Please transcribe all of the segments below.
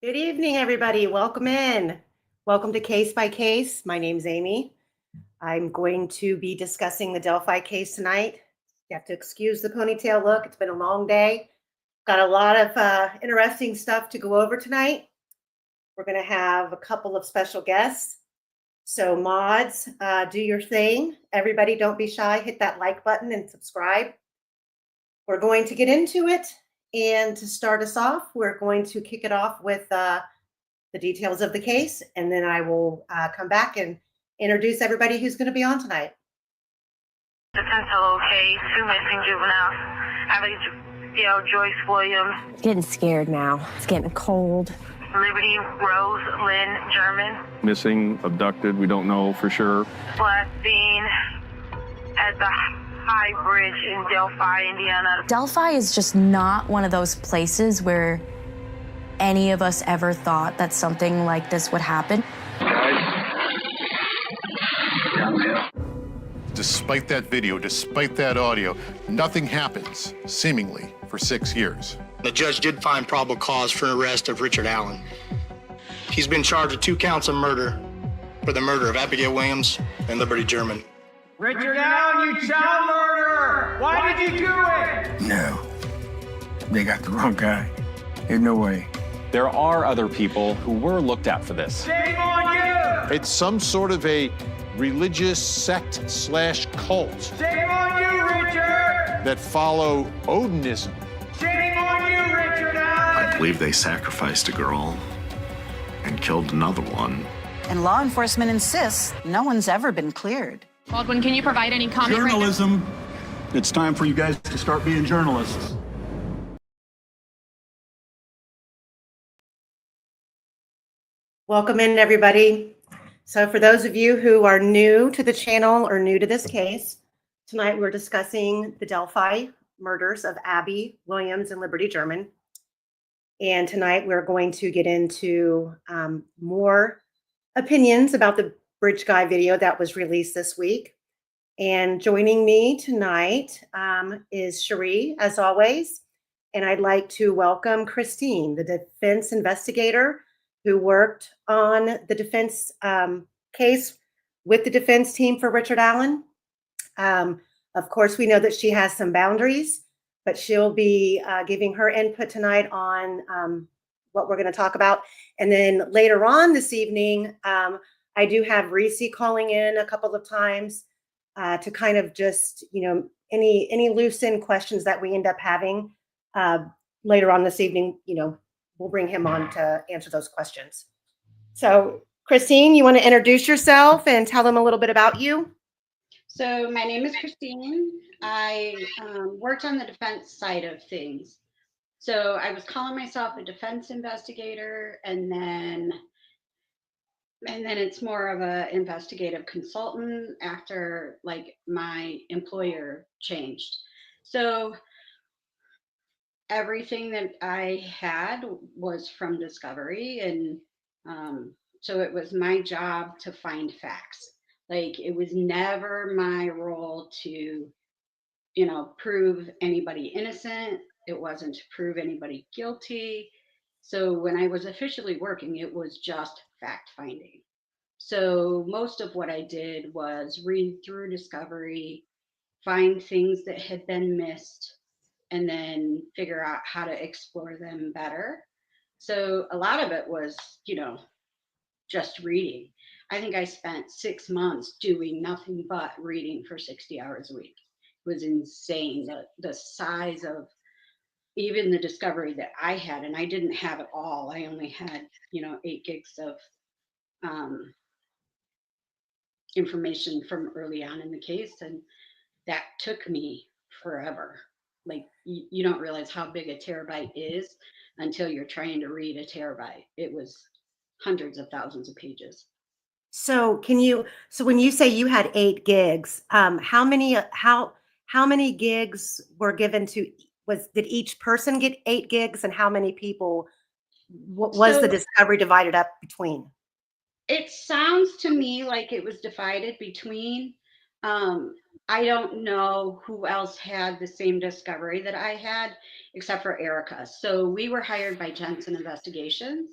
Good evening, everybody. Welcome in. Welcome to Case by Case. My name's Amy. I'm going to be discussing the Delphi case tonight. You have to excuse the ponytail look. It's been a long day. Got a lot of interesting stuff to go over tonight. We're going to have a couple of special guests. So mods, do your thing. Everybody, don't be shy. Hit that like button and subscribe. We're going to get into it. And to start us off, we're going to kick it off with the details of the case, and then I will come back and introduce everybody who's going to be on tonight. Defense case, 2 missing juveniles. Abigail Joyce Williams. Getting scared now. It's getting cold. Liberty Rose Lynn German. Missing, abducted, we don't know for sure. Last seen at the High Bridge in Delphi, Indiana. Delphi is just not one of those places where any of us ever thought that something like this would happen. Despite that video, despite that audio, nothing happens, seemingly, for 6 years. The judge did find probable cause for an arrest of Richard Allen. He's been charged with 2 counts of murder for the murder of Abigail Williams and Liberty German. Richard Allen, you child murderer! Why did you do it? No. They got the wrong guy. There's no way. There are other people who were looked at for this. Shame on you! It's some sort of a religious sect/cult Shame on you, Richard! that follow Odinism. Shame on you, Richard Allen! I believe they sacrificed a girl and killed another one. And law enforcement insists no one's ever been cleared. Baldwin, can you provide any comment? Journalism. It's time for you guys to start being journalists. Welcome in, everybody. So for those of you who are new to the channel or new to this case, tonight we're discussing the Delphi murders of Abby Williams and Liberty German. And tonight we're going to get into more opinions about the Bridge Guy video that was released this week. And joining me tonight is Cherie, as always. And I'd like to welcome Christine, the defense investigator who worked on the defense case with the defense team for Richard Allen. Of course, we know that she has some boundaries, but she'll be giving her input tonight on what we're going to talk about. And then later on this evening, I do have Reesi calling in a couple of times to kind of just, any loose end questions that we end up having later on this evening, we'll bring him on to answer those questions. So Christine, you want to introduce yourself and tell them a little bit about you? So my name is Christine. I worked on the defense side of things. So I was calling myself a defense investigator, and then it's more of a investigative consultant after my employer changed. So everything that I had was from discovery, and so it was my job to find facts. It was never my role to, prove anybody innocent. It wasn't to prove anybody guilty. So when I was officially working, it was just fact finding. So most of what I did was read through discovery, find things that had been missed, and then figure out how to explore them better. So a lot of it was, just reading. I think I spent 6 months doing nothing but reading for 60 hours a week. It was insane, the size of even the discovery that I had, and I didn't have it all. I only had, 8 gigs of information from early on in the case, and that took me forever. You don't realize how big a terabyte is until you're trying to read a terabyte. It was hundreds of thousands of pages. So when you say you had 8 gigs, how many gigs were given to, did each person get 8 gigs, and how many people was the discovery divided up between? It sounds to me like it was divided between, I don't know who else had the same discovery that I had, except for Erica. So we were hired by Jensen Investigations,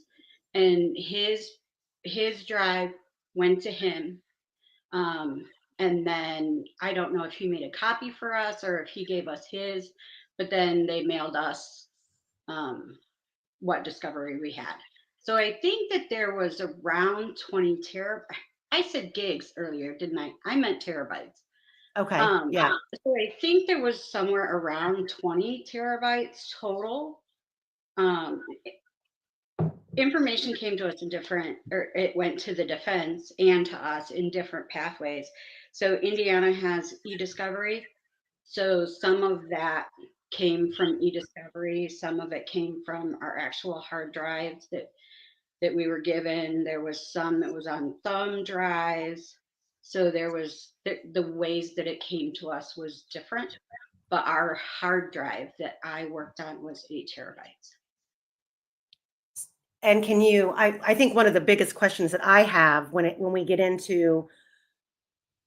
and his drive went to him. And then I don't know if he made a copy for us or if he gave us his, but then they mailed us what discovery we had. So I think that there was around 20 terabytes. I said gigs earlier, didn't I? I meant terabytes. Okay, yeah. So I think there was somewhere around 20 terabytes total. Information came to us in different, or it went to the defense and to us in different pathways. So Indiana has e-discovery. So some of that came from e-discovery. Some of it came from our actual hard drives that we were given. There was some that was on thumb drives. So there was the ways that it came to us was different, but our hard drive that I worked on was 8 terabytes. And can you, I think one of the biggest questions that I have when we get into,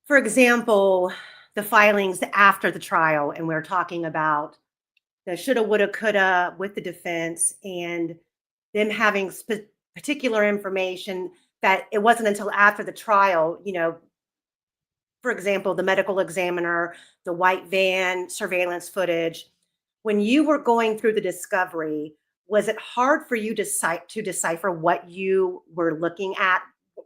for example, the filings after the trial, and we're talking about the shoulda, woulda, coulda with the defense and them having particular information that it wasn't until after the trial, you know, for example, the medical examiner, the white van, surveillance footage. When you were going through the discovery, was it hard for you to decipher what you were looking at?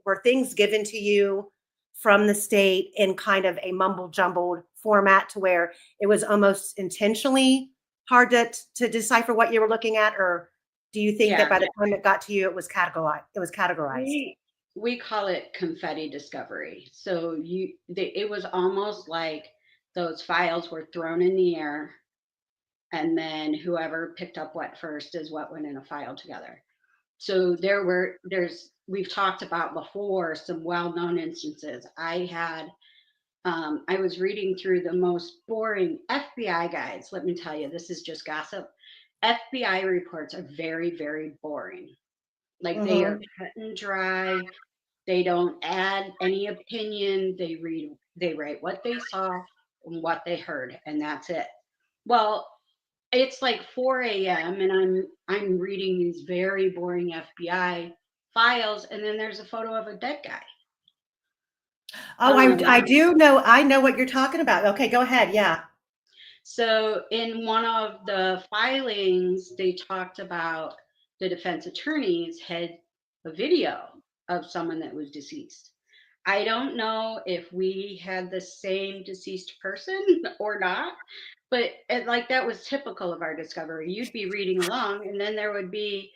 Were things given to you from the state in kind of a mumble jumbled format to where it was almost intentionally hard to decipher what you were looking at? Or do you think that by the time it got to you, it was categorized? We call it confetti discovery. So it was almost like those files were thrown in the air, and then whoever picked up what first is what went in a file together. So we've talked about before some well-known instances. I was reading through the most boring FBI guides. Let me tell you, this is just gossip. FBI reports are very, very boring. Like they are cut and dry. They don't add any opinion. They write what they saw and what they heard, and that's it. Well, it's like 4 a.m. and I'm reading these very boring FBI files, and then there's a photo of a dead guy. Oh, I do know. I know what you're talking about. Okay, go ahead. Yeah. So in one of the filings, they talked about the defense attorneys had a video of someone that was deceased. I don't know if we had the same deceased person or not, but like that was typical of our discovery. You'd be reading along, and then there would be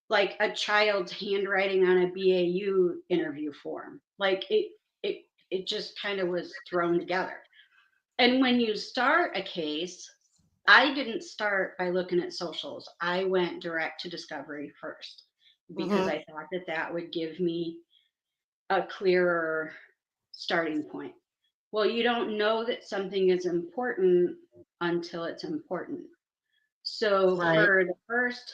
like a child's handwriting on a BAU interview form. Like it just kind of was thrown together. And when you start a case, I didn't start by looking at socials. I went direct to discovery first because I thought that would give me a clearer starting point. Well, you don't know that something is important until it's important. So for the first,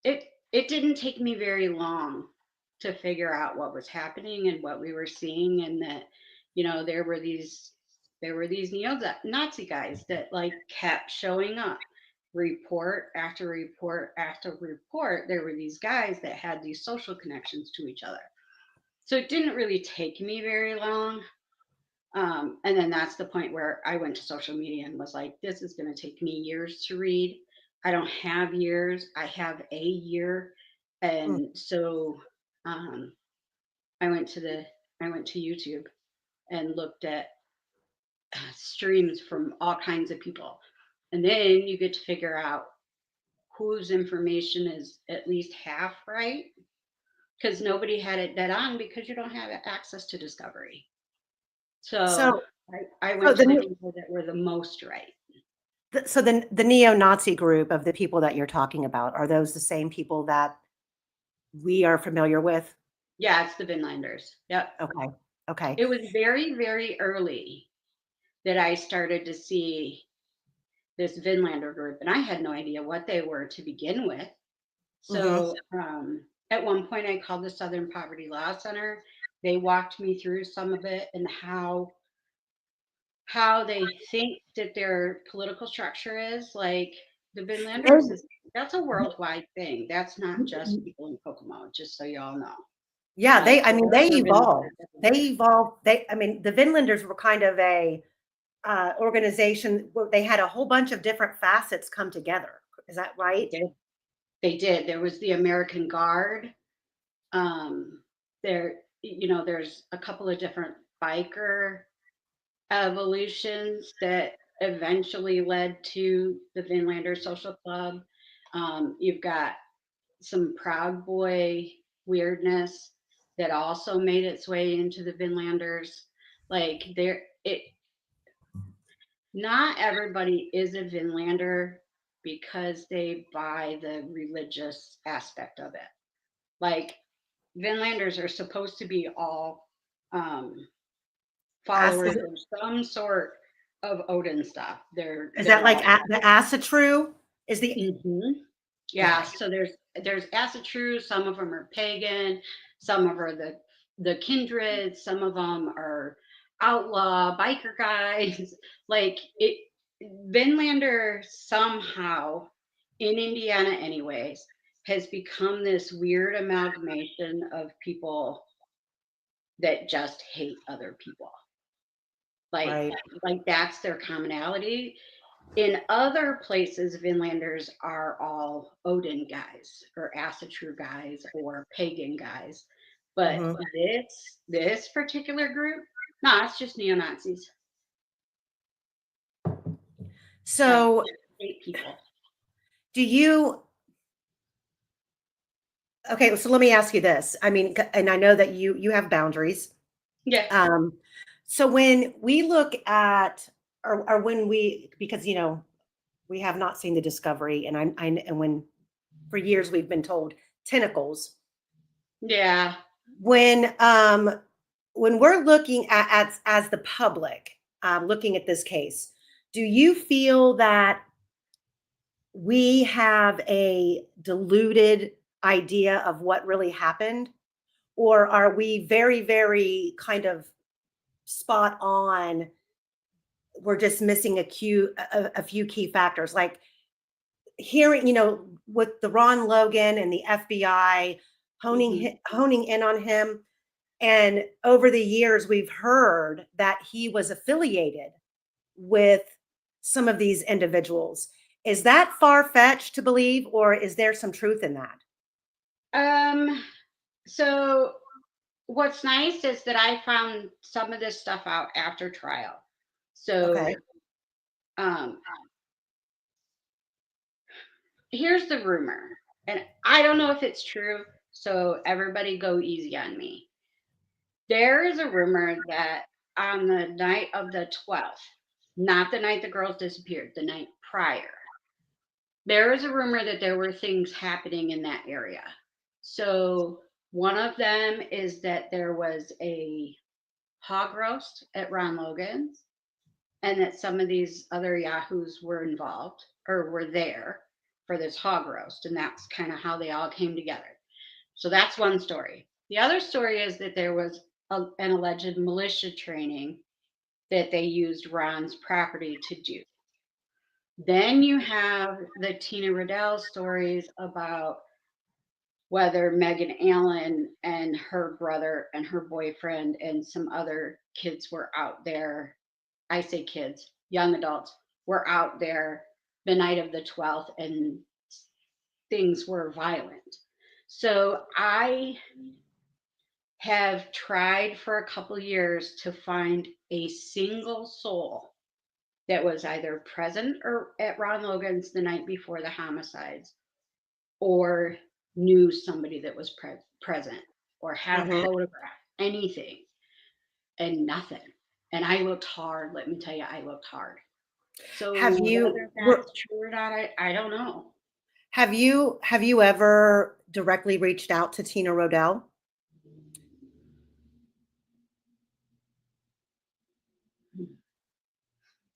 it didn't take me very long to figure out what was happening and what we were seeing, and that, you know, there were these neo-Nazi guys that like kept showing up, report after report after report. There were these guys that had these social connections to each other. So it didn't really take me very long. And then that's the point where I went to social media and was like, this is going to take me years to read. I don't have years. I have a year. And so I went to YouTube and looked at streams from all kinds of people. And then you get to figure out whose information is at least half right, because nobody had it dead on, because you don't have access to discovery. So I went to the people that were the most right. So the neo-Nazi group of the people that you're talking about, are those the same people that we are familiar with? Yeah, it's the Vinlanders. Yep. Okay. It was very, very early that I started to see this Vinlander group, and I had no idea what they were to begin with. So at one point I called the Southern Poverty Law Center. They walked me through some of it and how they think that their political structure is. Like the Vinlanders that's a worldwide thing. That's not just people in Kokomo, just so y'all know. Yeah, they Urban evolved. Vinlanders. The Vinlanders were kind of a organization where they had a whole bunch of different facets come together. Is that right? They did. There was the American Guard. There's a couple of different biker evolutions that eventually led to the Vinlander Social Club. You've got some Proud Boy weirdness that also made its way into the Vinlanders. Not everybody is a Vinlander because they buy the religious aspect of it. Like, Vinlanders are supposed to be all followers of some sort of Odin stuff. Is that like the Asatru? Is the Yeah, so there's Asatru, some of them are pagan, some of them are the kindred, some of them are outlaw biker guys. Vinlander somehow, in Indiana anyways, has become this weird amalgamation of people that just hate other people. Like that's their commonality. In other places, Vinlanders are all Odin guys or Asatru guys or pagan guys. But this particular group, it's just neo-Nazis. So hate people. Okay, so let me ask you this. I mean, and I know that you have boundaries. Yeah. So when we look at, or when because we have not seen the discovery, and when for years we've been told tentacles. Yeah. When we're looking at as the public, looking at this case, do you feel that we have a diluted idea of what really happened, or are we very, very kind of spot on? We're just missing a few key factors, like hearing, with the Ron Logan and the FBI honing in on him. And over the years, we've heard that he was affiliated with some of these individuals. Is that far-fetched to believe, or is there some truth in that? So what's nice is that I found some of this stuff out after trial. So here's the rumor, and I don't know if it's true, so everybody go easy on me. There is a rumor that on the night of the 12th, not the night the girls disappeared, the night prior, there is a rumor that there were things happening in that area. So one of them is that there was a hog roast at Ron Logan's, and that some of these other yahoos were involved or were there for this hog roast, and that's kind of how they all came together. So that's one story. The other story is that there was an alleged militia training that they used Ron's property to do. Then you have the Tina Rodell stories about whether Megan Allen and her brother and her boyfriend and some other kids were out there. I say kids, young adults were out there the night of the 12th, and things were violent. So I have tried for a couple years to find a single soul that was either present or at Ron Logan's the night before the homicides, or knew somebody that was present, or had a photograph, anything, and nothing. And I looked hard. Let me tell you, I looked hard. So whether that's true or not, I don't know. Have you ever directly reached out to Tina Rodell?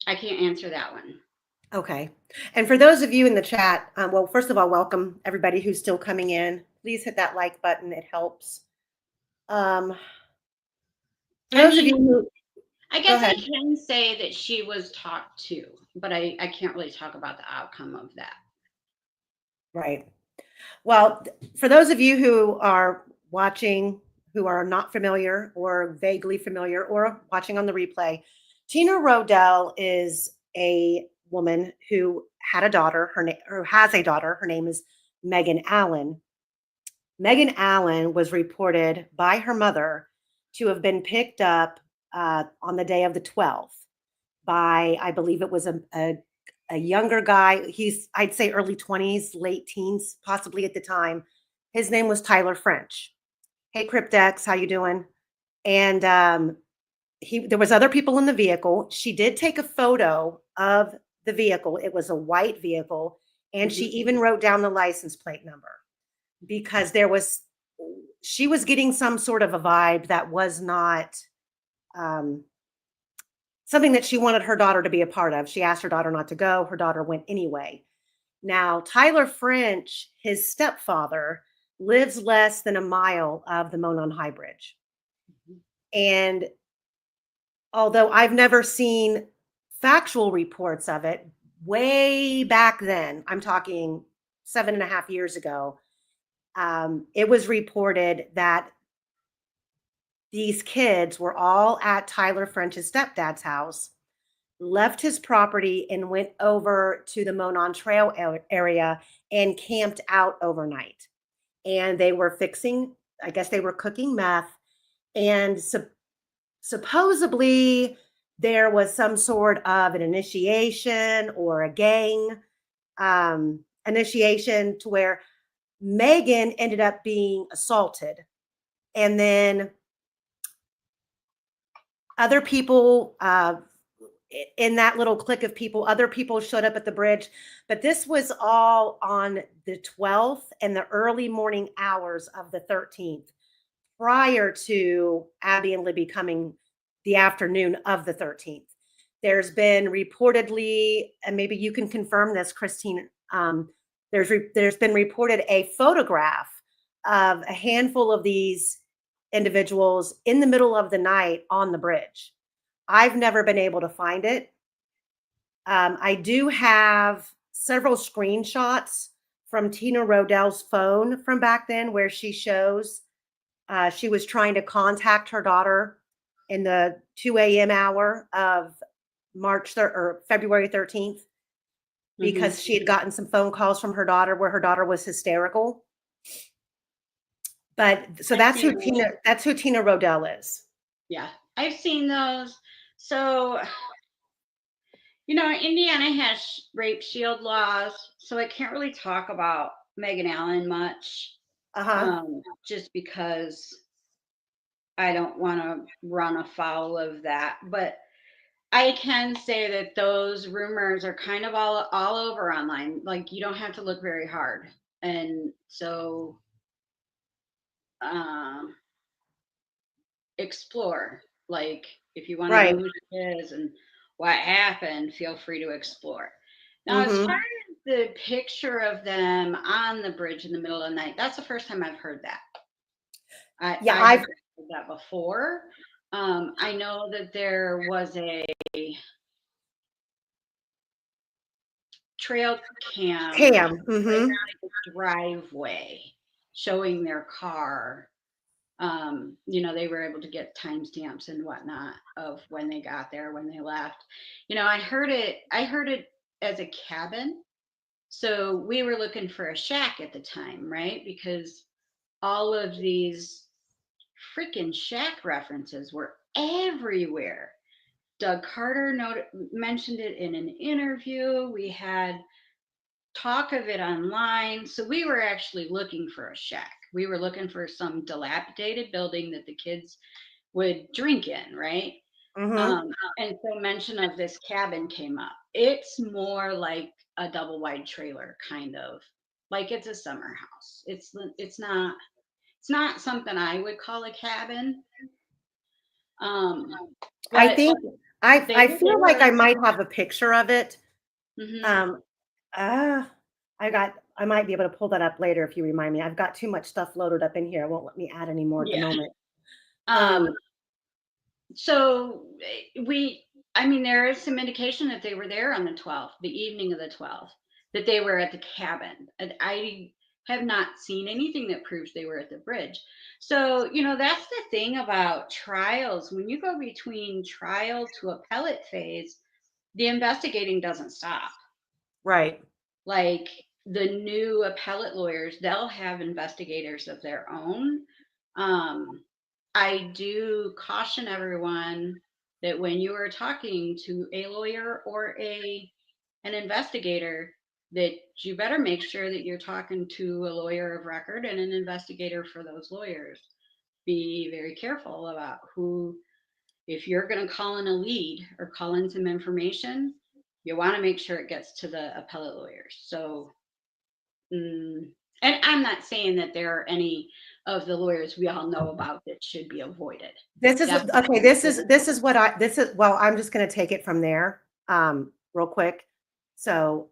I can't answer that one. Okay. And for those of you in the chat, well, first of all, welcome everybody who's still coming in. Please hit that like button. It helps. For those of you who, I guess I can say that she was talked to, but I can't really talk about the outcome of that. Right. Well, for those of you who are watching, who are not familiar or vaguely familiar or watching on the replay, Tina Rodell is a woman who had a daughter, or has a daughter. Her name is Megan Allen. Megan Allen was reported by her mother to have been picked up on the day of the 12th by, I believe it was a younger guy. I'd say early 20s, late teens, possibly at the time. His name was Tyler French. Hey, Cryptex, how you doing? And there was other people in the vehicle. She did take a photo of the vehicle. It was a white vehicle, and she even wrote down the license plate number because she was getting some sort of a vibe that was not something that she wanted her daughter to be a part of. She asked her daughter not to go. Her daughter went anyway. Now, Tyler French, his stepfather, lives less than a mile of the Monon High Bridge. And although I've never seen factual reports of it, way back then, I'm talking 7.5 years ago, it was reported that these kids were all at Tyler French's stepdad's house, left his property and went over to the Monon Trail area and camped out overnight. And they were I guess they were cooking meth. And supposedly there was some sort of an initiation or a gang initiation to where Megan ended up being assaulted. And then other people in that little clique of people, other people showed up at the bridge, but this was all on the 12th and the early morning hours of the 13th, prior to Abby and Libby coming the afternoon of the 13th. There's been reportedly, and maybe you can confirm this, Christine, there's been reported a photograph of a handful of these individuals in the middle of the night on the bridge. I've never been able to find it. I do have several screenshots from Tina Rodell's phone from back then where she shows she was trying to contact her daughter in the 2 a.m. hour of February 13th because she had gotten some phone calls from her daughter where her daughter was hysterical. But so that's who Tina Rodell is. Yeah, I've seen those. So, Indiana has rape shield laws, so I can't really talk about Megan Allen much, just because I don't want to run afoul of that. But I can say that those rumors are kind of all over online. Like, you don't have to look very hard. And so explore. Like, if you want to know who she is and what happened, feel free to explore. Now, as far as the picture of them on the bridge in the middle of the night, that's the first time I've heard that. I've heard that before. I know that there was a trail cam driveway showing their car. They were able to get timestamps and whatnot of when they got there, when they left. I heard it as a cabin. So we were looking for a shack at the time, right? Because all of these freaking shack references were everywhere. Doug Carter mentioned it in an interview. We had talk of it online. So we were actually looking for a shack. We were looking for some dilapidated building that the kids would drink in, right? And so mention of this cabin came up. It's more like a double wide trailer, kind of like it's a summer house. It's not something I would call a cabin. I think I feel like I might have a picture of it. I might be able to pull that up later if you remind me. I've got too much stuff loaded up in here. It won't let me add any more at the moment. So there is some indication that they were there on the 12th, the evening of the 12th. that they were at the cabin. And I have not seen anything that proves they were at the bridge. So, you know, that's the thing about trials. When you go between trial to appellate phase, the investigating doesn't stop. Right. Like the new appellate lawyers, they'll have investigators of their own. I do caution everyone that when you are talking to a lawyer or an investigator, that you better make sure that you're talking to a lawyer of record and an investigator for those lawyers. Be very careful about who, if you're going to call in a lead or call in some information, you want to make sure it gets to the appellate lawyers. So, and I'm not saying that there are any of the lawyers we all know about that should be avoided. This is okay. This is what well, I'm just going to take it from there real quick. So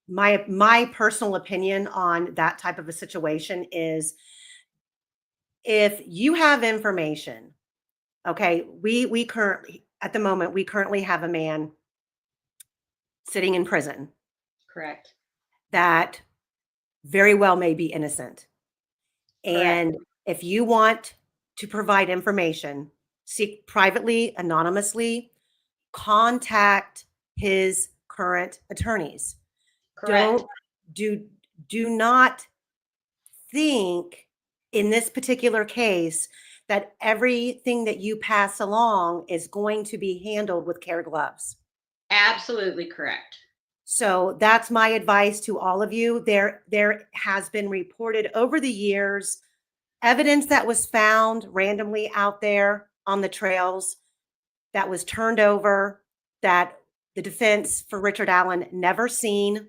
my personal opinion on that type of a situation is, if you have information, okay, we currently, at the moment, we currently have a man sitting in prison. Correct. That very well may be innocent. And Correct. if you want to provide information, seek privately, anonymously, contact his current attorneys. Correct. Do not think in this particular case that everything that you pass along is going to be handled with kid gloves. Absolutely correct. So that's my advice to all of you. There has been reported over the years evidence that was found randomly out there on the trails that was turned over, that the defense for Richard Allen never seen.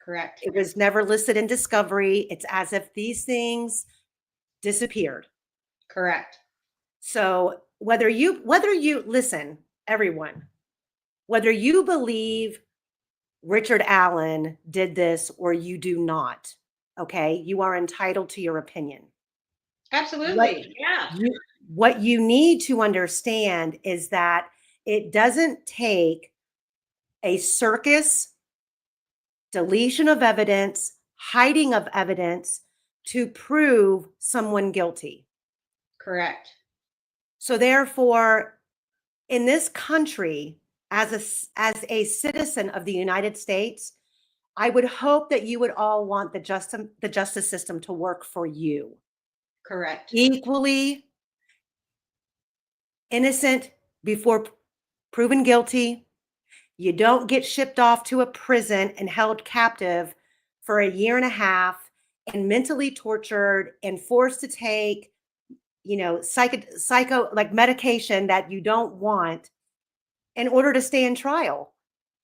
Correct. It was never listed in discovery. It's as if these things disappeared. Correct. So whether you listen, everyone, whether you believe Richard Allen did this or you do not, okay, you are entitled to your opinion. Absolutely. What you need to understand is that it doesn't take a circus, deletion of evidence, hiding of evidence to prove someone guilty. Correct. So therefore, in this country, as a citizen of the United States, I would hope that you would all want the justice system to work for you. Correct. Equally innocent before proven guilty. You don't get shipped off to a prison and held captive for a year and a half and mentally tortured and forced to take, you know, psycho like medication that you don't want in order to stay in trial.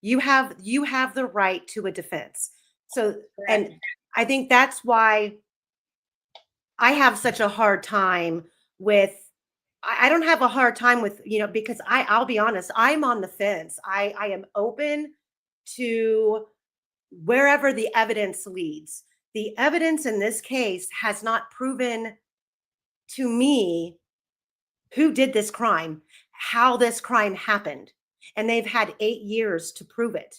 You have the right to a defense. So, and I think that's why I have such a hard time with, I don't have a hard time with, you know, because I'll be honest, I'm on the fence. I am open to wherever the evidence leads. The evidence in this case has not proven to me who did this crime, how this crime happened. And they've had 8 years to prove it.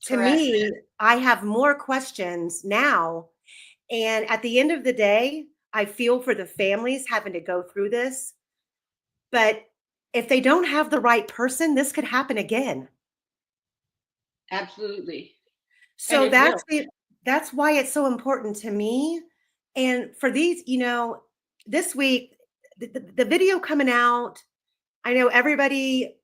To me, I have more questions now. And at the end of the day, I feel for the families having to go through this. But if they don't have the right person, this could happen again. Absolutely. So that's why it's so important to me. And for these, you know, this week, the video coming out, I know everybody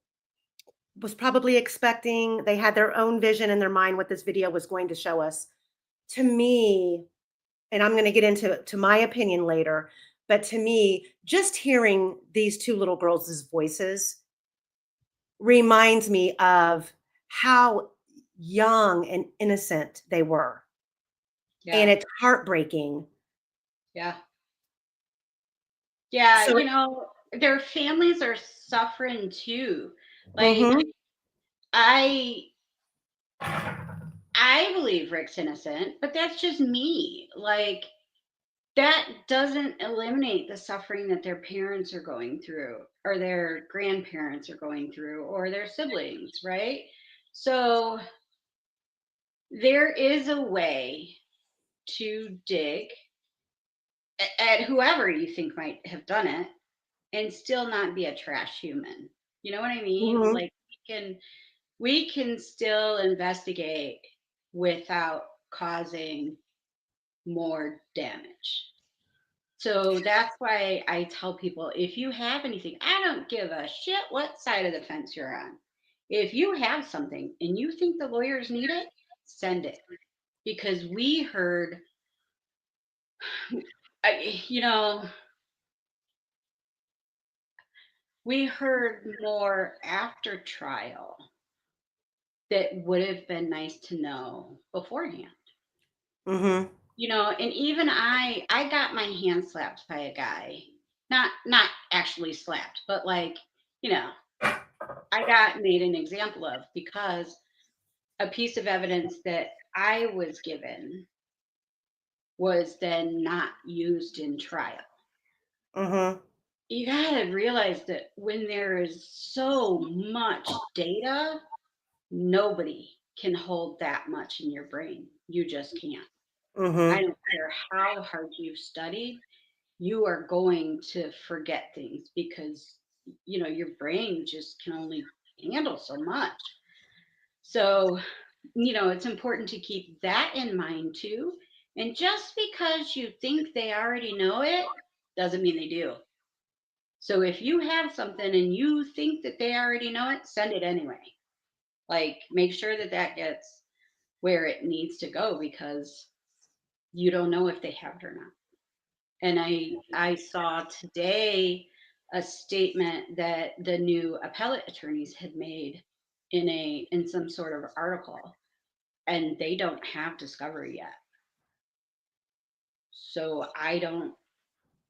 was probably expecting, they had their own vision in their mind what this video was going to show us. To me, and I'm going to get into my opinion later, but to me, just hearing these two little girls' voices reminds me of how young and innocent they were. Yeah. And it's heartbreaking. Yeah. Yeah, So, you know, their families are suffering too. Like, I believe Rick's innocent, but that's just me. Like, that doesn't eliminate the suffering that their parents are going through, or their grandparents are going through, or their siblings, right? So there is a way to dig at whoever you think might have done it and still not be a trash human. You know what I mean? Mhm. Like we can still investigate without causing more damage. So that's why I tell people, if you have anything, I don't give a shit what side of the fence you're on. If you have something and you think the lawyers need it, send it. Because we heard, you know, we heard more after trial that would have been nice to know beforehand. Mhm. You know, and even I got my hand slapped by a guy, not actually slapped, but like, you know, I got made an example of because a piece of evidence that I was given was then not used in trial. Mhm. You gotta realize that when there is so much data, nobody can hold that much in your brain. You just can't. I Mhm. don't care how hard you've studied, you are going to forget things because, you know, your brain just can only handle so much. So, you know, it's important to keep that in mind too. And just because you think they already know it doesn't mean they do. So if you have something and you think that they already know it, send it anyway. Like, make sure that that gets where it needs to go because you don't know if they have it or not. And I saw today a statement that the new appellate attorneys had made in some sort of article, and they don't have discovery yet. So I don't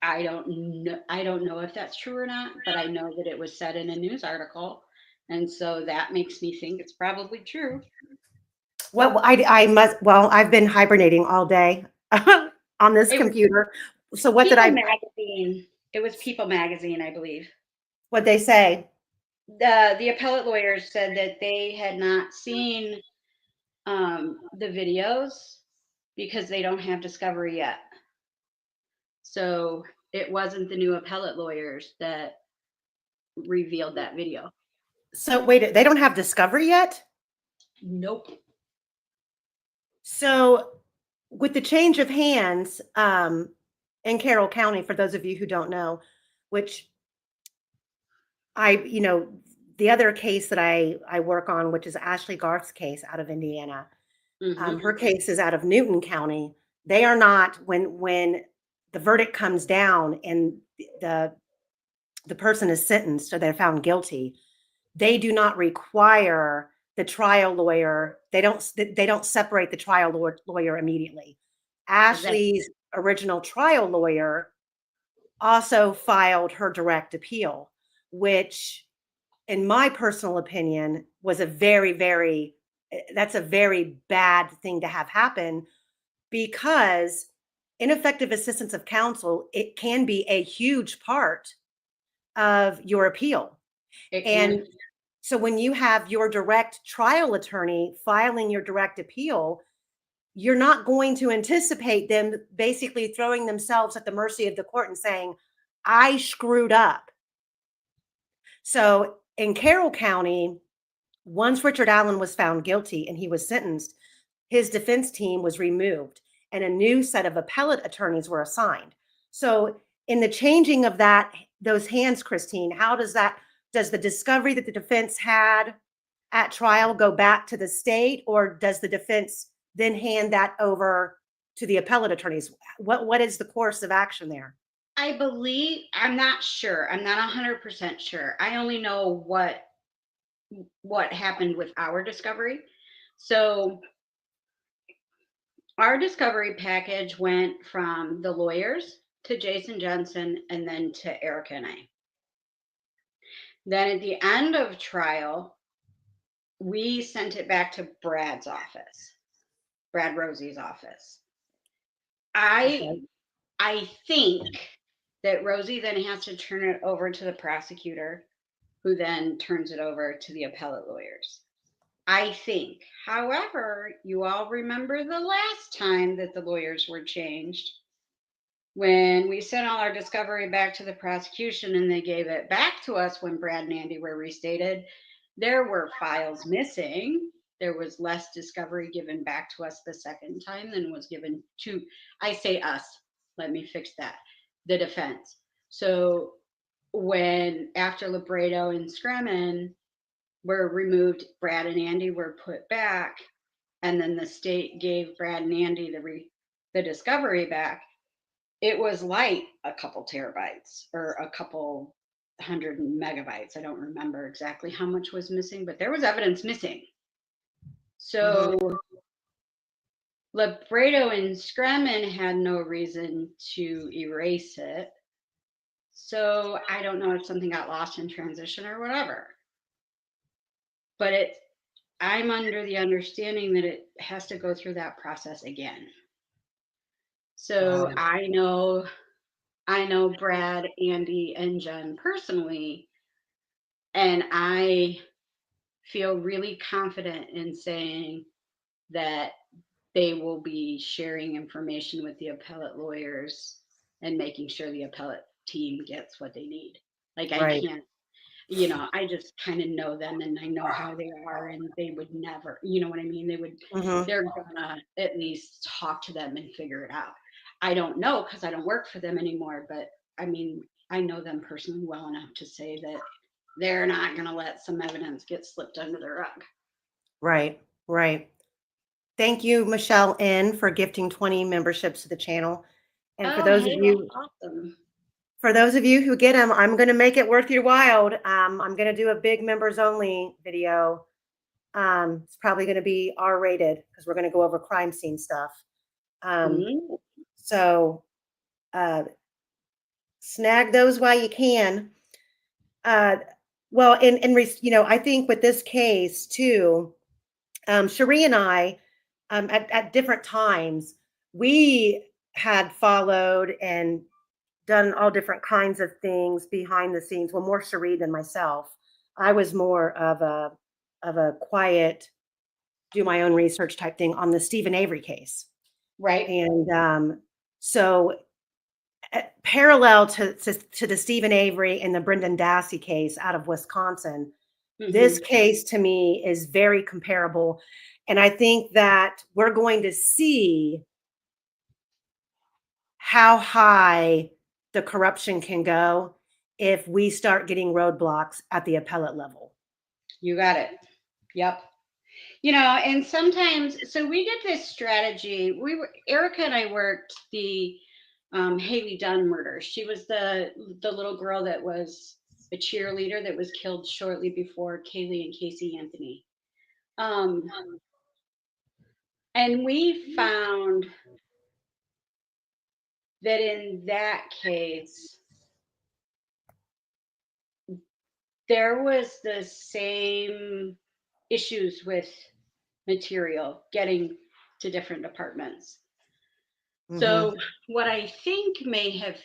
know if that's true or not, but I know that it was said in a news article, and so that makes me think it's probably true. Well, I must. Well, I've been hibernating all day on this It was computer. So what did People I? Magazine. It was People Magazine, I believe. What they say? The appellate lawyers said that they had not seen the videos because they don't have discovery yet. So it wasn't the new appellate lawyers that revealed that video. So wait, they don't have discovery yet? Nope. So with the change of hands in Carroll County, for those of you who don't know, which you know, the other case that I work on, which is Ashley Garth's case out of Indiana, her case is out of Newton County. They are not when the verdict comes down and the person is sentenced or they're found guilty. They do not require the trial lawyer. They don't separate the trial lawyer immediately. Ashley's original trial lawyer also filed her direct appeal, which in my personal opinion was that's a very bad thing to have happen because ineffective assistance of counsel, it can be a huge part of your appeal. And so when you have your direct trial attorney filing your direct appeal, you're not going to anticipate them basically throwing themselves at the mercy of the court and saying, I screwed up. So in Carroll County, once Richard Allen was found guilty and he was sentenced, his defense team was removed and a new set of appellate attorneys were assigned. So in the changing of those hands, Christine, does the discovery that the defense had at trial go back to the state, or does the defense then hand that over to the appellate attorneys? What is the course of action there? I believe, I'm not sure. I'm not 100% sure. I only know what happened with our discovery. So our discovery package went from the lawyers to Jason Jensen and then to Erica and I. Then at the end of trial, we sent it back to Brad's office, Brad Rosie's office. I think that Rosie then has to turn it over to the prosecutor, who then turns it over to the appellate lawyers. I think. However, you all remember the last time that the lawyers were changed, when we sent all our discovery back to the prosecution and they gave it back to us when Brad and Andy were restated, there were files missing. There was less discovery given back to us the second time than was given to, I say us, let me fix that, the defense. So when after Libredo and Scremin were removed, Brad and Andy were put back, and then the state gave Brad and Andy the discovery back. It was like a couple terabytes or a couple 100 megabytes. I don't remember exactly how much was missing, but there was evidence missing. So Libredo and Scremin had no reason to erase it. So I don't know if something got lost in transition or whatever. But I'm under the understanding that it has to go through that process again. So I know Brad, Andy, and Jen personally, and I feel really confident in saying that they will be sharing information with the appellate lawyers and making sure the appellate team gets what they need. Like I can't, I just kind of know them and I know how they are, and they would never, you know what I mean? They're gonna at least talk to them and figure it out. I don't know because I don't work for them anymore, but I mean, I know them personally well enough to say that they're not going to let some evidence get slipped under the rug. Right, right. Thank you, Michelle N., for gifting 20 memberships to the channel. And for those of you, awesome. For those of you who get them, I'm going to make it worth your while. I'm going to do a big members only video. It's probably going to be R-rated because we're going to go over crime scene stuff. So snag those while you can. Well, I think with this case too, Cherie and I, at different times, we had followed and done all different kinds of things behind the scenes. Well, more Cherie than myself. I was more of a quiet, do my own research type thing on the Stephen Avery case. Right. And so parallel to the Stephen Avery and the Brendan Dassey case out of Wisconsin, this case to me is very comparable. And I think that we're going to see how high the corruption can go if we start getting roadblocks at the appellate level. You got it. Yep. And sometimes, so we did this strategy. Erica and I worked the Haley Dunn murder. She was the little girl that was a cheerleader that was killed shortly before Kaylee and Casey Anthony. And we found that in that case, there was the same issues with material getting to different departments. So what I think may have,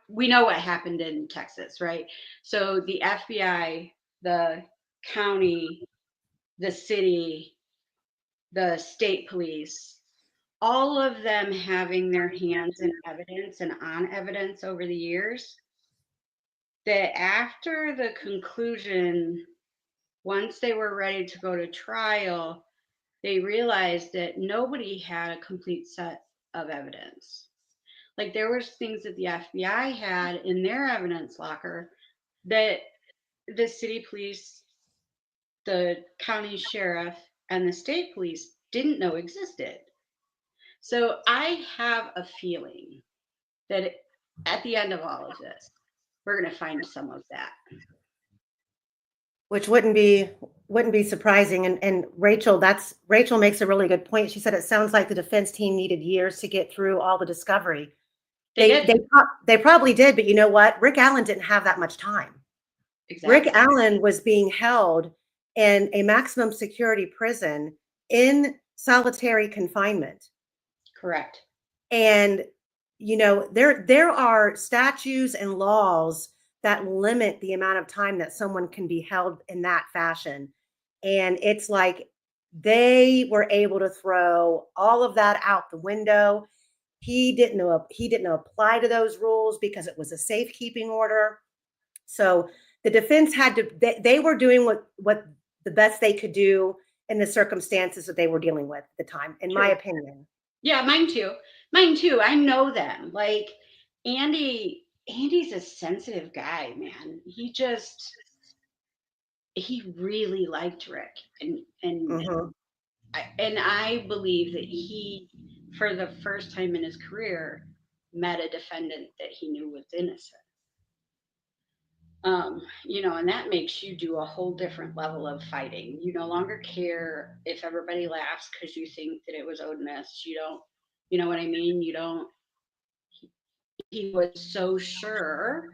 we know what happened in Texas, right? So the FBI, the county, the city, the state police, all of them having their hands in evidence and on evidence over the years, that after the conclusion, once they were ready to go to trial, they realized that nobody had a complete set of evidence. Like there was things that the FBI had in their evidence locker that the city police, the county sheriff, and the state police didn't know existed. So I have a feeling that at the end of all of this, we're going to find some of that. Which wouldn't be surprising. And Rachel makes a really good point. She said it sounds like the defense team needed years to get through all the discovery. They probably did, but you know what? Rick Allen didn't have that much time. Exactly. Rick Allen was being held in a maximum security prison in solitary confinement. Correct. And there are statutes and laws that limit the amount of time that someone can be held in that fashion. And it's like they were able to throw all of that out the window. He didn't apply to those rules because it was a safekeeping order. So the defense had to, they were doing what the best they could do in the circumstances that they were dealing with at the time, in my opinion. Yeah, mine too. Mine too. I know them. Like Andy's a sensitive guy, man. He really liked Rick, and I believe that he, for the first time in his career, met a defendant that he knew was innocent. You know, and that makes you do a whole different level of fighting. You no longer care if everybody laughs because you think that it was Odenus. You don't, you know what I mean? You don't. He was so sure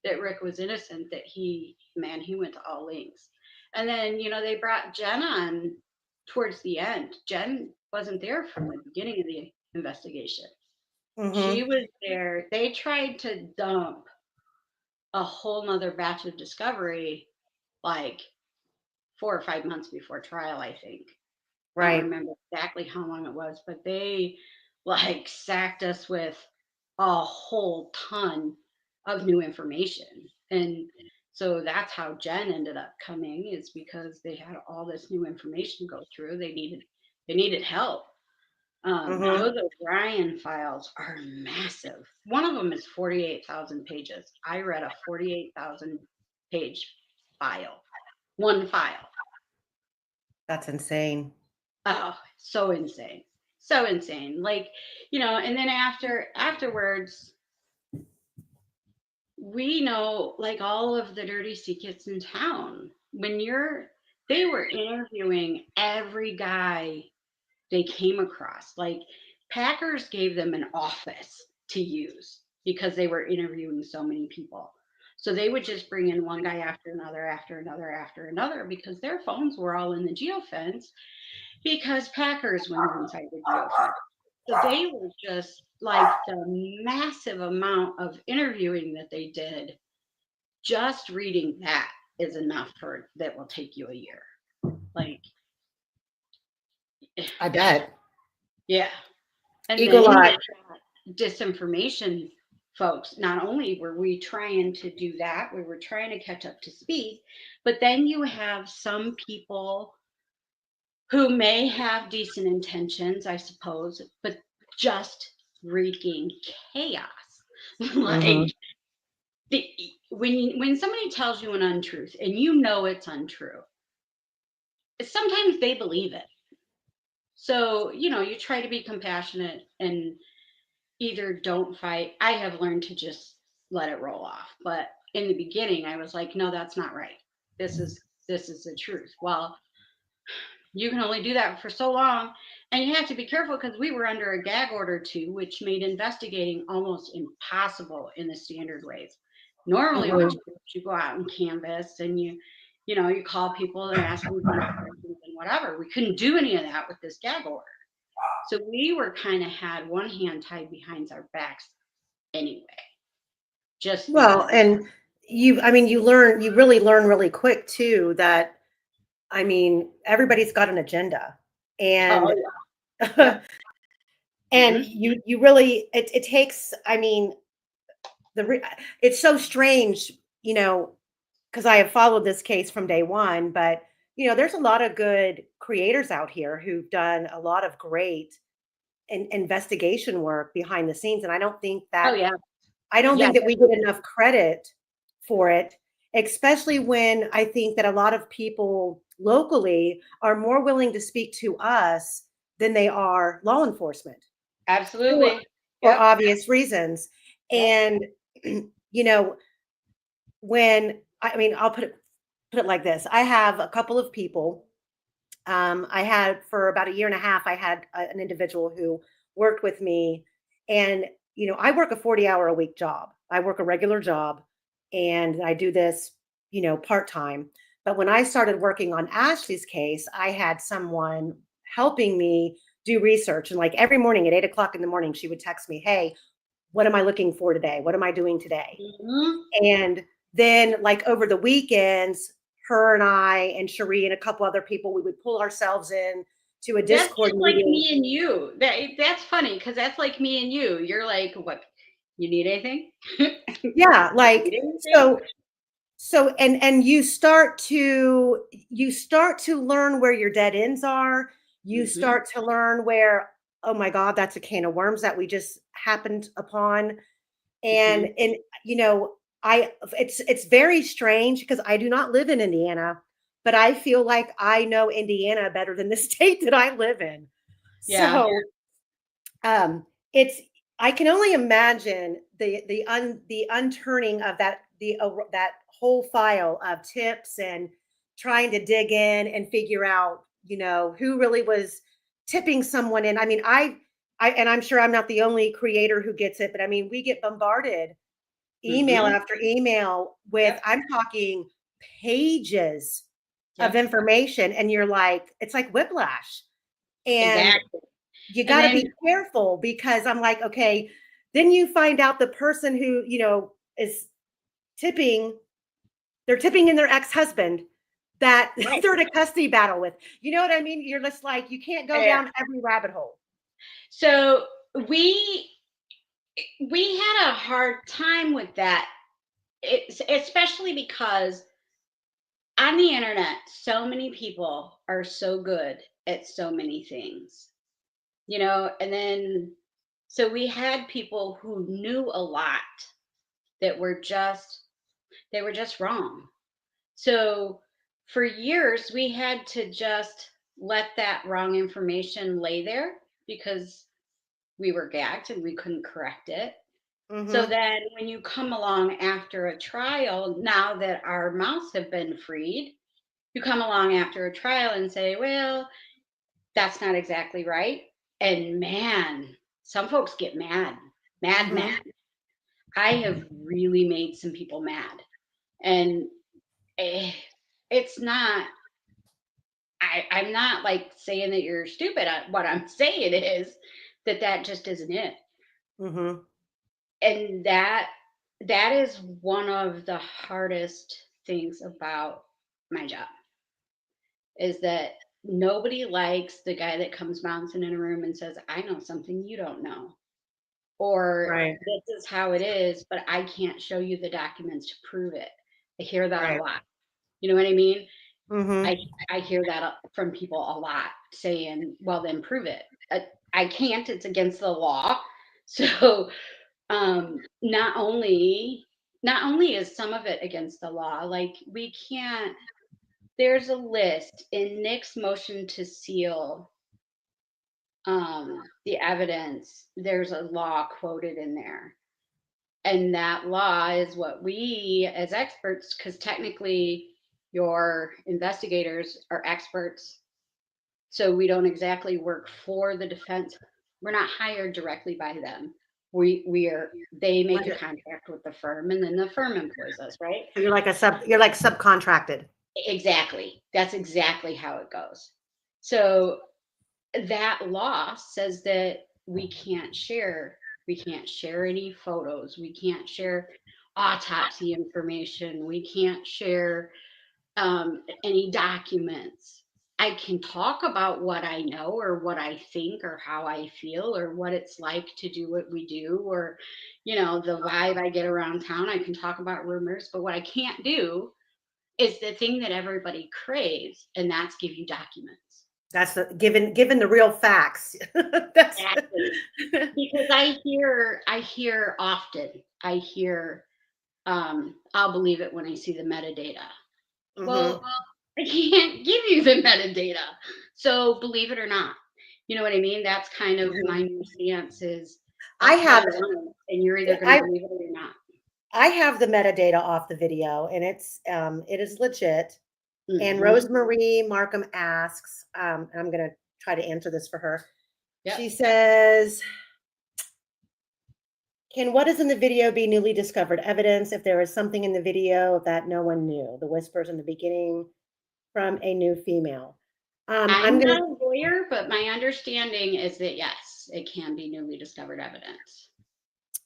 that Rick was innocent that he went to all lengths. And then, you know, they brought Jen on towards the end. Jen wasn't there from the beginning of the investigation. She was there. They tried to dump a whole nother batch of discovery like 4 or 5 months before trial, I think. Right. I don't remember exactly how long it was, but they like sacked us with a whole ton of new information. And so that's how Jen ended up coming, is because they had all this new information go through. They needed help. Those O'Brien files are massive. One of them is 48,000 pages. I read a 48,000 page file. One file. That's insane. Oh, so insane. So insane. Like, you know, and then afterwards, we know like all of the dirty secrets in town. They were interviewing every guy they came across. Like Packers gave them an office to use because they were interviewing so many people. So they would just bring in one guy after another because their phones were all in the geofence because Packers went inside the geofence. So they were just like the massive amount of interviewing that they did. Just reading that is enough that will take you a year. Like, I bet. Yeah. And Eagle then eye. Disinformation folks, not only were we trying to do that, we were trying to catch up to speed, but then you have some people who may have decent intentions, I suppose, but just wreaking chaos. Like when somebody tells you an untruth and you know it's untrue, sometimes they believe it. So, you know, you try to be compassionate and either don't fight. I have learned to just let it roll off. But in the beginning, I was like, no, that's not right. This is the truth. Well, you can only do that for so long. And you have to be careful because we were under a gag order too, which made investigating almost impossible in the standard ways. Normally what you go out and canvass and you call people and ask them questions and whatever. We couldn't do any of that with this gag order. So we were kind of had one hand tied behind our backs anyway. Just well, and you really learn really quick too that, I mean, everybody's got an agenda, and and you really it takes. I mean, it's so strange, you know, because I have followed this case from day one, but you know, there's a lot of good creators out here who've done a lot of great investigation work behind the scenes, and I don't think that think that we get enough credit for it, especially when I think that a lot of people locally are more willing to speak to us than they are law enforcement. Absolutely. For obvious reasons. And, you know, I'll put it like this. I have a couple of people. I had for about a year and a half, I had an individual who worked with me, and, you know, I work a 40-hour-a-week job. I work a regular job, and I do this, you know, part-time. But when I started working on Ashley's case, I had someone helping me do research. And like every morning at 8:00 in the morning, she would text me, hey, what am I looking for today? What am I doing today? And then like over the weekends, her and I and Cherie and a couple other people, we would pull ourselves in to a Discord That's like meeting. me and you. That's funny because that's like me and you. You're like, what? You need anything? Yeah, like and you start to learn where your dead ends are. You start to learn where, oh my God, that's a can of worms that we just happened upon. And you know, it's very strange because I do not live in Indiana, but I feel like I know Indiana better than the state that I live in. Yeah. So it's, I can only imagine the unturning of that that whole file of tips and trying to dig in and figure out, you know, who really was tipping someone in. I mean, and I'm sure I'm not the only creator who gets it, but I mean, we get bombarded email after email with, I'm talking pages of information, and you're like, it's like whiplash. And you got to be careful because I'm like, okay, then you find out the person who, you know, is tipping, they're tipping in their ex-husband that they're in a custody battle with. You know what I mean? You're just like, you can't go down every rabbit hole. So we had a hard time with that, especially because on the internet, so many people are so good at so many things, you know, and then so we had people who knew a lot that were just wrong. So for years, we had to just let that wrong information lay there because we were gagged and we couldn't correct it. So then when you come along after a trial, now that our mouths have been freed, you come along after a trial and say, well, that's not exactly right. And man, some folks get mad. I have really made some people mad. And it's not, I'm not like saying that you're stupid. What I'm saying is that just isn't it. And that is one of the hardest things about my job, is that nobody likes the guy that comes bouncing in a room and says, I know something you don't know, or this is how it is, but I can't show you the documents to prove it. I hear that a lot. You know what I mean? I hear that from people a lot, saying, well, then prove it. I can't, it's against the law. So not only is some of it against the law, like we can't, there's a list in Nick's motion to seal the evidence. There's a law quoted in there, and that law is what we as experts, because technically your investigators are experts, so we don't exactly work for the defense. We're not hired directly by them. They make a contract with the firm, and then the firm employs us, right? So you're like subcontracted. Exactly. That's exactly how it goes. So that law says that we can't share any photos, we can't share autopsy information, we can't share any documents. I can talk about what I know or what I think or how I feel or what it's like to do what we do, or, you know, the vibe I get around town. I can talk about rumors, but what I can't do is the thing that everybody craves, and that's give you documents. That's the given the real facts. Exactly. Because I hear often, I'll believe it when I see the metadata. Well, I can't give you the metadata, so believe it or not. You know what I mean? That's kind of my new stance is, I have it, and you're either going to believe it or not. I have the metadata off the video, and it is legit. And Rosemary Markham asks, and I'm going to try to answer this for her. She says, can what is in the video be newly discovered evidence if there is something in the video that no one knew? The whispers in the beginning from a new female. I'm not a lawyer, but my understanding is that yes, it can be newly discovered evidence.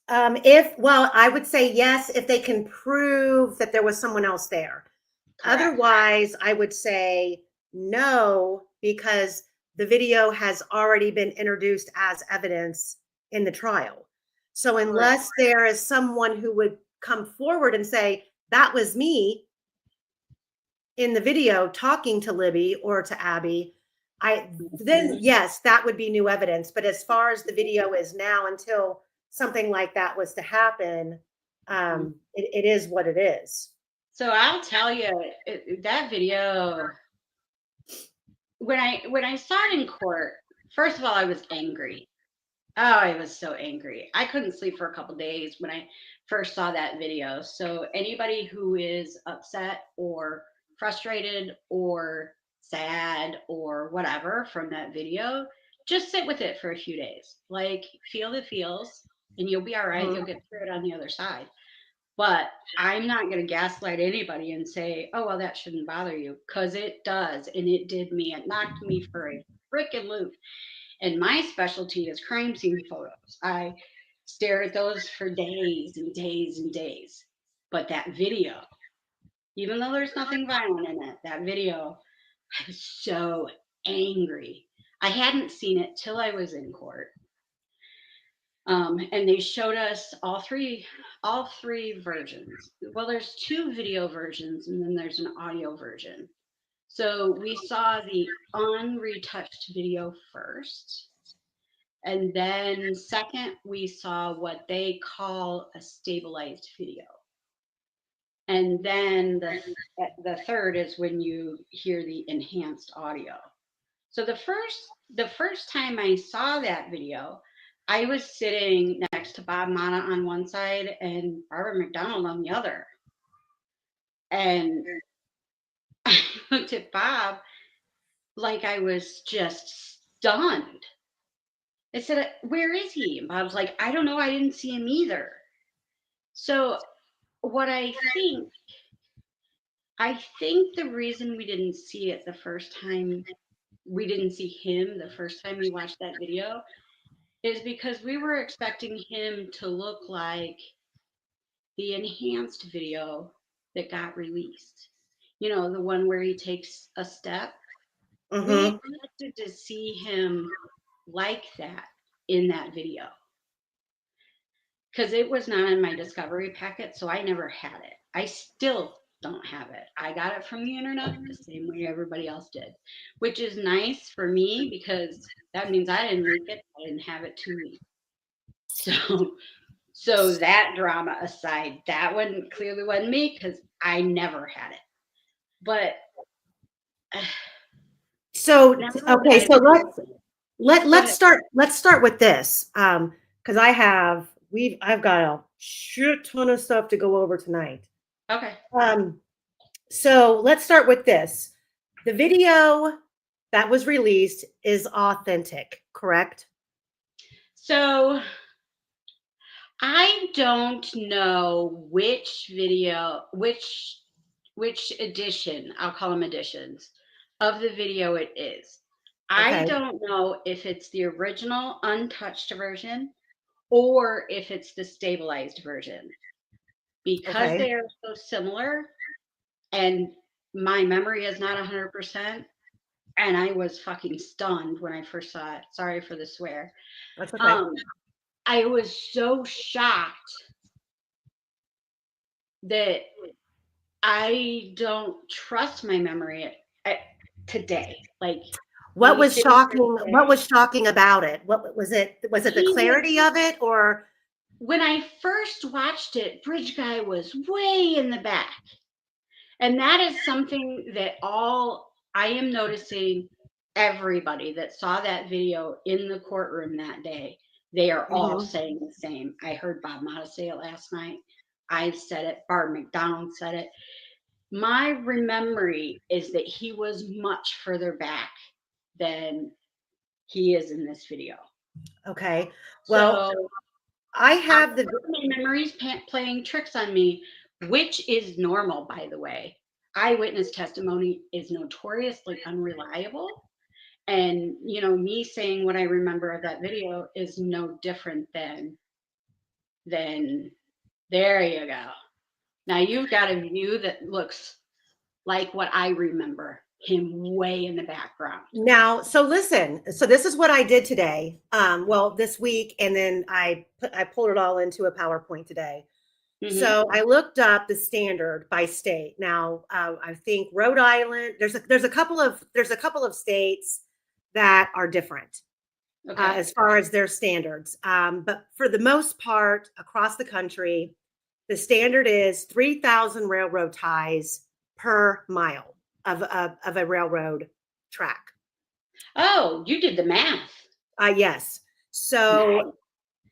I would say yes, if they can prove that there was someone else there. Otherwise, I would say no, because the video has already been introduced as evidence in the trial. So unless there is someone who would come forward and say, that was me in the video talking to Libby or to Abby, then yes, that would be new evidence. But as far as the video is now, until something like that was to happen, it is what it is. So I'll tell you, that video, when I saw it in court, first of all, I was angry. Oh, I was so angry. I couldn't sleep for a couple days when I first saw that video. So anybody who is upset or frustrated or sad or whatever from that video, just sit with it for a few days. Like, feel the feels, and you'll be all right. You'll get through it on the other side. But I'm not going to gaslight anybody and say, oh, well, that shouldn't bother you, because it does. And it did me. It knocked me for a freaking loop. And my specialty is crime scene photos. I stare at those for days and days and days. But that video, even though there's nothing violent in it, that video, I was so angry. I hadn't seen it till I was in court. And they showed us all three versions. Well, there's 2 video versions, and then there's an audio version. So we saw the unretouched video first. And then second, we saw what they call a stabilized video. And then the third is when you hear the enhanced audio. So the first time I saw that video, I was sitting next to Bob Mata on one side and Barbara McDonald on the other. And I looked at Bob like I was just stunned. I said, where is he? And Bob's like, I don't know. I didn't see him either. So what I think the reason we didn't see it the first time, we didn't see him the first time we watched that video, is because we were expecting him to look like the enhanced video that got released. You know, the one where he takes a step. We expected to see him like that in that video, because it was not in my discovery packet, so I never had it. I still don't have it. I got it from the internet the same way everybody else did, which is nice for me because that means I didn't leak it. I didn't have it to leak. So that drama aside, that one clearly wasn't me because I never had it. But so okay, so let's start with this, because I've got a shit ton of stuff to go over tonight. Okay. So let's start with this. The video that was released is authentic, correct? So I don't know which video, which edition, I'll call them editions, of the video it is. Okay. I don't know if it's the original untouched version or if it's the stabilized version, because they are so similar and my memory is not 100%. And I was fucking stunned when I first saw it. Sorry for the swear. That's okay. I was so shocked that I don't trust my memory today. Like, what was shocking? What was shocking about it? What was it? Was it the clarity of it, or when I first watched it, Bridge Guy was way in the back, and that is something that I am noticing. Everybody that saw that video in the courtroom that day, they are all saying the same. I heard Bob Mata say it last night. I said it. Barb McDonald said it. My memory is that he was much further back than he is in this video. Okay. Well, so, I have my memories playing tricks on me, which is normal, by the way. Eyewitness testimony is notoriously unreliable. And, you know, me saying what I remember of that video is no different than there you go. Now you've got a view that looks like what I remember him way in the background. Now, so listen, so this is what I did today. Well, this week, and then I pulled it all into a PowerPoint today. Mm-hmm. So I looked up the standard by state. Now, I think Rhode Island, there's a couple of states that are different as far as their standards. But for the most part, across the country, the standard is 3,000 railroad ties per mile of a railroad track. Oh, you did the math. Yes. So Nice.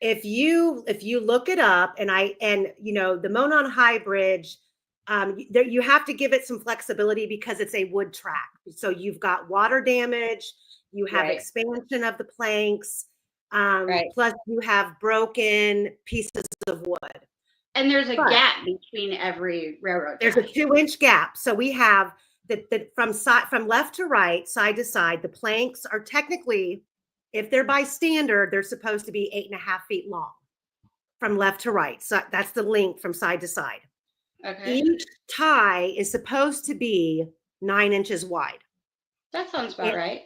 if you look it up, and you know, the Monon High Bridge, you have to give it some flexibility because it's a wood track. So you've got water damage, you have Right. expansion of the planks, Right. plus you have broken pieces of wood. And there's a But gap between every railroad. there's a 2-inch gap. So we have that from left to right, side to side, the planks are technically, if they're by standard, they're supposed to be 8.5 feet long from left to right. So that's the length from side to side. Okay. Each tie is supposed to be 9 inches wide. That sounds about right.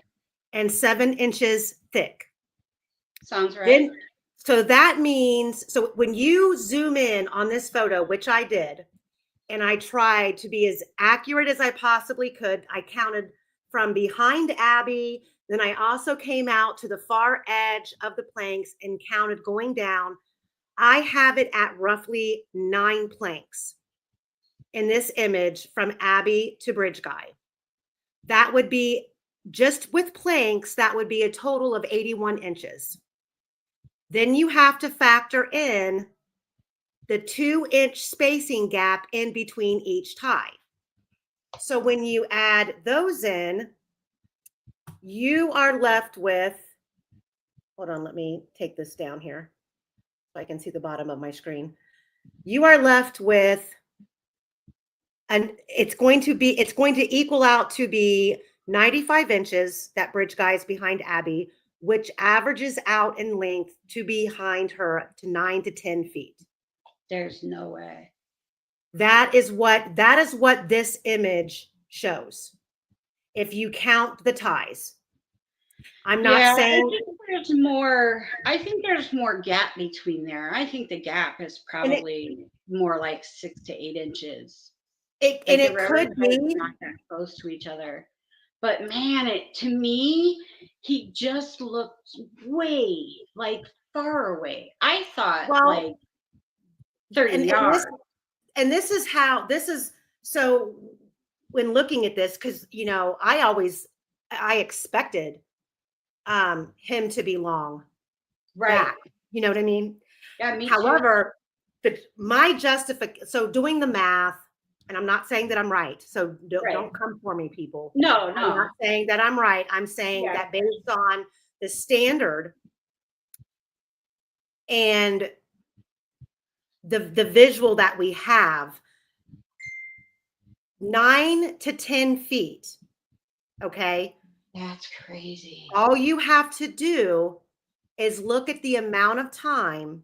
And 7 inches thick. Sounds right. So that means, so when you zoom in on this photo, which I did, and I tried to be as accurate as I possibly could, I counted from behind Abby. Then I also came out to the far edge of the planks and counted going down. I have it at roughly 9 planks in this image from Abby to Bridge Guy. That would be, just with planks, that would be a total of 81 inches. Then you have to factor in the 2-inch spacing gap in between each tie. So when you add those in, you are left with, hold on, let me take this down here so I can see the bottom of my screen. You are left with, and it's going to equal out to be 95 inches, that Bridge Guy is behind Abby, which averages out in length to behind her to 9 to 10 feet. There's no way. That is what this image shows. If you count the ties. I'm not saying I think there's more gap between there. I think the gap is probably more like 6 to 8 inches. It could be not that close to each other. But man, to me, he just looked way, like, far away. I thought, like 30 yards. And this is how, so when looking at this, because, you know, I expected him to be long. Right. Back, you know what I mean? Yeah, me However, my justification, so doing the math, and I'm not saying that I'm right. So don't come for me, people. No. I'm not saying that I'm right. I'm saying that based on the standard and the visual that we have, 9 to 10 feet. Okay. That's crazy. All you have to do is look at the amount of time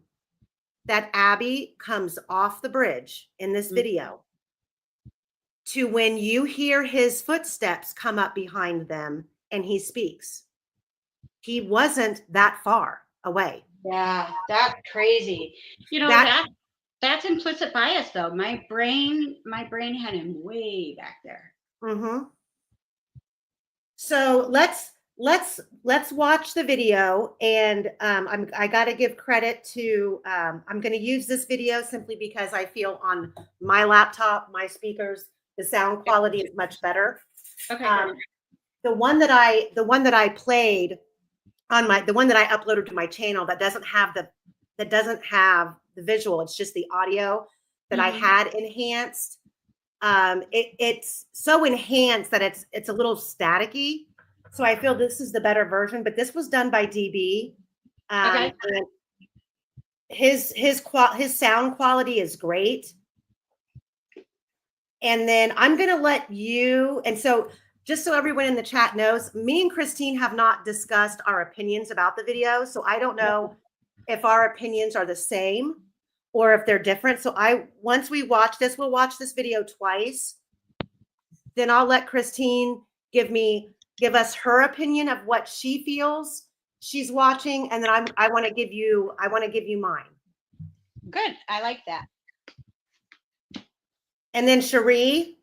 that Abby comes off the bridge in this video to when you hear his footsteps come up behind them and he speaks. He wasn't that far away. Yeah, that's crazy. You know, that's implicit bias though. My brain had him way back there. Mm-hmm. So let's watch the video, and I got to give credit to, I'm going to use this video simply because I feel on my laptop, my speakers, the sound quality is much better. Okay. The one that I played on the one that I uploaded to my channel that doesn't have the visual, it's just the audio that I had enhanced. It's so enhanced that it's a little staticky. So I feel this is the better version, but this was done by DB. And his sound quality is great. And then I'm going to let you, and so just so everyone in the chat knows, me and Christine have not discussed our opinions about the video. So I don't know if our opinions are the same or if they're different. So once we watch this, we'll watch this video twice. then I'll let Christine give us her opinion of what she feels she's watching, and then I want to give you mine. Good. I like that. And then Cherie,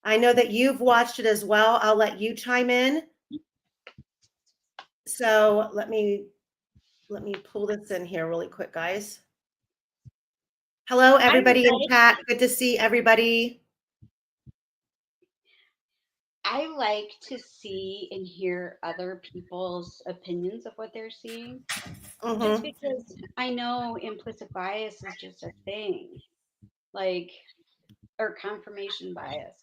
I know that you've watched it as well. I'll let you chime in. So let me pull this in here really quick, guys. Hello, everybody in chat. Good to see everybody. I like to see and hear other people's opinions of what they're seeing. Just because I know implicit bias is just a thing, like, or confirmation bias.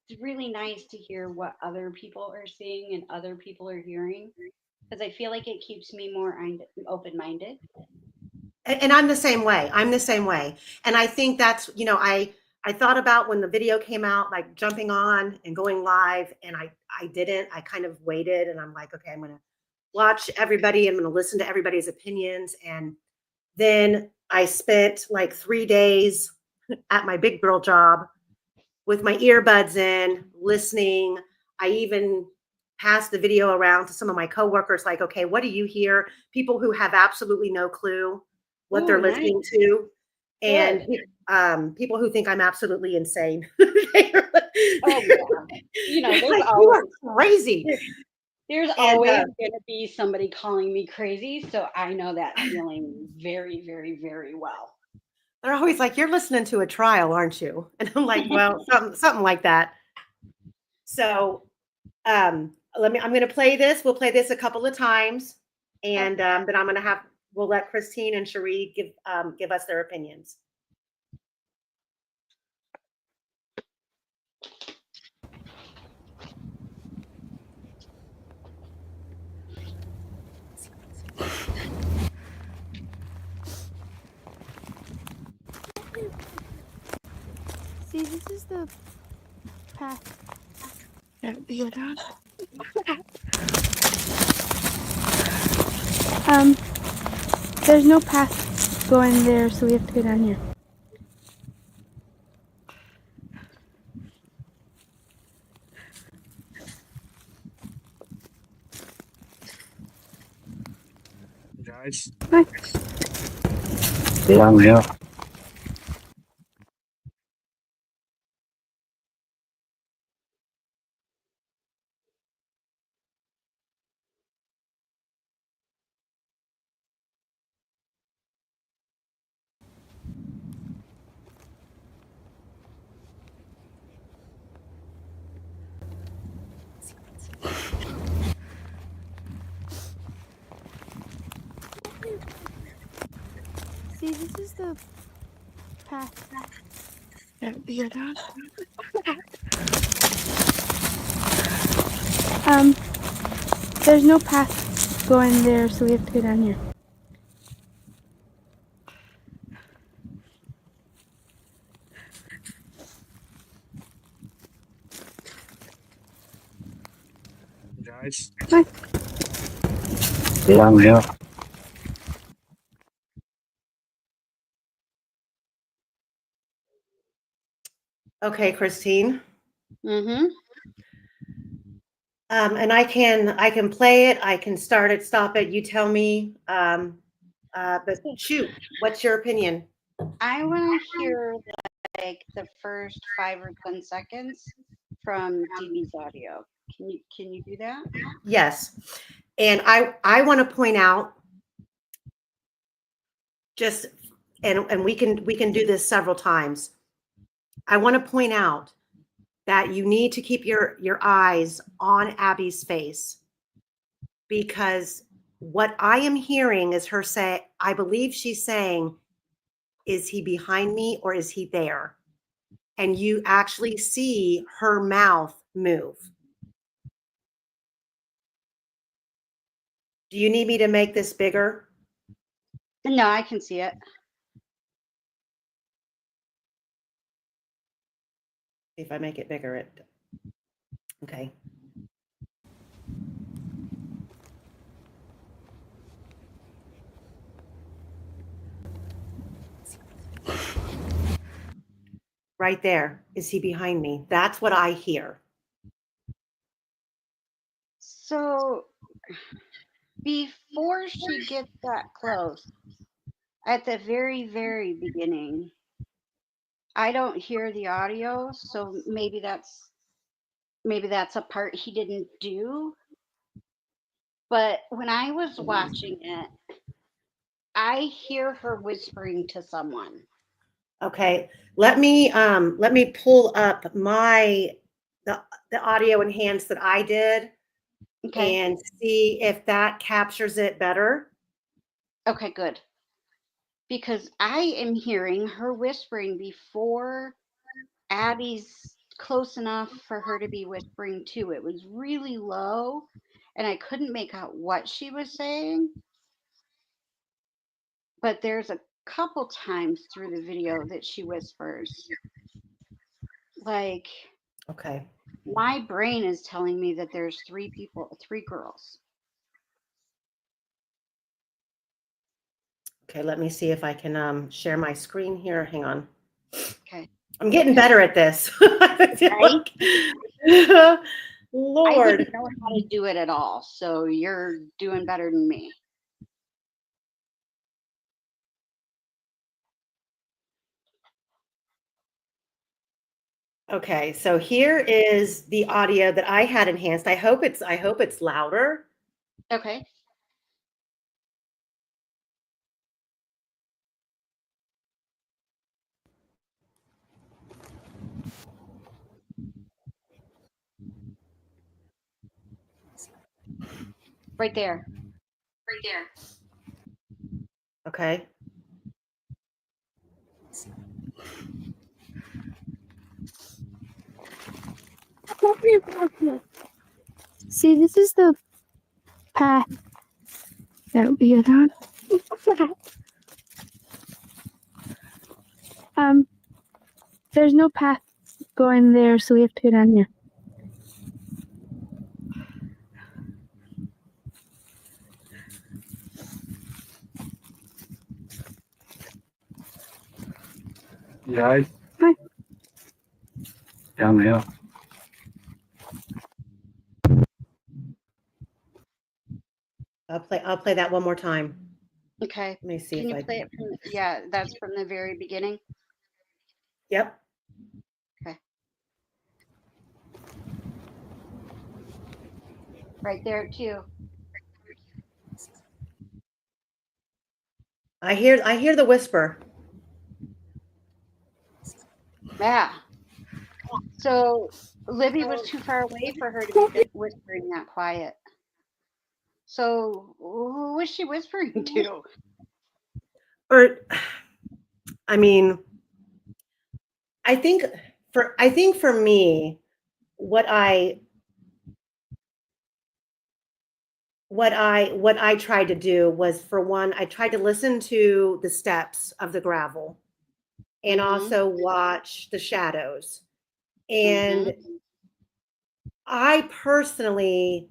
It's really nice to hear what other people are seeing and other people are hearing, because I feel like it keeps me more open-minded. And I'm the same way. And I think that's, I thought about when the video came out, like jumping on and going live, and I didn't. I kind of waited, and I'm like, okay, I'm going to watch everybody. I'm going to listen to everybody's opinions. And then I spent like 3 days at my big girl job with my earbuds in, listening. I even passed the video around to some of my coworkers, like, okay, what do you hear? People who have absolutely no clue what they're listening to. And people who think I'm absolutely insane. Oh, yeah. There's like, always, you are crazy. There's always going to be somebody calling me crazy. So I know that feeling very, very, very well. They're always like, you're listening to a trial, aren't you? And I'm like, well, something like that. So I'm going to play this. We'll play this a couple of times. And then we'll let Christine and Cherie give us their opinions. See, this is the path. There's no path going there, so we have to go down here. Guys. Hi. Yeah, I'm here. See, this is the path. There's no path going there, so we have to go down here. Guys. Hi. Yeah, I'm here. Okay, Christine. Mm-hmm. And I can play it. I can start it, stop it. You tell me. But shoot, what's your opinion? I want to hear like the first 5 or 10 seconds from DB's audio. Can you do that? Yes. And I want to point out just, and we can do this several times. I want to point out that you need to keep your eyes on Abby's face, because what I am hearing is her say, I believe she's saying, is he behind me or is he there? And you actually see her mouth move. Do you need me to make this bigger? No, I can see it. If I make it bigger, okay. Right there. Is he behind me? That's what I hear. before she gets that close, at the very, very beginning, I don't hear the audio, so maybe that's a part he didn't do. But when I was watching it, I hear her whispering to someone. Okay, let me pull up the audio enhance that I did, Okay. and see if that captures it better. Okay, good. Because I am hearing her whispering before Abby's close enough for her to be whispering too. It was really low, and I couldn't make out what she was saying. But there's a couple times through the video that she whispers. Like, okay, my brain is telling me that there's 3 girls. Okay, let me see if I can share my screen here. Hang on. Okay. I'm getting better at this. Right? Lord. I wouldn't know how to do it at all, so you're doing better than me. Okay, so here is the audio that I had enhanced. I hope it's louder. Okay. Right there. Right there. Okay. See, this is the path that we get on. There's no path going there, so we have to go down here. Yeah. Hi. Down the hill. I'll play that one more time. Okay. Let me see Can if you play it from? Yeah, that's from the very beginning. Yep. Okay. Right there too. I hear the whisper. Yeah. So Libby was too far away for her to be whispering that quiet. So who was she whispering to? Or, I mean, I think for me, what I tried to do was, for one, I tried to listen to the steps of the gravel and also watch the shadows. And I personally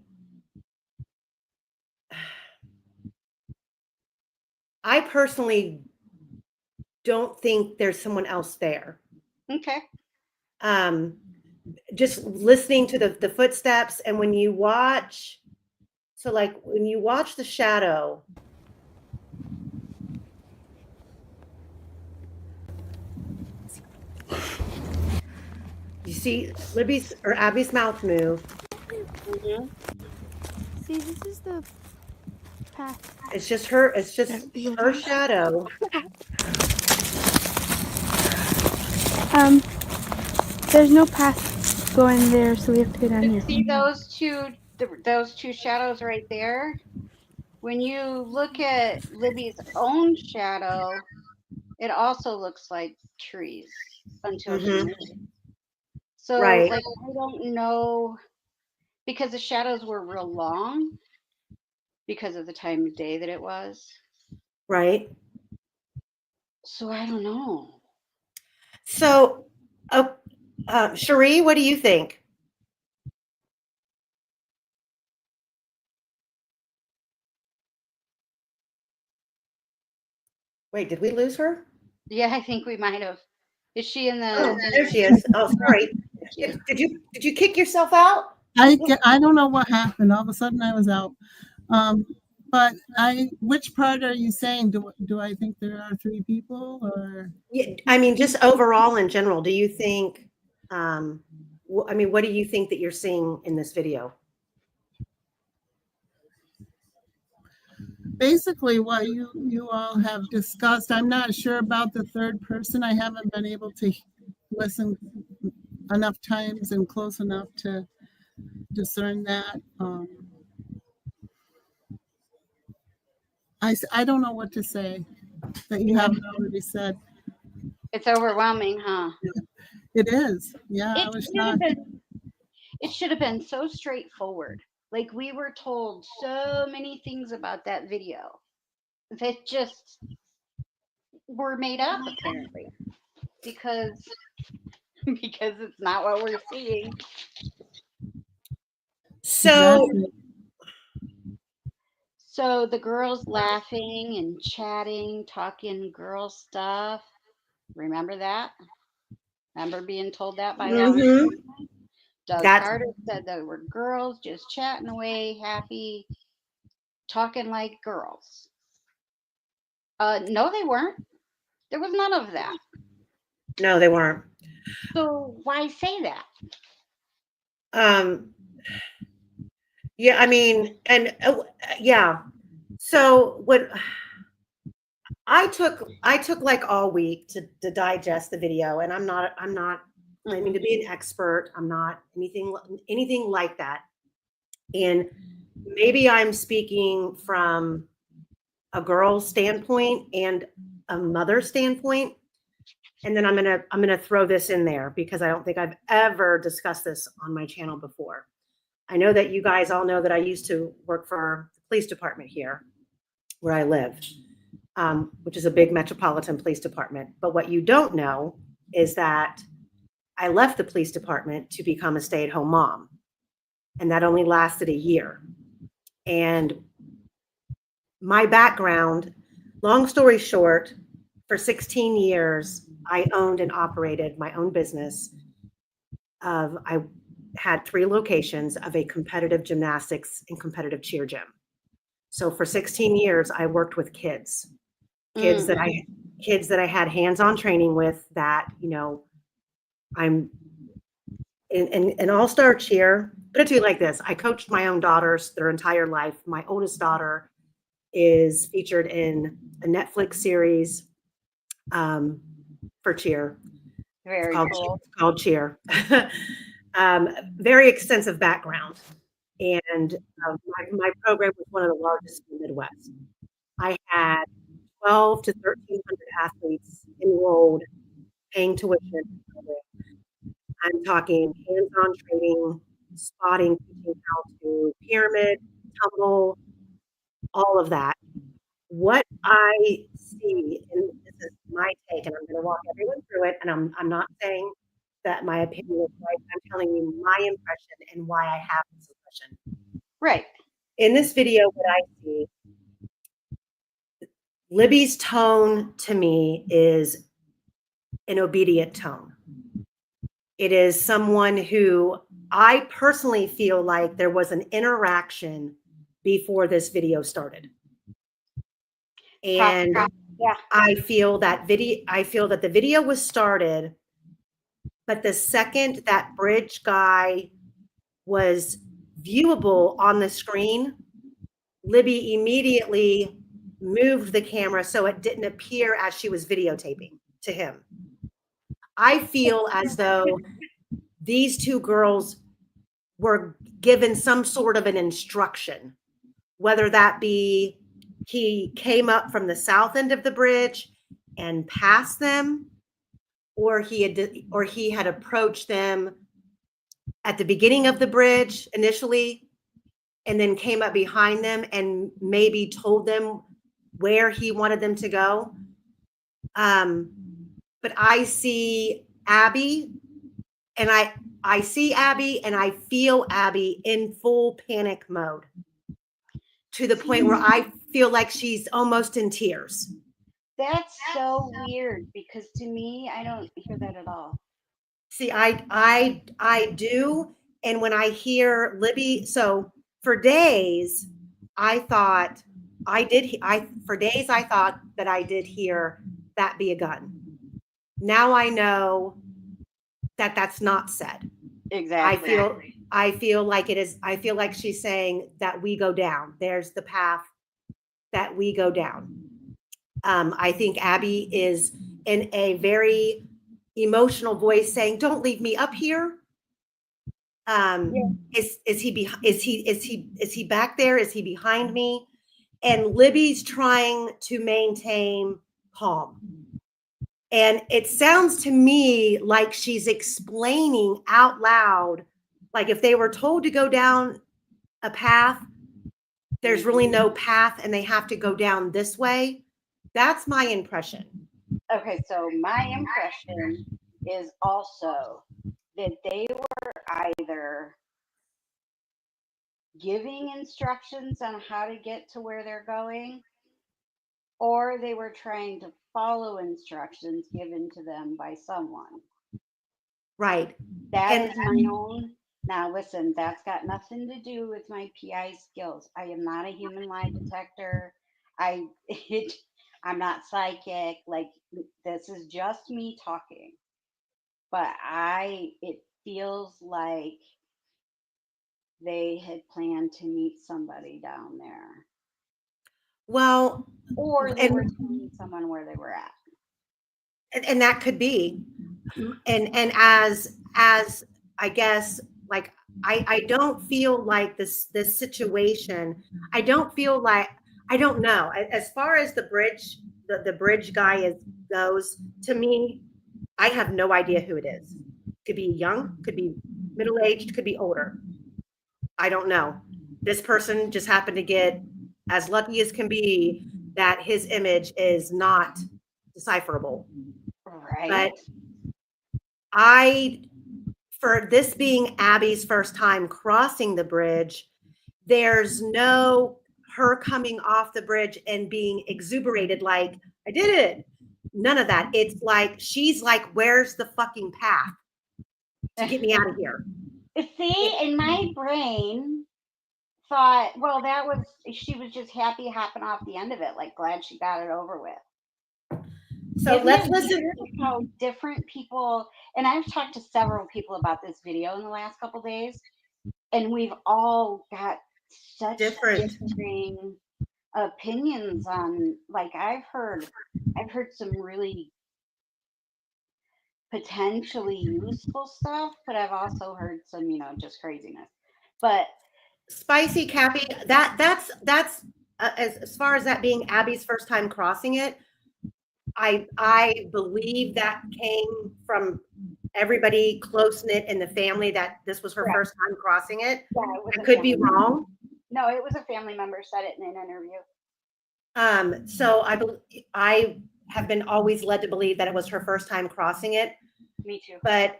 don't think there's someone else there. Okay. Just listening to the footsteps, and when you watch, so like when you watch the shadow, you see Libby's or Abby's mouth move. See, this is the path. It's just her shadow. There's no path going there, so we have to go down here. See those two shadows right there? When you look at Libby's own shadow, it also looks like trees until she moves. So Right. like, I don't know, because the shadows were real long because of the time of day that it was. Right. So I don't know. So, Cherie, what do you think? Wait, did we lose her? Yeah, I think we might have. Is she in the? Oh, there she is. Oh, sorry. Did you kick yourself out? I don't know what happened. All of a sudden I was out. But which part are you saying? Do I think there are 3 people, or? Yeah, I mean, just overall in general, do you think, I mean, what do you think that you're seeing in this video? Basically what you all have discussed. I'm not sure about the third person. I haven't been able to listen enough times and close enough to discern that. I don't know what to say that you haven't already said. It's overwhelming, huh? It is. Yeah, I was shocked. It should have been so straightforward. Like, we were told so many things about that video that just were made up, apparently, because it's not what we're seeing. So, so the girls laughing and chatting, talking girl stuff. Remember that? Remember being told that by Logan? Doug Carter said there were girls just chatting away, happy, talking like girls. No, they weren't. There was none of that. No, they weren't. So why say that? Yeah, I mean, and yeah. So what I took like all week to digest the video, and I'm not claiming to be an expert. I'm not anything like that. And maybe I'm speaking from a girl's standpoint and a mother's standpoint. And then I'm gonna throw this in there because I don't think I've ever discussed this on my channel before. I know that you guys all know that I used to work for the police department here where I live, which is a big metropolitan police department. But what you don't know is that I left the police department to become a stay-at-home mom. And that only lasted a year. And my background, long story short, for 16 years, I owned and operated my own business. I had 3 locations of a competitive gymnastics and competitive cheer gym. So for 16 years, I worked with kids that I had hands-on training with. That, you know, I'm in all-star cheer. Put it to you like this: I coached my own daughters their entire life. My oldest daughter is featured in a Netflix series for cheer. Very cool. It's called Cheer. Very extensive background. And my program was one of the largest in the Midwest. I had 12 to 1,300 athletes enrolled, paying tuition. I'm talking hands-on training, spotting, teaching how to pyramid, tumble, all of that. What I see, and this is my take, and I'm going to walk everyone through it, and I'm not saying that my opinion is right. I'm telling you my impression and why I have this impression. Right. In this video, what I see, Libby's tone to me is an obedient tone. It is someone who I personally feel like there was an interaction before this video started. And yeah. I feel that the video was started, but the second that bridge guy was viewable on the screen, Libby immediately moved the camera so it didn't appear as she was videotaping to him. I feel as though these 2 girls were given some sort of an instruction, whether that be he came up from the south end of the bridge and passed them, or he had approached them at the beginning of the bridge initially and then came up behind them and maybe told them where he wanted them to go. But I see Abby, and I see Abby, and I feel Abby in full panic mode, to the point where I feel like she's almost in tears. That's so weird, because to me, I don't hear that at all. See, I do. And when I hear Libby, so for days, for days I thought that I did hear that be a gun. Now I know that that's not said. Exactly. I feel like it is. I feel like she's saying that we go down. There's the path that we go down. I think Abby is in a very emotional voice saying, "Don't leave me up here." Is he back there? Is he behind me? And Libby's trying to maintain calm. And it sounds to me like she's explaining out loud, like if they were told to go down a path, there's really no path and they have to go down this way. That's my impression. Okay, so my impression is also that they were either giving instructions on how to get to where they're going, or they were trying to follow instructions given to them by someone. Right. That is my own. Now, listen, that's got nothing to do with my PI skills. I am not a human lie detector. I'm not psychic. Like, this is just me talking. But it feels like they had planned to meet somebody down there. Well, or they were telling someone where they were at. And that could be. And as I guess, like, I don't feel like this situation, I don't feel like, I don't know. As far as the bridge guy goes, to me, I have no idea who it is. Could be young, could be middle-aged, could be older. I don't know. This person just happened to get as lucky as can be that his image is not decipherable. Right. But for this being Abby's first time crossing the bridge, there's no her coming off the bridge and being exuberated like, I did it. None of that. It's like, she's like, where's the fucking path to get me out of here? See, in my brain thought, well, she was just happy hopping off the end of it, like glad she got it over with. So let's listen how different people, and I've talked to several people about this video in the last couple days, and we've all got such different opinions on, like, I've heard some really potentially useful stuff, but I've also heard some, just craziness. But Spicy Cappy, that's as far as that being Abby's first time crossing it, I believe that came from everybody close knit in the family, that this was her first time crossing it. Yeah, I could be wrong. No, it was a family member said it in an interview. So I have been always led to believe that it was her first time crossing it. Me too. But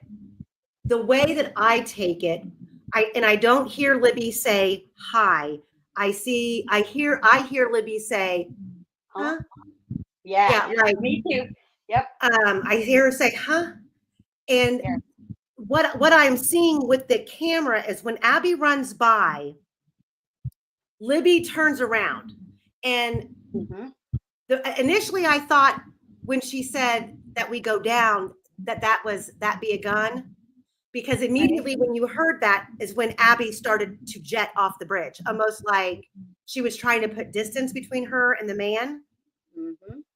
the way that I take it, I don't hear Libby say hi. I hear Libby say, huh? Yeah, like me too. Yep. I hear her say, huh? And what I'm seeing with the camera is when Abby runs by, Libby turns around. And initially I thought when she said that we go down, that be a gun. Because immediately when you heard that is when Abby started to jet off the bridge, almost like she was trying to put distance between her and the man.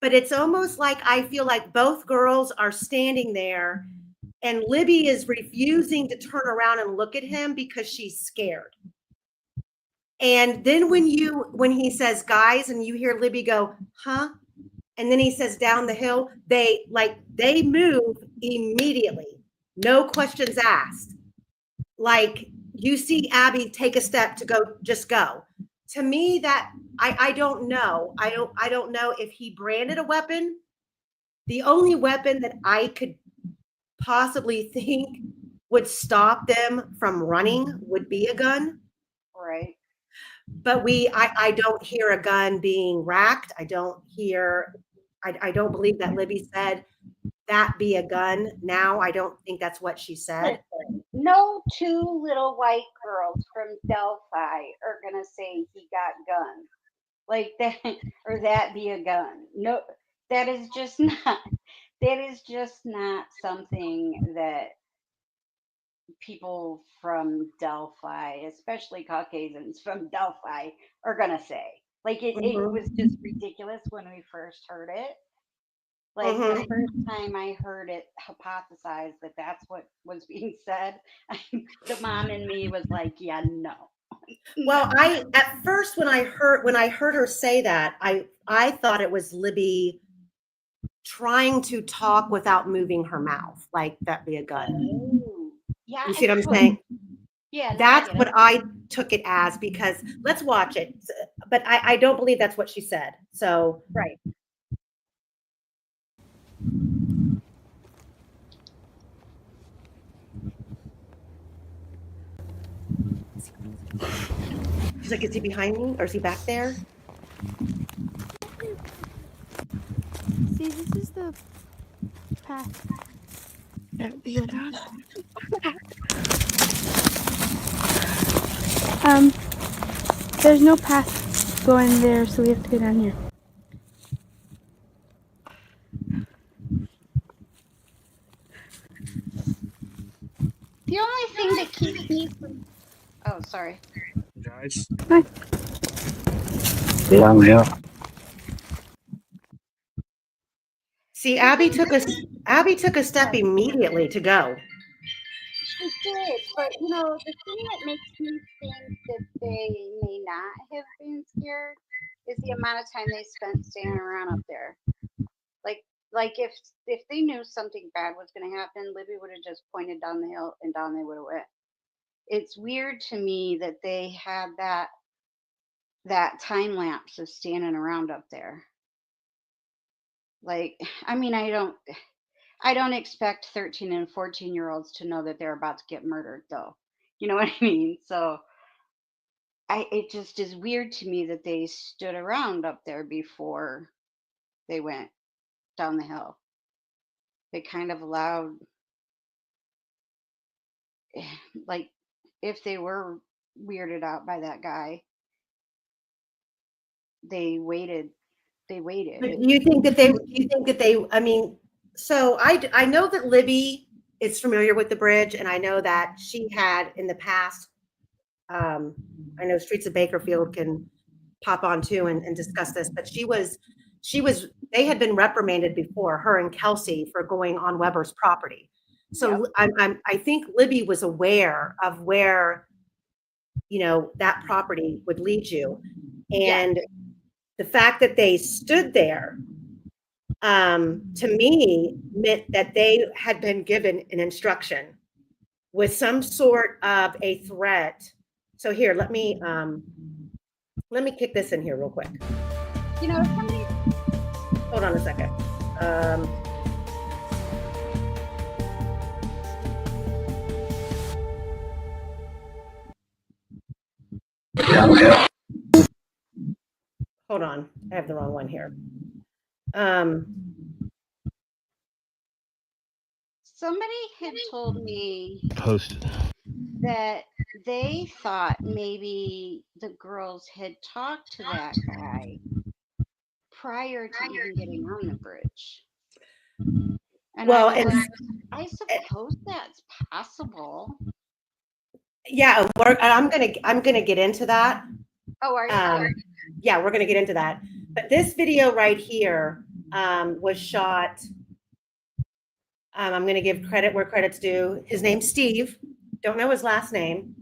But it's almost like I feel like both girls are standing there and Libby is refusing to turn around and look at him because she's scared. And then when he says, guys, and you hear Libby go, huh? And then he says down the hill, they move immediately. No questions asked. Like, you see Abby take a step to go, just go. To me, that I don't know. I don't know if he branded a weapon. The only weapon that I could possibly think would stop them from running would be a gun. Right. But I don't hear a gun being racked. I don't believe that Libby said that be a gun. Now I don't think that's what she said. no two little white girls from Delphi are gonna say he got guns like that, or that be a gun. No, that is just not. That is just not something that people from Delphi, especially Caucasians from Delphi, are gonna say. Like it was just ridiculous when we first heard it. Like the first time I heard it hypothesized that that's what was being said, the mom in me was like, "Yeah, no." Well, I at first when I heard her say that, I thought it was Libby trying to talk without moving her mouth, like that be a gun. Ooh. Yeah, You see what I'm saying? Yeah, That's what I took it as, because let's watch it. But I don't believe that's what she said. So right. She's like, is he behind me or is he back there? See, this is the path that we go down. There's no path going there, so we have to go down here. The only thing that keeps me from... Oh, sorry. Guys. Hi. Yeah. See, Abby took a step immediately to go. She did, but you know, the thing that makes me think that they may not have been scared is the amount of time they spent standing around up there. Like if they knew something bad was going to happen, Libby would have just pointed down the hill and down they would have went. It's weird to me that they had that time lapse of standing around up there. Like, I mean, I don't expect 13 and 14-year-olds to know that they're about to get murdered, though. You know what I mean? So it just is weird to me that they stood around up there before they went down the hill. They kind of allowed, like, if they were weirded out by that guy, they waited. But do you think that they, I mean, so I know that Libby is familiar with the bridge, and I know that she had in the past, I know Streets of Bakerfield can pop on too and discuss this, but they had been reprimanded before, her and Kelsey, for going on Weber's property. So yep. I think Libby was aware of where, you know, that property would lead you. And yeah. The fact that they stood there, to me, meant that they had been given an instruction with some sort of a threat. So here, let me kick this in here real quick. You know, somebody... Hold on a second. Hold on, I have the wrong one here. Somebody had told me Posted that they thought maybe the girls had talked to that guy prior to even getting on the bridge. And well, I suppose that's possible. Yeah, I'm gonna get into that. Oh, are you? Yeah, we're gonna get into that. But this video right here was shot. I'm gonna give credit where credit's due. His name's Steve. Don't know his last name,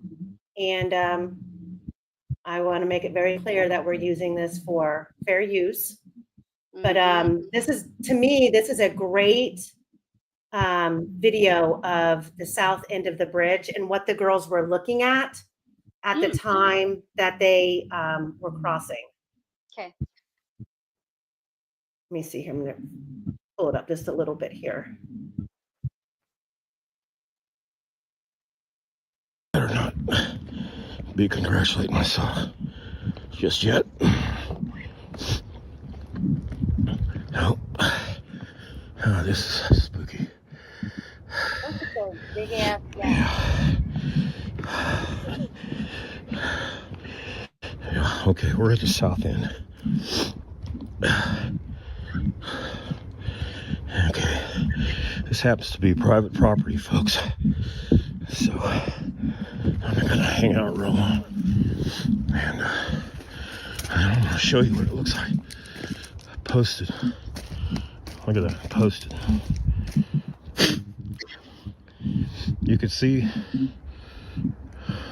and I want to make it very clear that we're using this for fair use. But this is, to me, this is a great video of the south end of the bridge and what the girls were looking at the time that they were crossing. Okay. Let me see here. I'm going to pull it up just a little bit here. Better not be congratulating myself just yet. No. Oh, this is spooky. Look at those big ass guys. Okay, we're at the south end. Okay, this happens to be private property, folks. So I'm not gonna hang out real long. And I'm gonna show you what it looks like. I posted. Look at that, I posted. You could see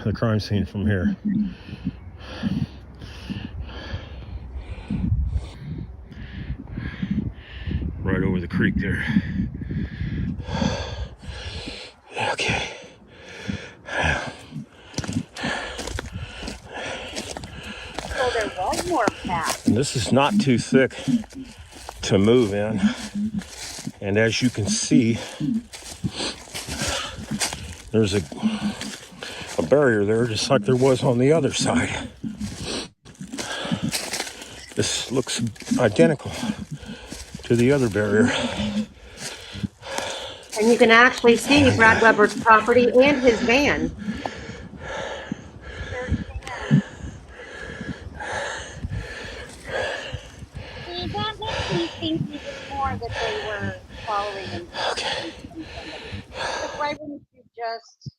the crime scene from here. Right over the creek there. Okay. So there was more path. And this is not too thick to move in. And as you can see, there's a barrier there just like there was on the other side. This looks identical to the other barrier. And you can actually see Brad Weber's property and his van. See, that makes me think even more that they were following and somebody. But why wouldn't you just,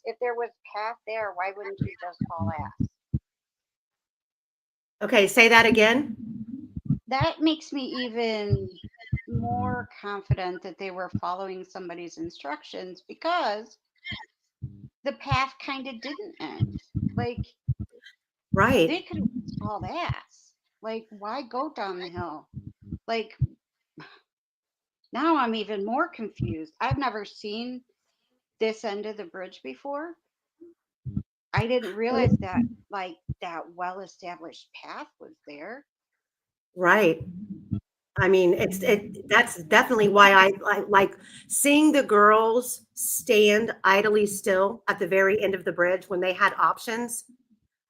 if there was path there, why wouldn't you just haul ass? Okay, say that again. That makes me even more confident that they were following somebody's instructions, because the path kind of didn't end. Like, right, they could have hauled ass. Like, why go down the hill? Like, now I'm even more confused. I've never seen this end of the bridge before. I didn't realize that, like, that well-established path was there. right. I mean, that's definitely why I like seeing the girls stand idly still at the very end of the bridge when they had options.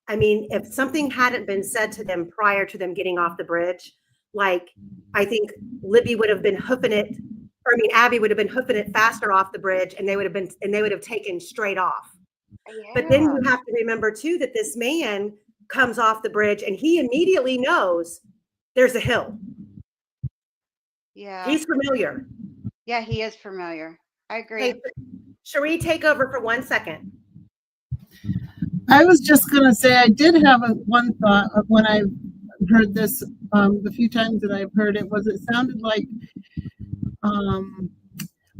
I mean, if something hadn't been said to them prior to them getting off the bridge, like I think Libby would have been hoofing it, or I mean, Abby would have been hoofing it faster off the bridge, and they would have taken straight off. Yeah. But then you have to remember too that this man comes off the bridge and he immediately knows there's a hill. Yeah. He's familiar. Yeah, he is familiar. I agree. Hey, Cherie, take over for 1 second. I was just going to say, I did have one thought of when I heard this, the few times that I've heard it, was it sounded like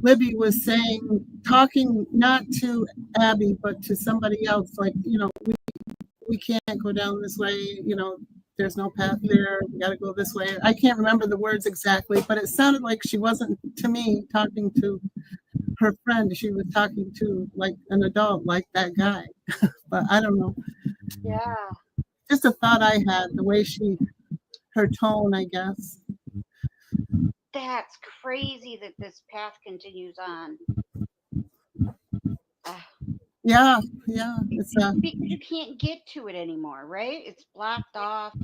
Libby was saying, talking not to Abby, but to somebody else, like, you know, we can't go down this way, you know, there's no path there, we got to go this way. I can't remember the words exactly, but it sounded like she wasn't, to me, talking to her friend. She was talking to like an adult, like that guy. But I don't know. Yeah. Just a thought I had, the way her tone, I guess. That's crazy that this path continues on. Yeah. It's because you can't get to it anymore, right? It's blocked off.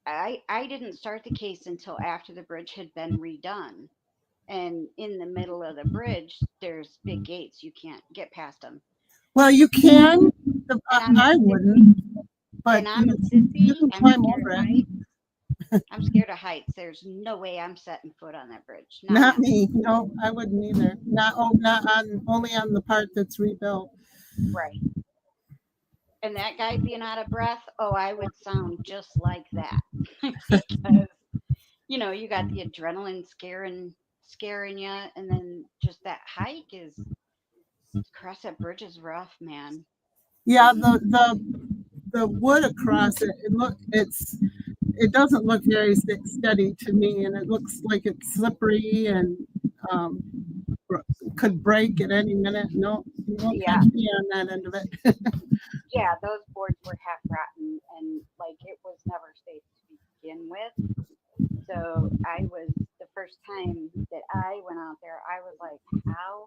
I didn't start the case until after the bridge had been redone. And in the middle of the bridge, there's big gates. You can't get past them. Well, you can. I wouldn't. But you can climb over it. I'm scared of heights. There's no way I'm setting foot on that bridge. Not me. No, I wouldn't either. Only on the part that's rebuilt. Right. And that guy being out of breath, I would sound just like that. Because, you know, you got the adrenaline scaring you, and then just that hike is, across that bridge is rough, man. Yeah, the wood across it, it doesn't look very steady to me, and it looks like it's slippery and could break at any minute. No, you won't catch me on that end of it. Yeah, those boards were half rotten, and like it was never safe to begin with. So the first time that I went out there, I was like, how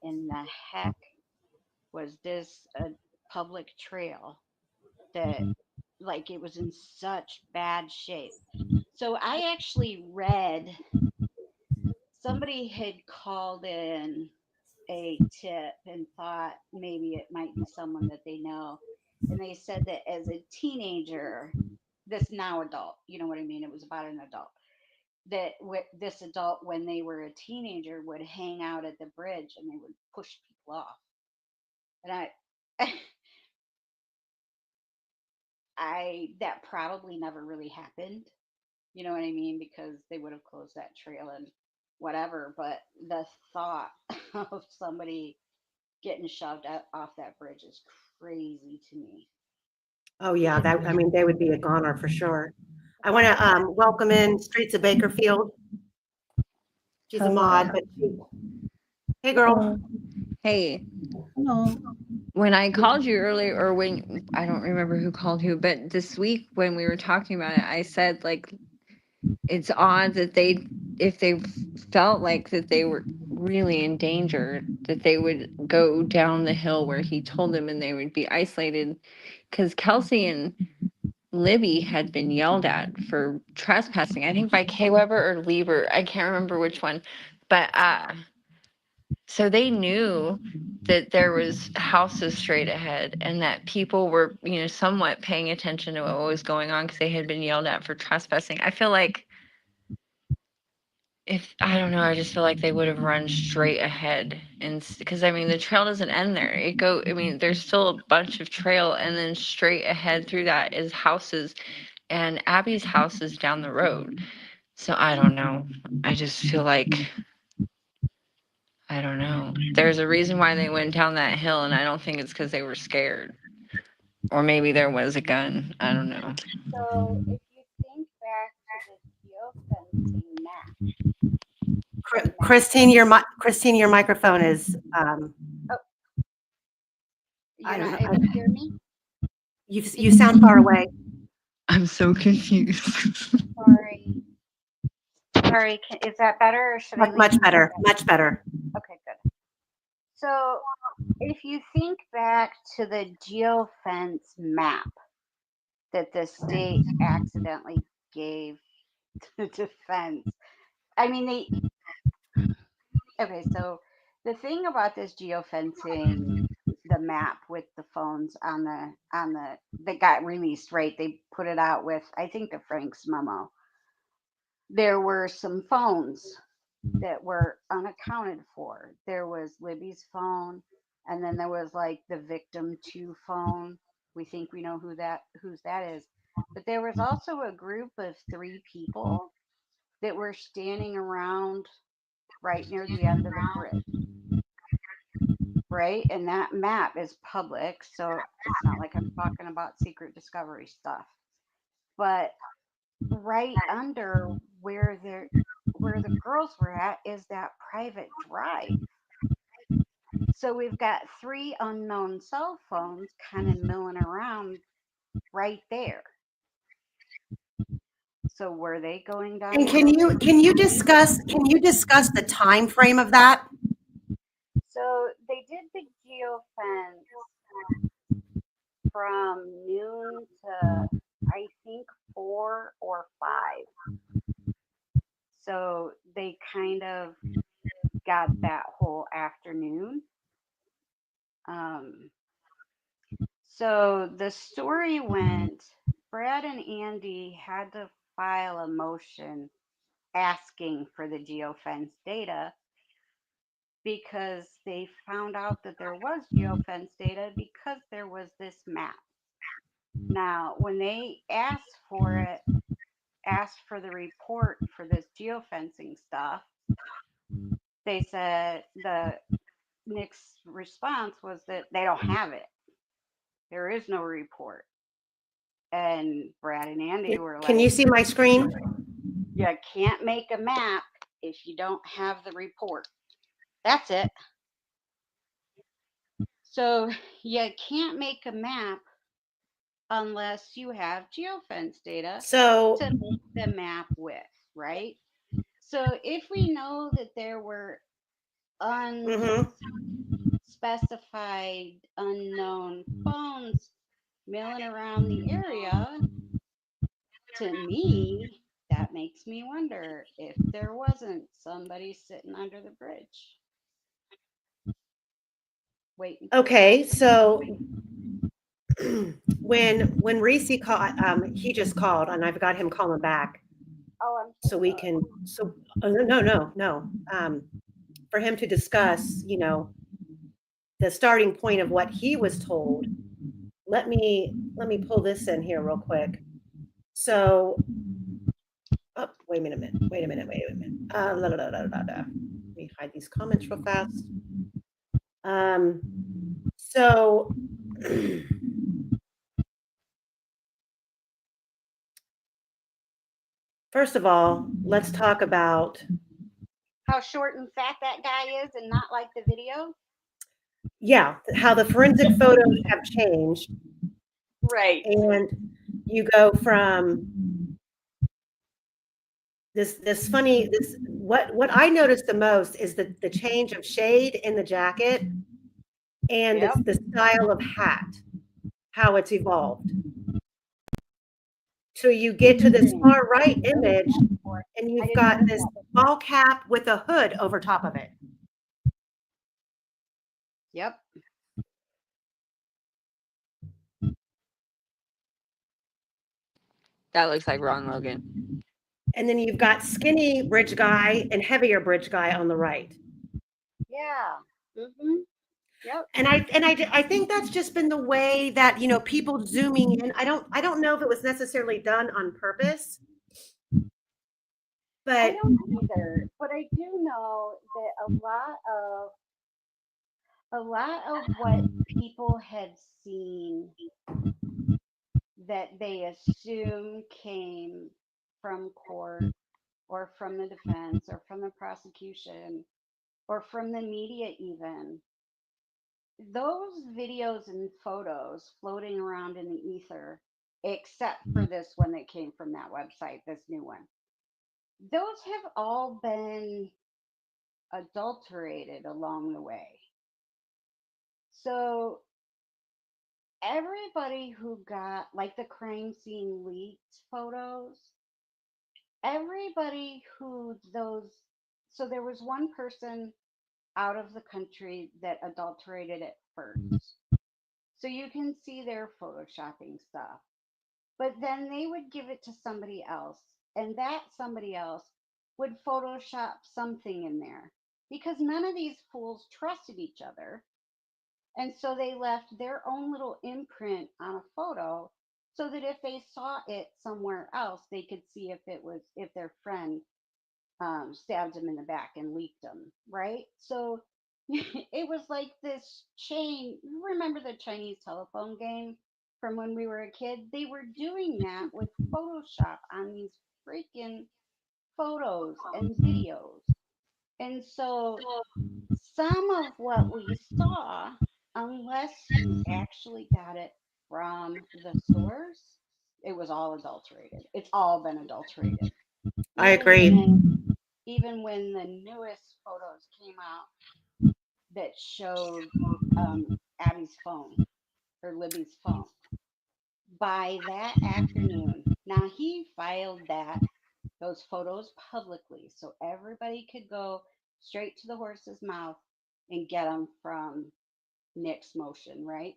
in the heck was this a public trail that like it was in such bad shape? So I actually read, somebody had called in a tip and thought maybe it might be someone that they know. And they said that as a teenager, this now adult, you know what I mean? It was about an adult. That this adult, when they were a teenager, would hang out at the bridge and they would push people off. And that probably never really happened. You know what I mean? Because they would have closed that trail and whatever. But the thought of somebody getting shoved off that bridge is crazy to me. Oh yeah, I mean, they would be a goner for sure. I want to welcome in Streets of Bakerfield. She's a mod, but hey girl. Hey. Hello. When I called you earlier, or when, I don't remember who called who, but this week when we were talking about it, I said, like, it's odd that if they felt like that they were really in danger, that they would go down the hill where he told them and they would be isolated. Because Kelsey and Libby had been yelled at for trespassing, I think by Kay Weber or Lieber. I can't remember which one. But so they knew that there was houses straight ahead and that people were, somewhat paying attention to what was going on because they had been yelled at for trespassing. I feel like I don't know, I just feel like they would have run straight ahead. And because, I mean, the trail doesn't end there. There's still a bunch of trail, and then straight ahead through that is houses, and Abby's house is down the road. So I don't know. I just feel like, I don't know. There's a reason why they went down that hill, and I don't think it's because they were scared. Or maybe there was a gun. I don't know. So if you think back to the geofencing map. Christine, your microphone is. You're not able to hear me? You sound far away. I'm so confused. Sorry. Is that better, or should I? Much better. Much better. Okay, good. So if you think back to the geofence map that the state accidentally gave to defense, I mean, okay, so the thing about this geofencing, the map with the phones on the that got released, right? They put it out with, I think, the Frank's memo. There were some phones that were unaccounted for. There was Libby's phone, and then there was like the victim 2 phone. We think we know whose that is. But there was also a group of 3 people that were standing around right near the end of the bridge. Right? And that map is public, so it's not like I'm talking about secret discovery stuff. But right under where the girls were at is that private drive. So we've got 3 unknown cell phones kind of milling around right there. So were they going down? And can you discuss the time frame of that? So they did the geofence from noon to, I think, 4 or 5. So they kind of got that whole afternoon. So the story went, Brad and Andy had to file a motion asking for the geofence data because they found out that there was geofence data because there was this map. Now, when they asked for the report for this geofencing stuff, they said the Nick's response was that they don't have it. There is no report. And Brad and Andy were like, can you see my screen? You can't make a map if you don't have the report. That's it. So you can't make a map unless you have geofence data to make the map with, right? So if we know that there were unspecified, unknown phones milling around the area, to me, that makes me wonder if there wasn't somebody sitting under the bridge. waiting. Okay, so when Reesi called, he just called, and I've got him calling back, Oh, I'm so we can. So no. For him to discuss, the starting point of what he was told. Let me pull this in here real quick. So, oh, wait a minute. Let me hide these comments real fast. So first of all, let's talk about how short and fat that guy is and not like the video. how the forensic photos have changed. Right. And you go from what I noticed the most is the change of shade in the jacket and the style of hat, how it's evolved. So you get to this far right image and you've got this ball cap with a hood over top of it. Yep. That looks like Ron Logan. And then you've got skinny bridge guy and heavier bridge guy on the right. Yeah. Mm-hmm. Yep. And I think that's just been the way that, people zooming in. I don't know if it was necessarily done on purpose. But I don't either. But I do know that a lot of what people had seen that they assume came from court or from the defense or from the prosecution or from the media even, those videos and photos floating around in the ether, except for this one that came from that website, this new one, those have all been adulterated along the way. So everybody who got like the crime scene leaked photos, everybody who so there was one person out of the country that adulterated it first. So you can see their photoshopping stuff. But then they would give it to somebody else, and that somebody else would Photoshop something in there because none of these fools trusted each other. And so they left their own little imprint on a photo so that if they saw it somewhere else, they could see if their friend stabbed him in the back and leaked him, right? So it was like this chain. Remember the Chinese telephone game from when we were a kid? They were doing that with Photoshop on these freaking photos and videos. And so some of what we saw, unless you actually got it from the source, it was all adulterated. It's all been adulterated. I agree. Even when the newest photos came out that showed Abby's phone or Libby's phone, by that afternoon, now he filed those photos publicly so everybody could go straight to the horse's mouth and get them from Nick's motion, right?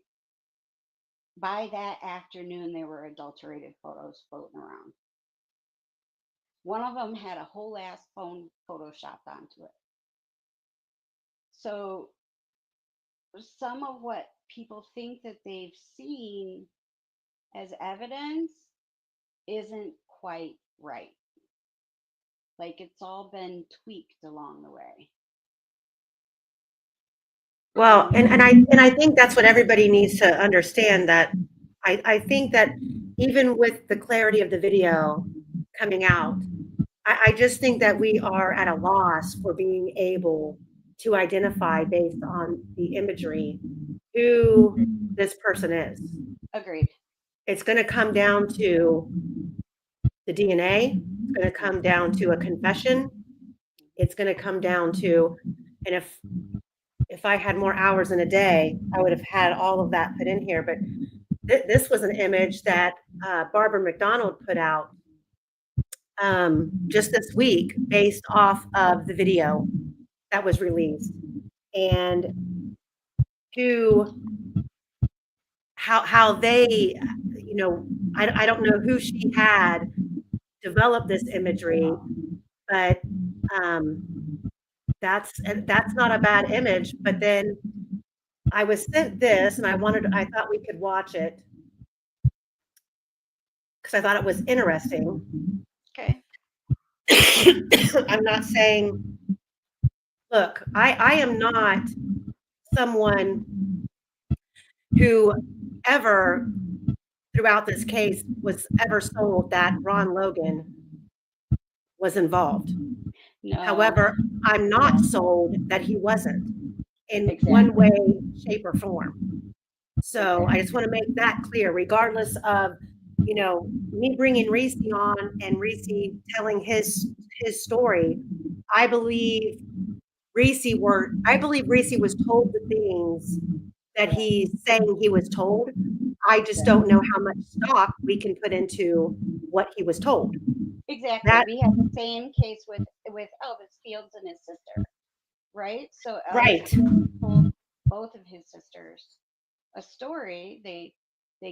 By that afternoon, there were adulterated photos floating around. One of them had a whole ass phone photoshopped onto it. So some of what people think that they've seen as evidence isn't quite right. Like it's all been tweaked along the way. Well, and I think that's what everybody needs to understand, that I think that even with the clarity of the video coming out, I just think that we are at a loss for being able to identify based on the imagery who this person is. Agreed. It's going to come down to the DNA. It's going to come down to a confession. It's going to come down to, and if I had more hours in a day, I would have had all of that put in here. But this was an image that Barbara McDonald put out just this week based off of the video that was released. And to how they, you know, I don't know who she had develop this imagery, but that's not a bad image. But then I was sent this, and I thought we could watch it because I thought it was interesting. Okay. I'm not saying, look, I am not someone who ever throughout this case was ever sold that Ron Logan was involved. No. However, I'm not sold that he wasn't in one way, shape, or form. So I just want to make that clear, regardless of, you know, me bringing Reesi on and Reesi telling his story. I believe Reesi was told the things that he's saying he was told. I just don't know how much stock we can put into what he was told. Exactly. We had the same case with Elvis Fields and his sister, right? So Elvis Right. Fields told both of his sisters a story. They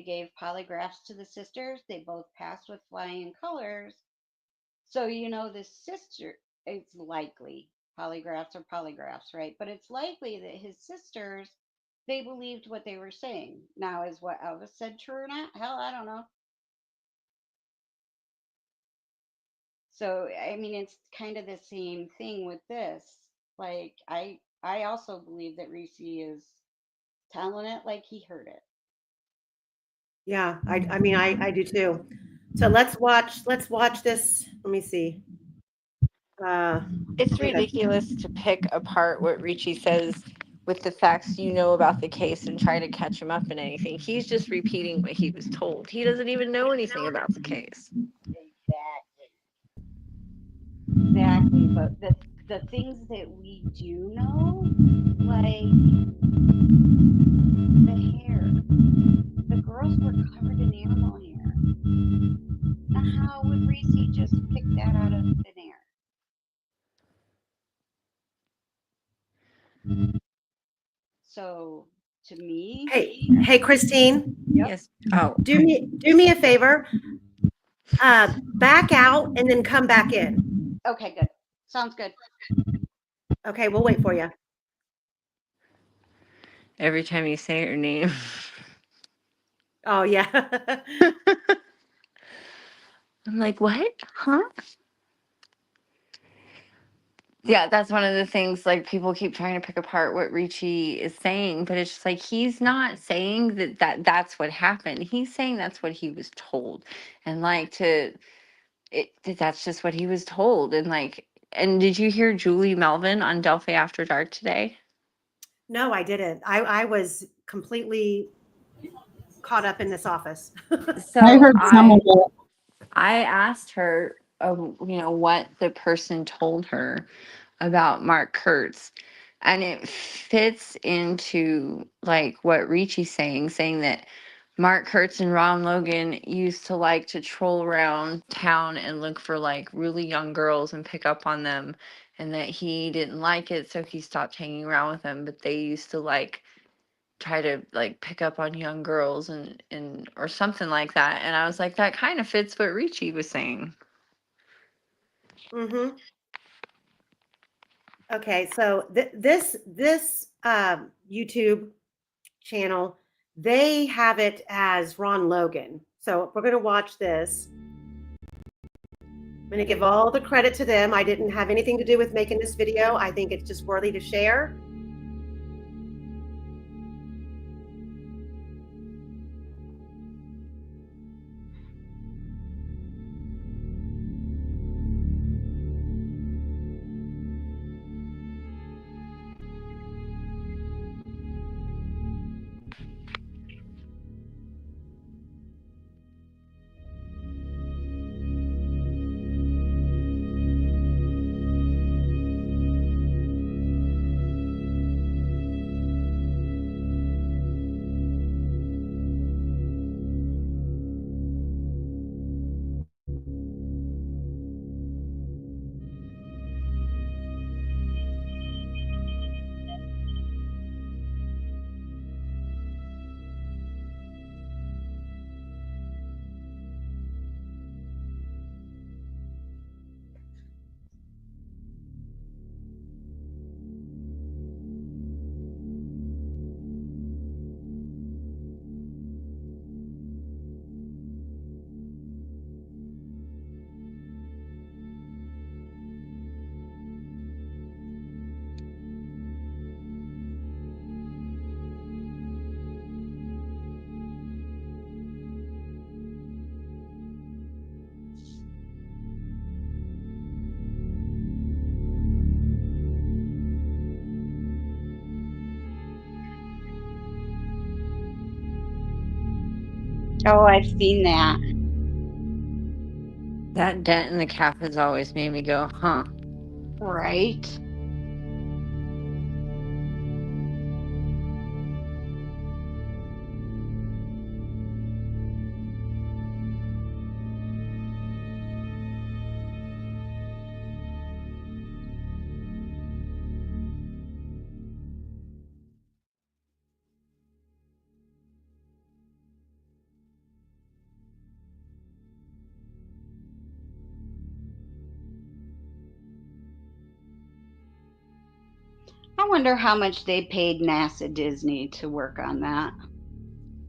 gave polygraphs to the sisters. They both passed with flying colors. So you know the sister. It's likely polygraphs are polygraphs, right? But it's likely that his sisters they believed what they were saying. Now, is what Elvis said true or not? Hell, I don't know. So, I mean, it's kind of the same thing with this. Like, I also believe that Reesi is telling it like he heard it. Yeah, I mean, I do too. So let's watch this. Let me see. It's Okay. ridiculous to pick apart what Ricci says with the facts you know about the case and try to catch him up in anything. He's just repeating what he was told. He doesn't even know anything about the case. Exactly. But the things that we do know, like the hair, the girls were covered in animal hair. Now, how would Reesi just pick that out of thin air? So, to me, Hey, Christine. Yes. Oh. Do me a favor. Back out and then come back in. Okay, good. Sounds good. Okay, we'll wait for you. Every time you say her name. Oh yeah. I'm like, what? Huh? Yeah, that's one of the things, like, people keep trying to pick apart what Ricci is saying, but it's just like, he's not saying that's what happened. He's saying that's what he was told. And like that's just what he was told. And like, and did you hear Julie Melvin on Delphi After Dark today? No, I didn't. I was completely caught up in this office. So I heard some of it. I asked her, what the person told her about Mark Kurtz. And it fits into like what Ricci's saying that Mark Kurtz and Ron Logan used to like to troll around town and look for like really young girls and pick up on them, and that he didn't like it, so he stopped hanging around with them. But they used to like try to like pick up on young girls and or something like that. And I was like, that kind of fits what Ricci was saying. Mm-hmm. Okay, so this YouTube channel, they have it as Ron Logan. So we're going to watch this. I'm going to give all the credit to them. I didn't have anything to do with making this video. I think it's just worthy to share. Oh, I've seen that. That dent in the cap has always made me go, huh? Right. I wonder how much they paid NASA Disney to work on that.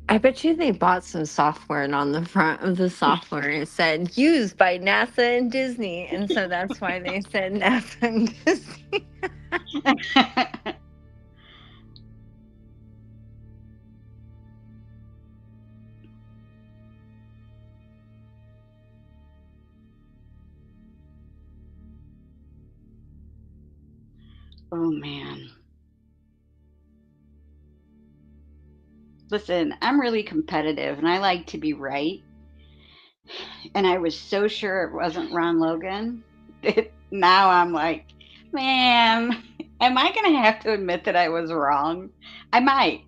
I bet you they bought some software, and on the front of the software it said used by NASA and Disney, and so that's why they said NASA and Disney. Oh man. Listen, I'm really competitive and I like to be right. And I was so sure it wasn't Ron Logan. Now I'm like, man, am I going to have to admit that I was wrong? I might.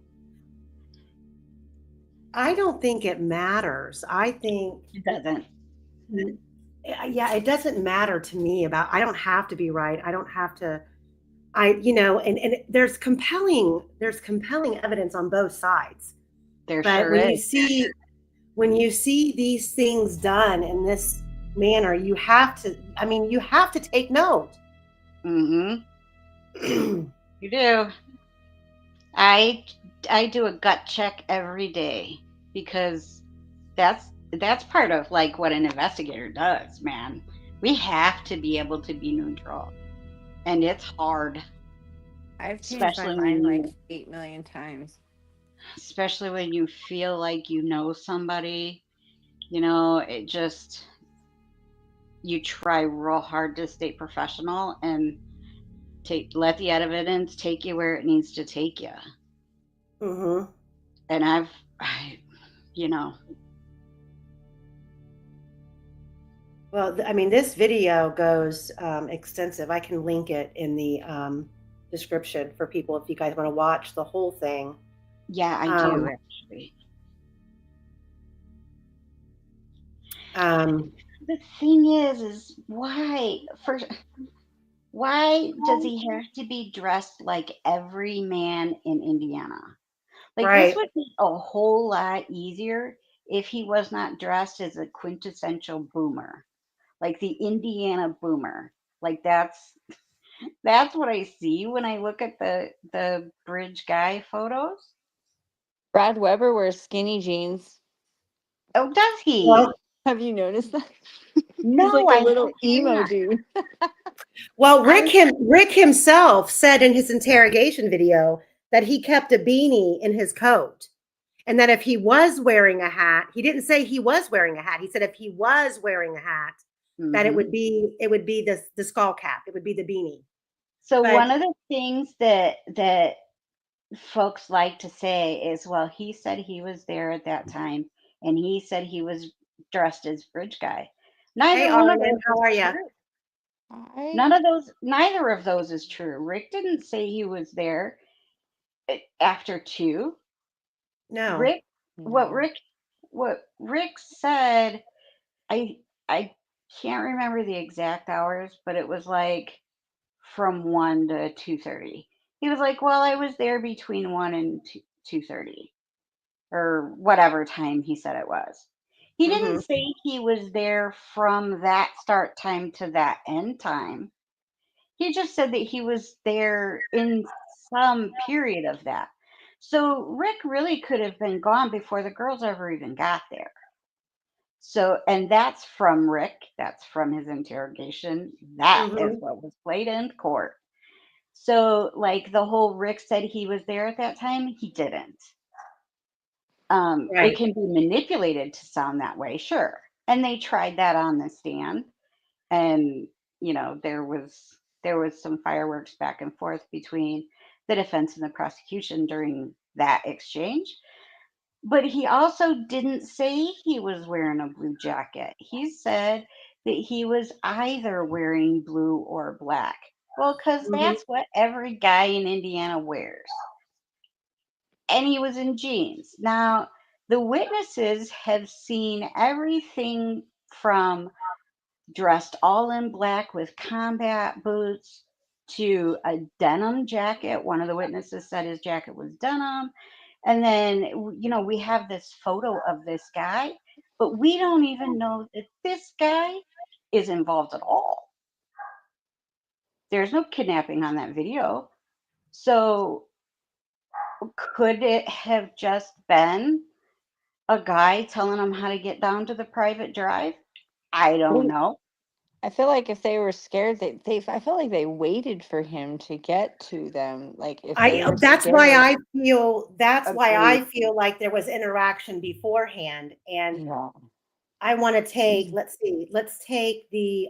I don't think it matters. I think It doesn't. yeah, it doesn't matter to me about, I don't have to be right. I don't have to, and there's compelling evidence on both sides. There But sure when is. you see these things done in this manner, you have to take note. Mm-hmm. You do. I do a gut check every day because that's part of like what an investigator does, man. We have to be able to be neutral. And it's hard. I've changed my Especially mind when like you 8 million times. especially when you feel like you know somebody, it just you try real hard to stay professional and let the evidence take you where it needs to take you. Mm-hmm. And Well, this video goes extensive. I can link it in the description for people if you guys want to watch the whole thing. Yeah, I do actually. The thing is why does he have to be dressed like every man in Indiana? Like this Right. would be a whole lot easier if he was not dressed as a quintessential boomer, like the Indiana boomer. Like that's what I see when I look at the bridge guy photos. Brad Weber wears skinny jeans. Oh, does he? Well, Have you noticed that? He's No, like a I little have emo not. dude. Well, Rick himself said in his interrogation video that he kept a beanie in his coat. And that if he was wearing a hat, he didn't say he was wearing a hat. He said if he was wearing a hat, that it would be the skull cap. It would be the beanie. So But one of the things that folks like to say is, well, he said he was there at that time, and he said he was dressed as bridge guy. hey, Neither one of Arlen, those how is are you? true. Neither of those is true. Rick didn't say he was there after 2. No. Rick, what Rick said, I can't remember the exact hours, but it was like from 1 to 2:30. He was like, "Well, I was there between 1 and 2:30 or whatever time he said it was." He didn't Mm-hmm. say he was there from that start time to that end time. He just said that he was there in some period of that. So Rick really could have been gone before the girls ever even got there. So, and that's from Rick. That's from his interrogation. That is Mm-hmm. what was played in court. So, like the whole Rick said he was there at that time, he didn't. It Right. can be manipulated to sound that way, sure. And they tried that on the stand, and there was some fireworks back and forth between the defense and the prosecution during that exchange. But he also didn't say he was wearing a blue jacket. He said that he was either wearing blue or black. Well, because that's what every guy in Indiana wears. And he was in jeans. Now, the witnesses have seen everything from dressed all in black with combat boots to a denim jacket. One of the witnesses said his jacket was denim. And then, we have this photo of this guy, but we don't even know that this guy is involved at all. There's no kidnapping on that video. So could it have just been a guy telling them how to get down to the private drive? I don't know. I feel like if they were scared, I feel like they waited for him to get to them. Like if they were that's scared, why I Agreed. feel like there was interaction beforehand. And yeah. I want to take, let's take the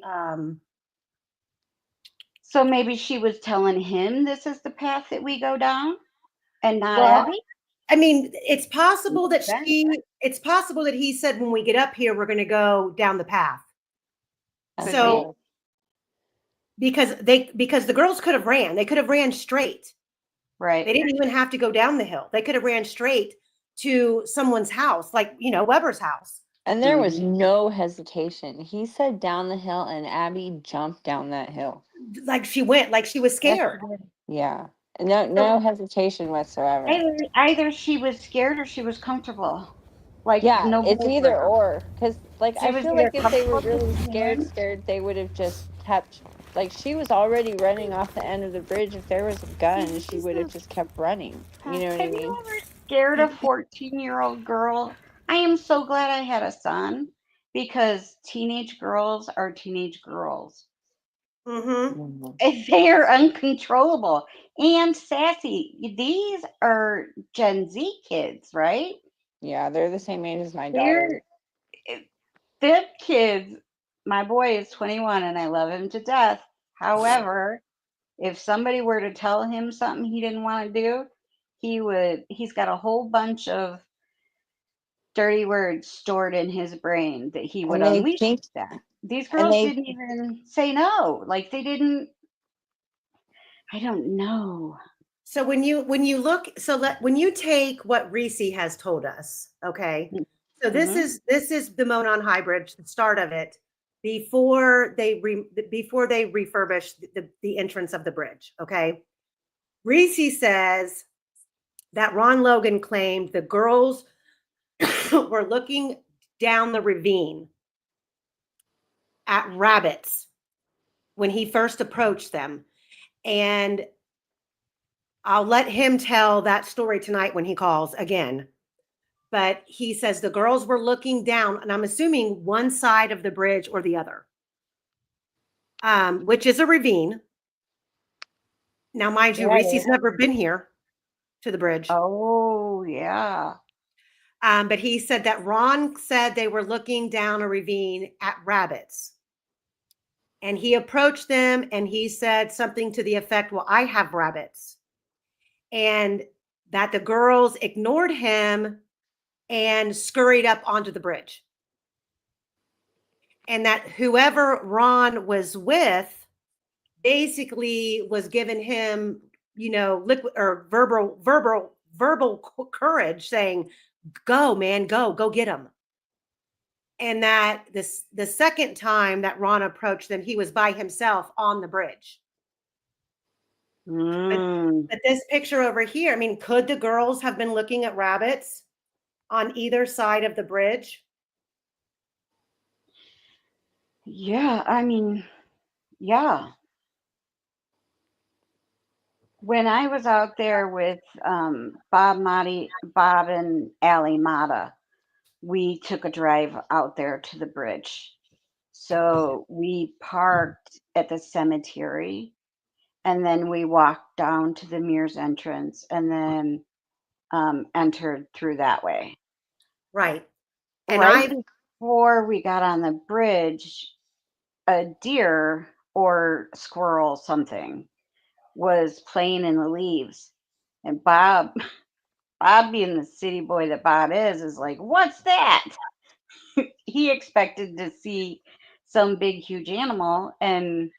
So maybe she was telling him this is the path that we go down and not well, Abby? I mean, it's possible that Makes sense. it's possible that he said when we get up here we're going to go down the path. Could So because the girls could have ran. They could have ran straight. Right. They didn't even have to go down the hill. They could have ran straight to someone's house, like, Weber's house. And there was no hesitation. He said down the hill, and Abby jumped down that hill. Like she went, like she was scared. Yeah. No hesitation whatsoever. Either she was scared or she was comfortable. Like Yeah, no it's either background. or. Because She I was feel either like if they were comfortable really just being in. scared, they would have just kept. Like she was already running off the end of the bridge. If there was a gun, she would have just kept running. You know what I Have mean? you ever scared a 14-year-old girl? I am so glad I had a son because teenage girls are teenage girls. They are uncontrollable and sassy. These are Gen Z kids, right? Yeah, they're the same age as my They're daughter. them kids. My boy is 21 and I love him to death. However, if somebody were to tell him something he didn't want to do, he's got a whole bunch of dirty words stored in his brain that he would And they unleash think that. These and girls they didn't even say no. Like they didn't. I don't know. So when you look, when you take what Reesi has told us, okay. So this is the Monon High Bridge, the start of it, before they refurbish the entrance of the bridge. Okay. Reesi says that Ron Logan claimed the girls were looking down the ravine at rabbits when he first approached them. And I'll let him tell that story tonight when he calls again. But he says the girls were looking down, and I'm assuming one side of the bridge or the other, which is a ravine. Now, mind you, Reese's never been here to the bridge. Oh, yeah. But he said that Ron said they were looking down a ravine at rabbits. And he approached them and he said something to the effect, well, I have rabbits. And that the girls ignored him and scurried up onto the bridge. And that whoever Ron was with basically was giving him, liquid or verbal courage, saying, go, man, go get him. And that the second time that Ron approached them, he was by himself on the bridge. But this picture over here, I mean, could the girls have been looking at rabbits on either side of the bridge? Yeah, I mean, yeah. When I was out there with Bob and Allie Mata, we took a drive out there to the bridge. So we parked at the cemetery and then we walked down to the Mears entrance and then entered through that way. Right. And right before we got on the bridge, a deer or squirrel something was playing in the leaves. And Bob Bob, being the city boy that Bob is like, what's that? He expected to see some big, huge animal, and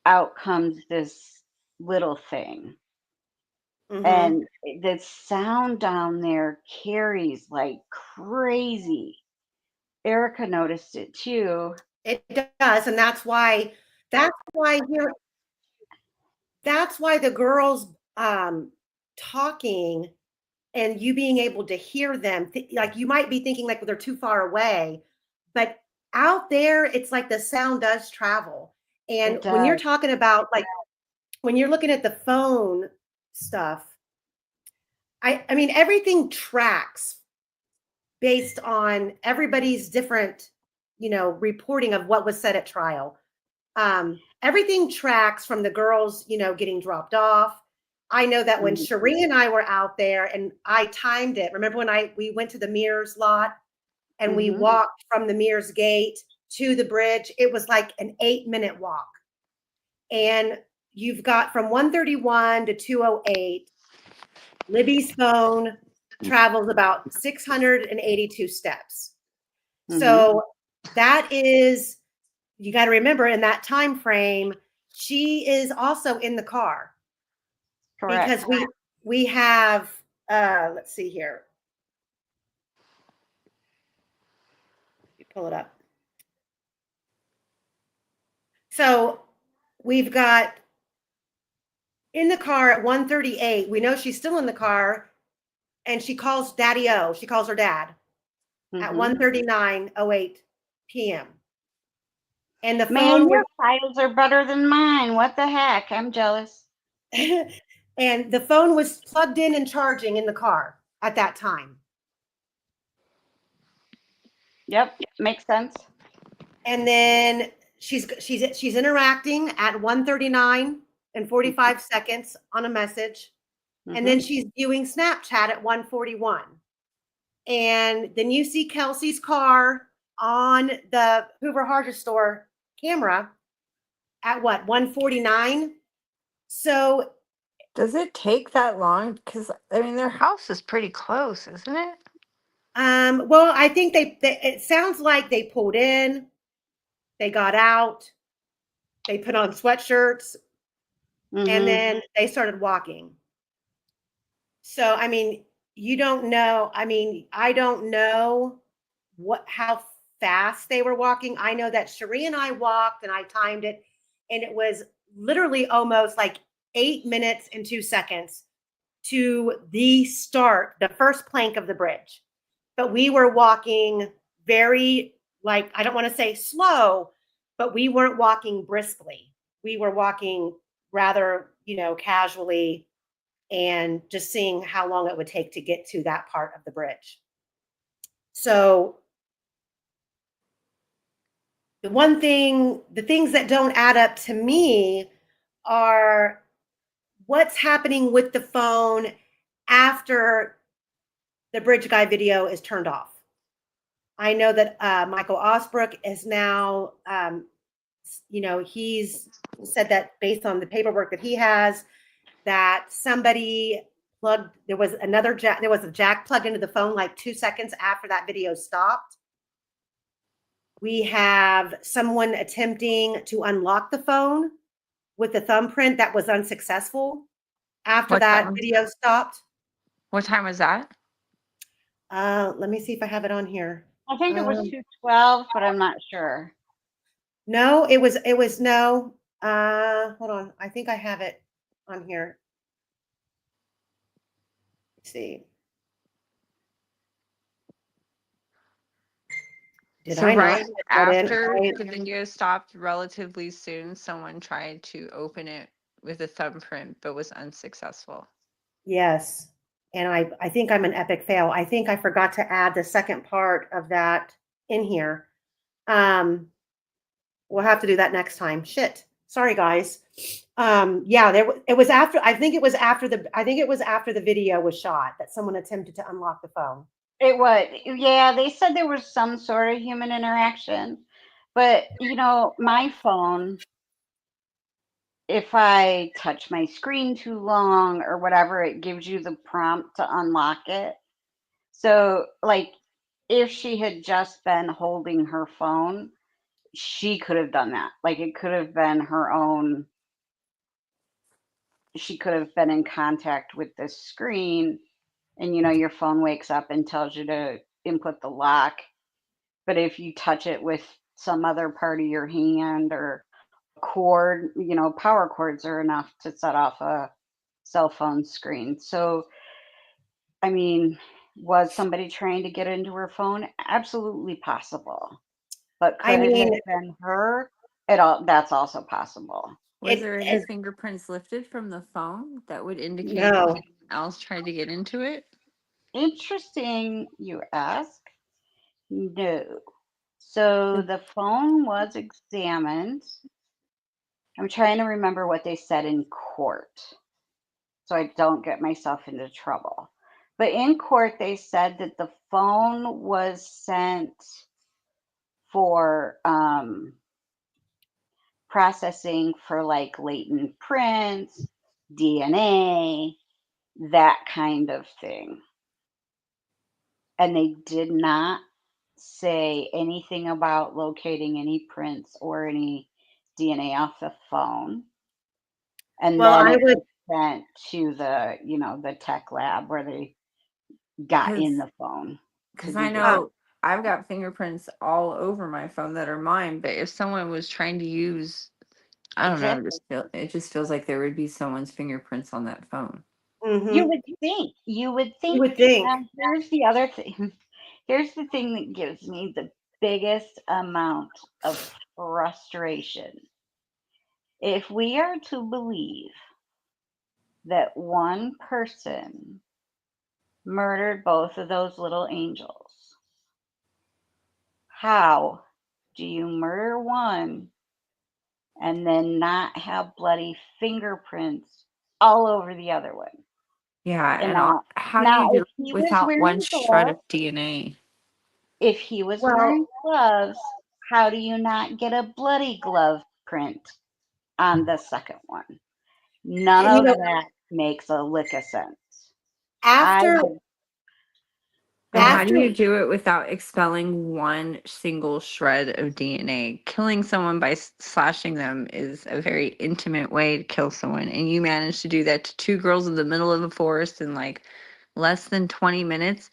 out comes this little thing. And the sound down there carries like crazy. Erica noticed it too. It does, and that's why here that's why the girls talking and you being able to hear them, like you might be thinking like they're too far away, but out there it's like the sound does travel. And when you're talking about like when you're looking at the phone stuff, I mean everything tracks based on everybody's different, reporting of what was said at trial. Everything tracks from the girls, getting dropped off. I know that when Cherie and I were out there and I timed it, remember when we went to the Mears lot and we walked from the Mears gate to the bridge, it was like an 8-minute walk. And you've got from 131 to 208, Libby's phone travels about 682 steps. So that is, you got to remember in that time frame, she is also in the car. Correct. Because we have, let's see here. You pull it up. So we've got in the car at 1:38. We know she's still in the car, and she calls Daddy O. She calls her dad at 1:39:08 p.m. And the phone. Your files are better than mine. What the heck? I'm jealous. And the phone was plugged in and charging in the car at that time. Yep, makes sense. And then she's interacting at 1:39 and 45 seconds on a message. And then she's viewing Snapchat at 1:41. And then you see Kelsey's car on the Hoover Hardware Store camera at what, 1:49? So does it take that long? Because I mean, their house is pretty close, isn't it? Well, I think it sounds like they pulled in, they got out, they put on sweatshirts, and then they started walking. So, I mean, you don't know. I mean, I don't know how fast they were walking. I know that Cherie and I walked and I timed it, and it was literally almost like 8 minutes and 2 seconds to the first plank of the bridge. But we were walking very, like, I don't want to say slow, but we weren't walking briskly. We were walking rather, casually and just seeing how long it would take to get to that part of the bridge. So the things that don't add up to me are what's happening with the phone after the bridge guy video is turned off. I know that Michael Osbrook is now, he's said that based on the paperwork that he has, that somebody there was a jack plugged into the phone like 2 seconds after that video stopped. We have someone attempting to unlock the phone with the thumbprint that was unsuccessful after that video stopped. What time was that? Let me see if I have it on here. I think it was 2:12, but I'm not sure. No, it was no. Hold on. I think I have it on here. Let's see. Right after the video stopped relatively soon, someone tried to open it with a thumbprint, but was unsuccessful. Yes. And I think I'm an epic fail. I think I forgot to add the second part of that in here. We'll have to do that next time. Shit. Sorry, guys. It was after the video was shot that someone attempted to unlock the phone. It was, yeah, they said there was some sort of human interaction, but my phone if I touch my screen too long or whatever, it gives you the prompt to unlock it. So, like, if she had just been holding her phone, she could have done that. Like, it could have been her own, she could have been in contact with this screen, and your phone wakes up and tells you to input the lock. But if you touch it with some other part of your hand or cord, power cords are enough to set off a cell phone screen. So, I mean, was somebody trying to get into her phone? Absolutely possible. But could it have been her? That's also possible. Was there any fingerprints lifted from the phone that would indicate that No. someone else tried to get into it? Interesting, you ask. No. So the phone was examined. I'm trying to remember what they said in court so I don't get myself into trouble. But in court, they said that the phone was sent for processing for like latent prints, DNA, that kind of thing. And they did not say anything about locating any prints or any DNA off the phone. And Well, then I it would was sent to the tech lab where they got in the phone. Because I know I've got fingerprints all over my phone that are mine, but if someone was trying to use, I don't know, it just feels like there would be someone's fingerprints on that phone. You would think. You would think. Now, here's the other thing. Here's the thing that gives me the biggest amount of frustration. If we are to believe that one person murdered both of those little angels, how do you murder one and then not have bloody fingerprints all over the other one? Yeah, And how now do you if do he it was without one wearing shred gloves, of DNA? if he was wearing gloves, how do you not get a bloody glove print on the second one? None of that makes a lick of sense. After And how do you do it without expelling one single shred of DNA? Killing someone by slashing them is a very intimate way to kill someone. And you managed to do that to two girls in the middle of a forest in like less than 20 minutes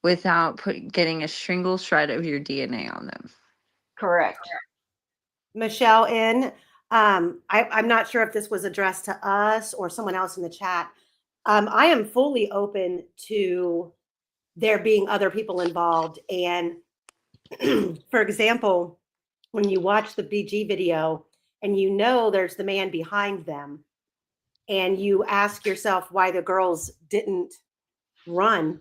without getting a single shred of your DNA on them. Correct. Michelle I'm not sure if this was addressed to us or someone else in the chat. I am fully open to there being other people involved. And for example, when you watch the BG video and there's the man behind them, and you ask yourself why the girls didn't run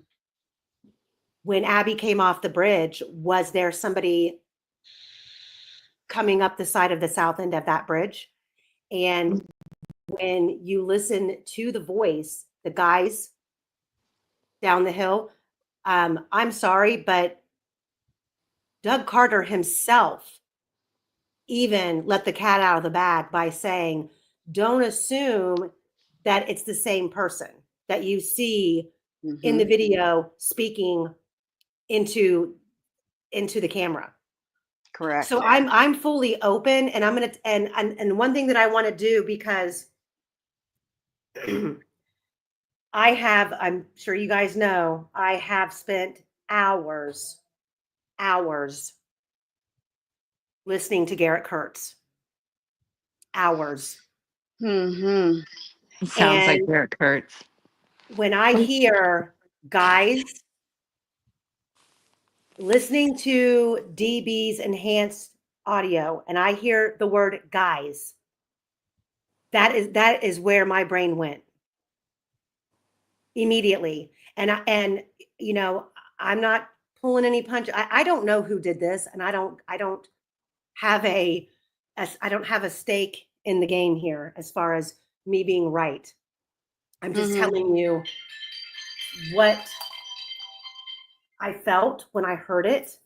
when Abby came off the bridge, was there somebody coming up the side of the south end of that bridge? And when you listen to the voice, the guys down the hill, I'm sorry, but Doug Carter himself even let the cat out of the bag by saying, don't assume that it's the same person that you see in the video speaking into the camera. Correct. So I'm fully open, and I'm going to, and one thing that I want to do, because I'm sure you guys know, I have spent hours listening to Garrett Kurtz. Hours. It sounds like Garrett Kurtz. When I hear guys listening to DB's enhanced audio, and I hear the word guys, that is where my brain went immediately. And I'm not pulling any punch. I don't know who did this, and I don't have a stake in the game here as far as me being right. I'm just telling you what I felt when I heard it.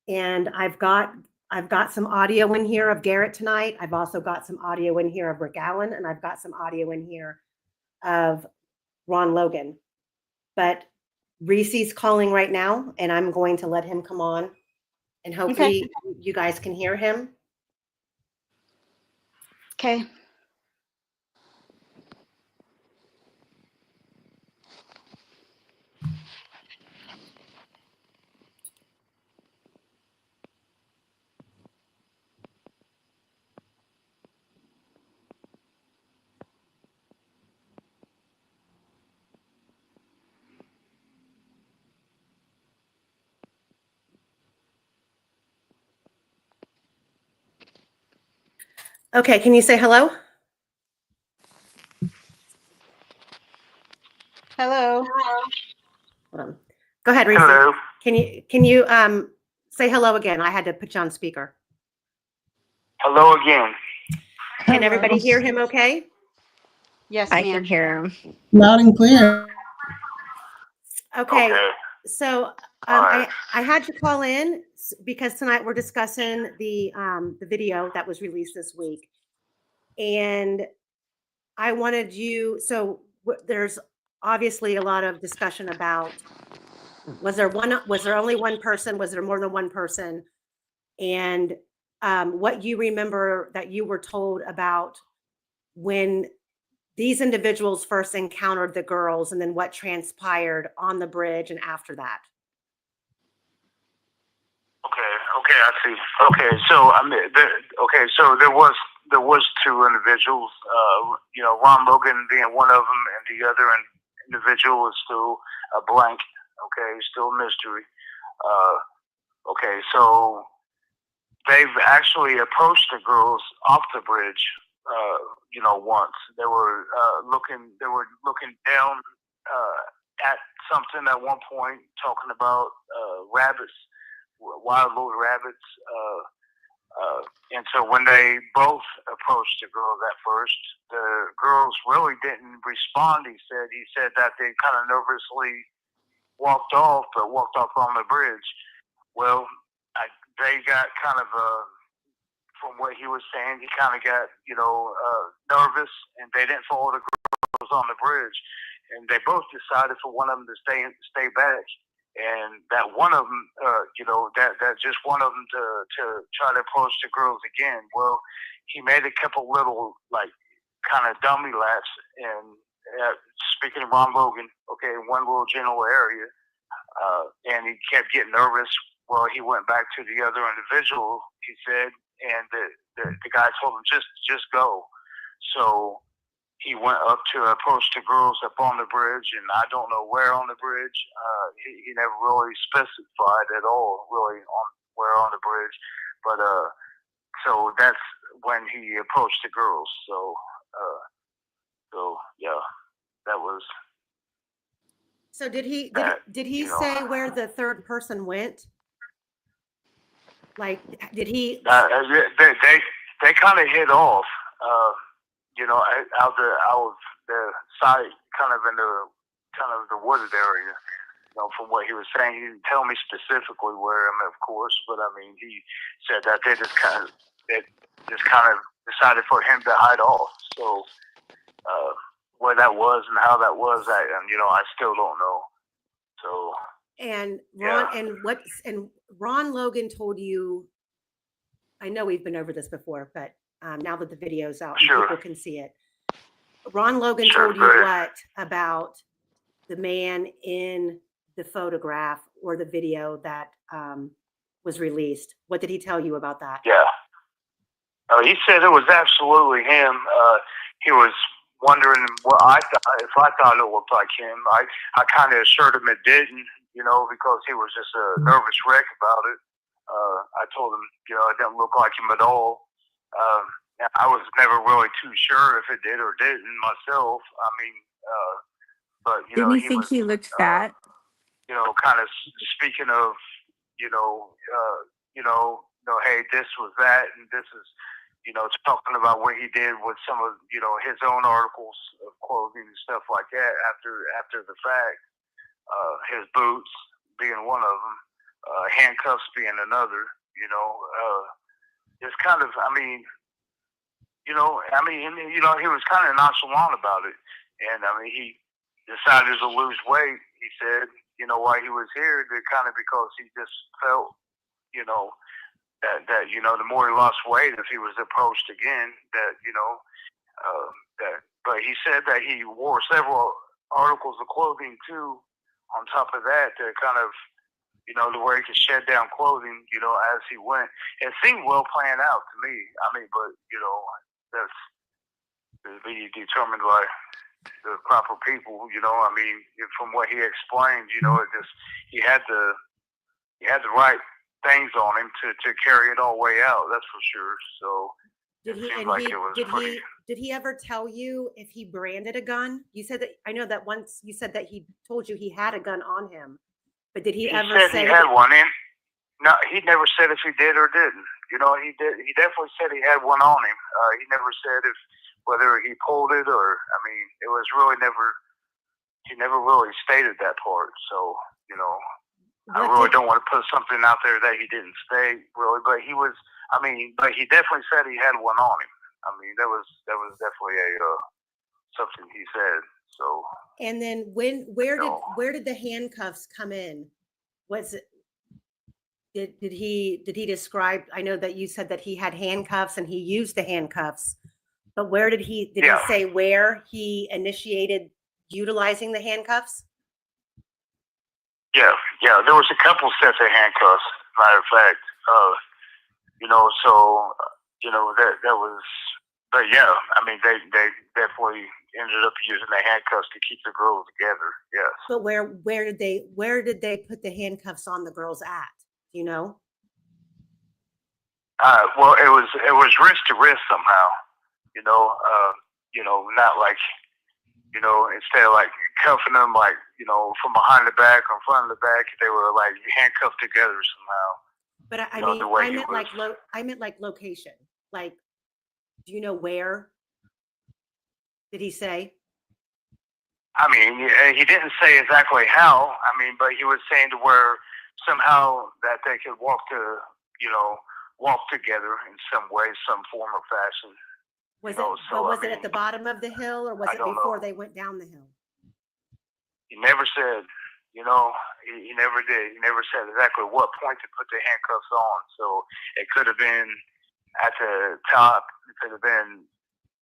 And I've got I've got some audio in here of Garrett tonight. I've also got some audio in here of Rick Allen, and I've got some audio in here of Ron Logan. But Reesi's calling right now, and I'm going to let him come on, and hopefully you guys can hear him. Okay. Okay, can you say hello? Hello. Hold on. Go ahead, Reesi. Hello. Can you say hello again? I had to put you on speaker. Hello again. Can everybody hear him okay? Yes, I ma'am. can hear him. Loud and clear. Okay. Okay. So right. I had to call in because tonight we're discussing the video that was released this week, and I wanted you. So there's obviously a lot of discussion about was there only one person? Was there more than one person? And what you remember that you were told about when these individuals first encountered the girls, and then what transpired on the bridge and after that. Okay, I see. Okay, so I mean, so there was two individuals. Ron Logan being one of them, and the other individual is still a blank. Okay, still a mystery. Okay, so they've actually approached the girls off the bridge. Once they were looking down at something at one point, talking about rabbits, wild little rabbits. And so when they both approached the girls at first, the girls really didn't respond. He said that they kind of nervously walked off on the bridge. Well, they got kind of from what he was saying, he kind of got nervous, and they didn't follow the girls on the bridge, and they both decided for one of them to stay back, and that one of them, that just one of them to try to approach the girls again. Well, he made a couple little kind of dummy laps, and speaking of Ron Logan, okay, one little general area, and he kept getting nervous. Well, he went back to the other individual, he said, and the guy told him, just go. So he went up to approach the girls up on the bridge, and I don't know where on the bridge. He never really specified at all, really, on where on the bridge. But so that's when he approached the girls. So yeah, that was. So did he say where the third person went? Like, did he? They kind of hit off, out of the side, kind of in the wooded area. From what he was saying, he didn't tell me specifically where. Of course, but I mean, he said that they just kind of decided for him to hide off. So where that was and how that was, I still don't know. So. And Ron Ron Logan told you, I know we've been over this before, but now that the video's out, and people can see it. Ron Logan told you what about the man in the photograph or the video that was released? What did he tell you about that? Yeah. He said it was absolutely him. He was wondering what if I thought it looked like him. I kind of assured him it didn't. Because he was just a nervous wreck about it. I told him, it didn't look like him at all. I was never really too sure if it did or didn't myself. I mean, but Didn't you think he looked fat? Kind of speaking of, hey, this was that, and this is, talking about what he did with some of, his own articles of clothing and stuff like that after the fact. His boots being one of them, handcuffs being another, It's kind of, he was kind of nonchalant about it. And he decided to lose weight. He said, while he was here, that kind of because he just felt, that the more he lost weight, if he was approached again, but he said that he wore several articles of clothing too, on top of that, to kind of, to where he could shed down clothing, as he went. It seemed well planned out to me. But, that's to be determined by the proper people, from what he explained, he had the right things on him to carry it all the way out. That's for sure. So did he ever tell you if he branded a gun? You said that, I know that once you said that he told you he had a gun on him, but did he ever said say he had one in? No, he never said if he did or didn't. He did. He definitely said he had one on him. He never said whether he pulled it or. It was really never. He never really stated that part. So I really don't want to put something out there that he didn't state really. But he was. But he definitely said he had one on him. That was definitely something he said. So. And then where did the handcuffs come in? Was it? Did he describe? I know that you said that he had handcuffs and he used the handcuffs, but where did he say where he initiated utilizing the handcuffs? Yeah. There was a couple sets of handcuffs. Matter of fact, that was. But yeah, they definitely ended up using the handcuffs to keep the girls together. Yes. But where did they put the handcuffs on the girls at? Do you know? Well, it was wrist to wrist somehow. Not like, instead of like cuffing them like, from behind the back or in front of the back, they were like handcuffed together somehow. But I meant like location. Like, do you know where? Did he say? He didn't say exactly how. But he was saying to where somehow that they could walk together in some way, some form or fashion. Was it at the bottom of the hill or was it before they went down the hill? He never said, he never did. He never said exactly what point to put the handcuffs on. So it could have been at the top, it could have been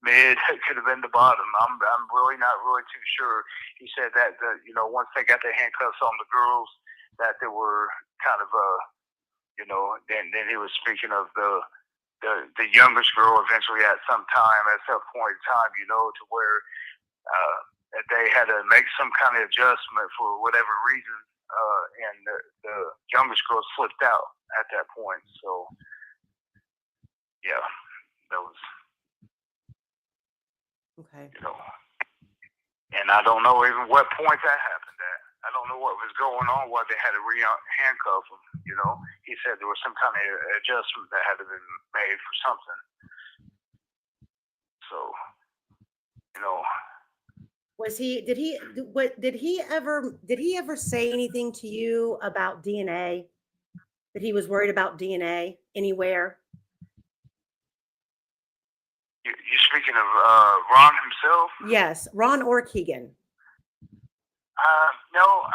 mid, it could have been the bottom. I'm really not really too sure. He said that once they got the handcuffs on the girls, that they were kind of then he was speaking of the youngest girl eventually at some point in time, to where that they had to make some kind of adjustment for whatever reason, and the youngest girl slipped out at that point. So yeah, that was okay. And I don't know even what point that happened at. I don't know what was going on, why they had to handcuff him. He said there was some kind of adjustment that had to be made for something. So, did he ever say anything to you about DNA? That he was worried about DNA anywhere? You're speaking of Ron himself? Yes, Ron or Keegan. No.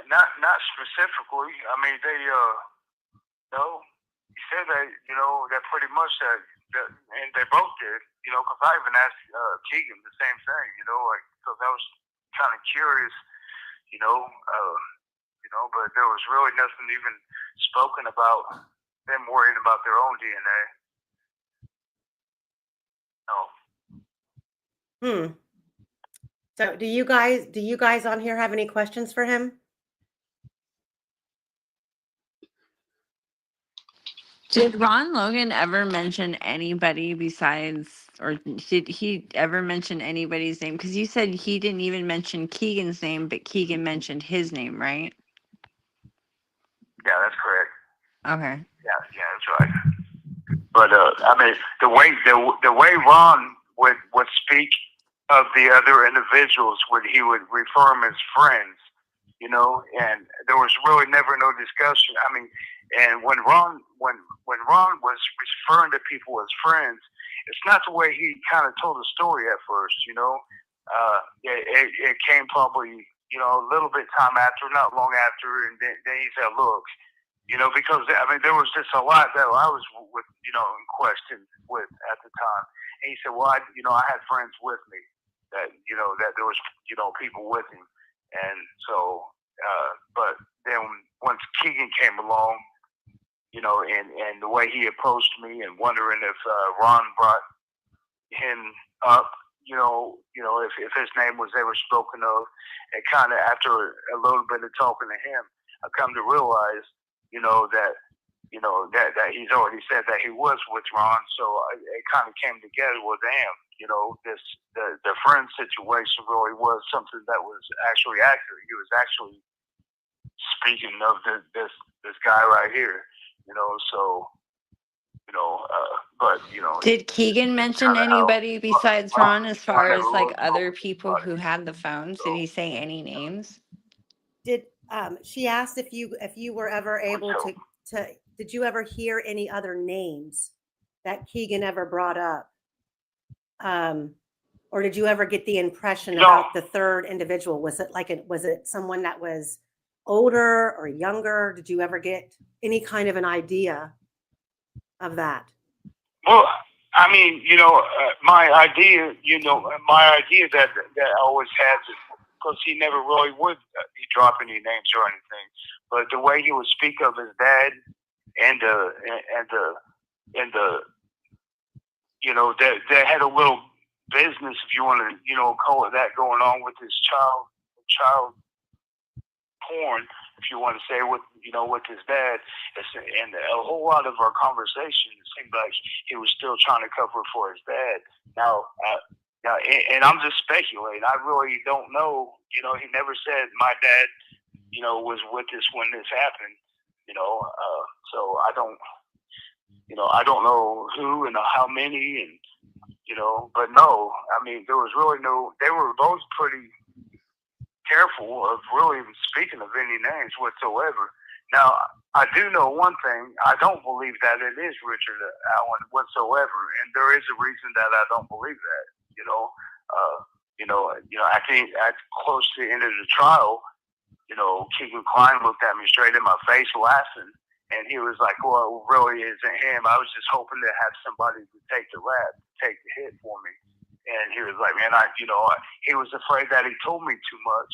Not specifically. They no. He said that that pretty much that and they both did. Because I even asked Keegan the same thing. Because I was kind of curious. But there was really nothing even spoken about them worrying about their own DNA. No. So do you guys on here have any questions for him? Did Ron Logan ever mention anybody besides, or did he ever mention anybody's name? Because you said he didn't even mention Keegan's name, but Keegan mentioned his name, right? Yeah, that's correct. Okay. Yeah, that's right. But the way Ron would speak of the other individuals, he would refer them as friends. you know, and there was really never no discussion. I mean, and when Ron was referring to people as friends, it's not the way he kind of told the story at first, you know. It came probably, you know, a little bit time after, not long after, and then he said, look, you know, because, I mean, there was just a lot that I was, with, you know, in question with at the time. And he said, well, I had friends with me that, you know, that there was, you know, people with him. And so, but then once Keegan came along, you know, and the way he approached me and wondering if Ron brought him up, you know, if his name was ever spoken of, and kind of after a little bit of talking to him, I come to realize, you know, that he's already said that he was with Ron, so it kind of came together with him. You know, the friend situation really was something that was actually accurate. He was actually speaking of this guy right here. You know, so you know, but you know. Did Keegan mention anybody besides Ron as far as like other people who had the phones? Did he say any names? Did she asked if you were ever able to did you ever hear any other names that Keegan ever brought up? Or did you ever get the impression about the third individual? Was it someone that was older or younger? Did you ever get any kind of an idea of that? Well, I mean, you know, my idea that I always had, because he never really would drop any names or anything, but the way he would speak of his dad and the you know, that had a little business, if you want to, you know, call it that, going on with his child porn, if you want to say, with, you know, with his dad. And a whole lot of our conversation, it seemed like he was still trying to cover for his dad. Now, and I'm just speculating. I really don't know. You know, he never said my dad, you know, was with us when this happened. You know, so I don't know who and how many, and you know, but no, I mean, there was really no. They were both pretty careful of really speaking of any names whatsoever. Now, I do know one thing. I don't believe that it is Richard Allen whatsoever, and there is a reason that I don't believe that. I think at close to the end of the trial, you know, Keegan Klein looked at me straight in my face laughing, and he was like, well, it really isn't him. I was just hoping to have somebody to take the hit for me. And he was like, man, he was afraid that he told me too much,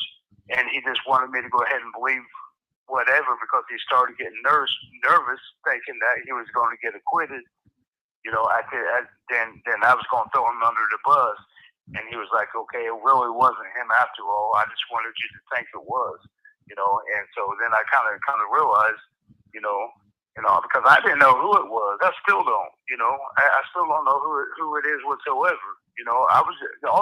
and he just wanted me to go ahead and believe whatever, because he started getting nervous, thinking that he was going to get acquitted. You know, then I was going to throw him under the bus. And he was like, okay, it really wasn't him after all. I just wanted you to think it was, you know. And so then I kind of realized, you know, because I didn't know who it was. I still don't, you know. I still don't know who it is whatsoever. You know, all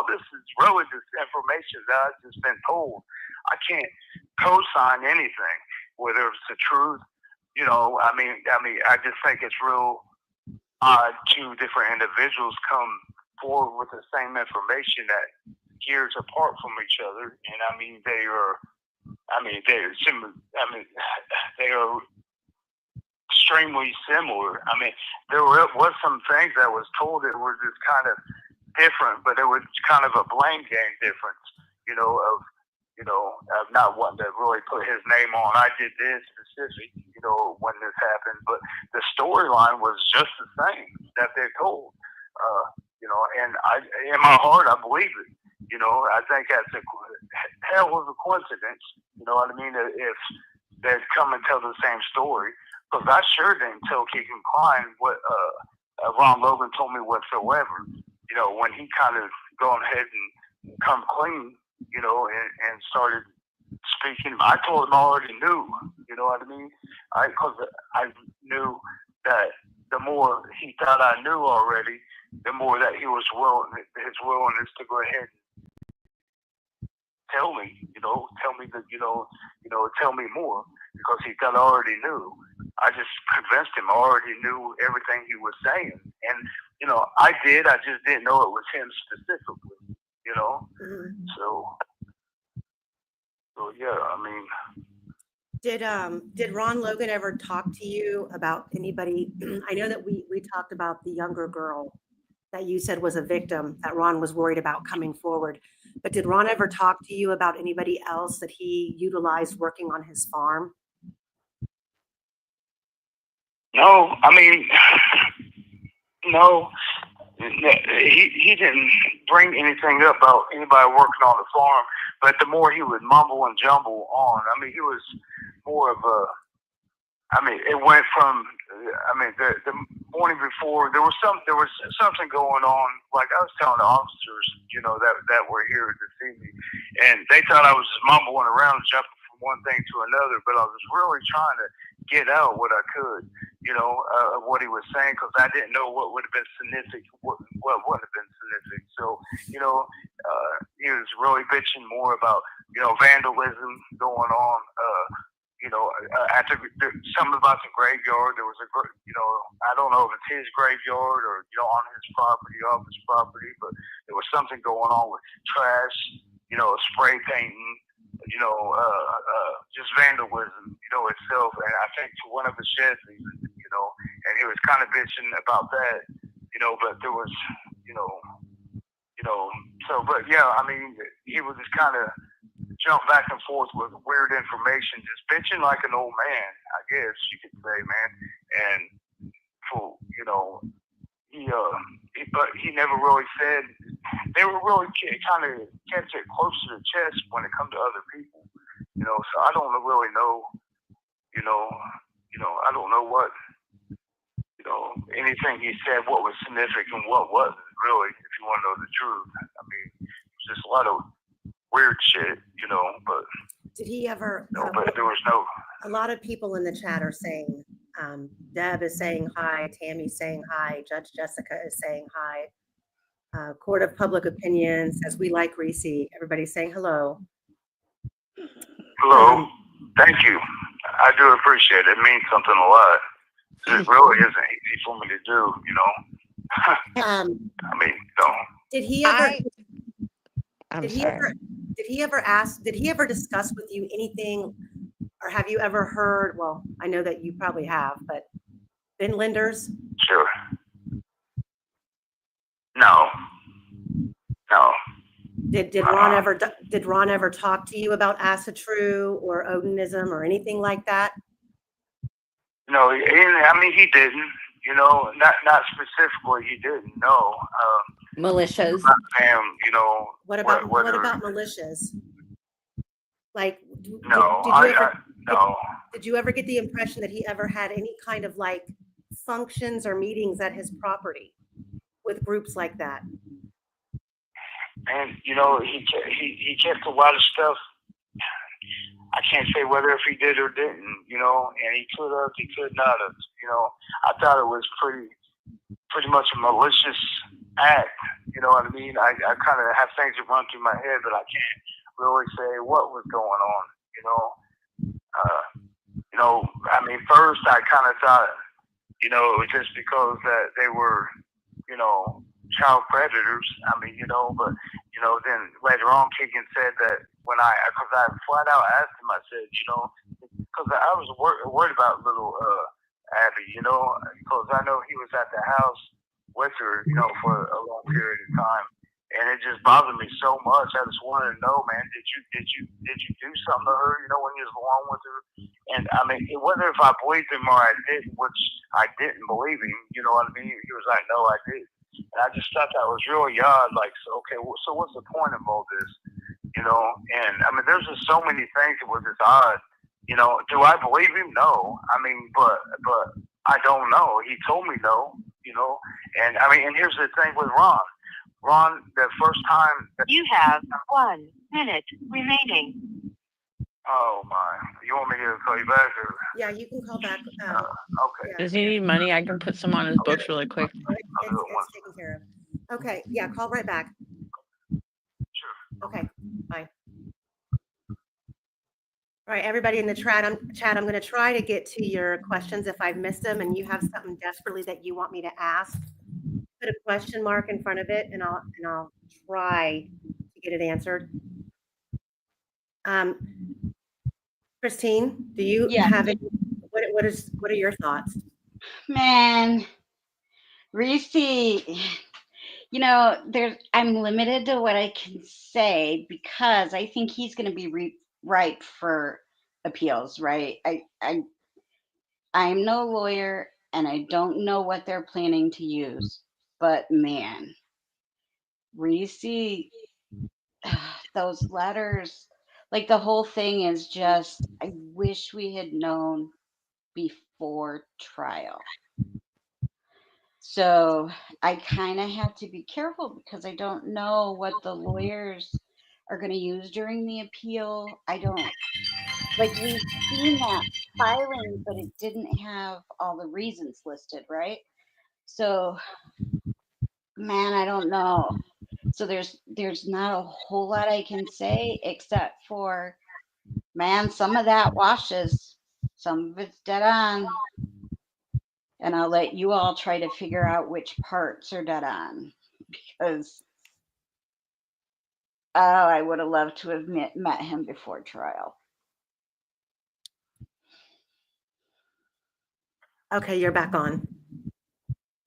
this is really just information that I've just been told. I can't co-sign anything, whether it's the truth. You know, I mean, I just think it's real odd two different individuals come forward with the same information that years apart from each other, and they are extremely similar. I mean, there was some things that was told that were just kind of different, but it was kind of a blame game difference, you know, of not wanting to really put his name on. I did this specific, you know, when this happened, but the storyline was just the same that they told. You know, and in my heart, I believe it. You know, I think that's a hell of a coincidence. You know what I mean? If they come and tell the same story, because I sure didn't tell Keegan Klein what Ron Logan told me whatsoever. You know, when he kind of gone ahead and come clean, you know, and started speaking, I told him I already knew. You know what I mean? Because I knew that the more he thought I knew already, the more that he was his willingness to go ahead and tell me more, because he thought I already knew. I just convinced him I already knew everything he was saying. And, you know, I just didn't know it was him specifically, you know? So, So yeah, I mean, Did Ron Logan ever talk to you about anybody? I know that we talked about the younger girl that you said was a victim that Ron was worried about coming forward. But did Ron ever talk to you about anybody else that he utilized working on his farm? no, I mean, no. He didn't bring anything up about anybody working on the farm, but the more he would mumble and jumble on, I mean, he was more of a, I mean, it went from, I mean, the morning before, there was something going on, like I was telling the officers, you know, that were here to see me, and they thought I was just mumbling around, jumping from one thing to another, but I was really trying to get out what I could, you know, of what he was saying, because I didn't know what would have been significant, what wouldn't have been significant. So, you know, he was really bitching more about, you know, vandalism going on, you know, after something about the graveyard. There was you know, I don't know if it's his graveyard or, you know, on his property, off his property, but there was something going on with trash, you know, spray painting, you know, just vandalism, you know, itself. And I think to one of the sheds, even, you know, and he was kind of bitching about that, you know, but there was, you know, so, but yeah, I mean, he was just kind of jump back and forth with weird information, just bitching like an old man, I guess you could say, man. And for, you know, but he never really said. They were really kind of kept it close to the chest when it comes to other people, you know. So I don't really know, you know, I don't know what, you know, anything he said, what was significant, what wasn't really. If you want to know the truth, I mean, it's just a lot of weird shit, you know, but did he ever? No, but there was no. A lot of people in the chat are saying, Deb is saying hi, Tammy's saying hi, Judge Jessica is saying hi, Court of Public Opinion says we like Reesi. Everybody's saying hello. Hello, thank you. I do appreciate it. It means something a lot. It really isn't easy for me to do, you know. I mean, no. Did he ever? Did he ever discuss with you anything, or have you ever heard? Well, I know that you probably have, but bin lenders? Sure. No. Did Ron ever talk to you about acid true or Odinism or anything like that? No, I mean, he didn't. You know, not specifically. He didn't. No. Militias. You know. What about militias? Like, no, did you ever get the impression that he ever had any kind of like functions or meetings at his property with groups like that? And you know, he kept a lot of stuff. I can't say whether if he did or didn't, you know, and he could have, he could not have, you know. I thought it was pretty much a malicious act, you know what I mean? I kind of have things that run through my head, but I can't really say what was going on, you know. You know, I mean, first I kind of thought, you know, it was just because that they were, you know, child predators. I mean, you know, but, you know, then later on Keegan said that because I flat out asked him, I said, you know, because I was worried about little Abby, you know, because I know he was at the house with her, you know, for a long period of time. And it just bothered me so much. I just wanted to know, man, did you do something to her, you know, when you was along with her? And I mean, it wasn't if I believed him or I didn't, which I didn't believe him, you know what I mean? He was like, no, I didn't. And I just thought that was really odd. Like, so, okay, well, so what's the point of all this? You know, and I mean, there's just so many things that were just odd. You know, do I believe him? No. I mean, but I don't know. He told me no, you know. And I mean, and here's the thing with Ron. Ron, the first time. You have 1 minute remaining. Oh my! You want me to call you back? Or? Yeah, you can call back. Okay. Does he need money? I can put some on his books really quick. It's taken care of. Okay, yeah, call right back. Sure. Okay, bye. All right, everybody in the chat, I'm going to try to get to your questions if I've missed them, and you have something desperately that you want me to ask. Put a question mark in front of it, and I'll try to get it answered. Christine, do you have any, what are your thoughts? Man, Reesi, I'm limited to what I can say because I think he's going to be ripe for appeals, right? I'm no lawyer and I don't know what they're planning to use, but man, Reesi, those letters, like the whole thing is just, I wish we had known before trial. So I kind of have to be careful because I don't know what the lawyers are going to use during the appeal. I don't, like, we've seen that filing, but it didn't have all the reasons listed, right? So, man, I don't know. So there's not a whole lot I can say except for, man, some of that washes, some of it's dead on. And I'll let you all try to figure out which parts are dead on because I would have loved to have met him before trial. Okay, you're back on.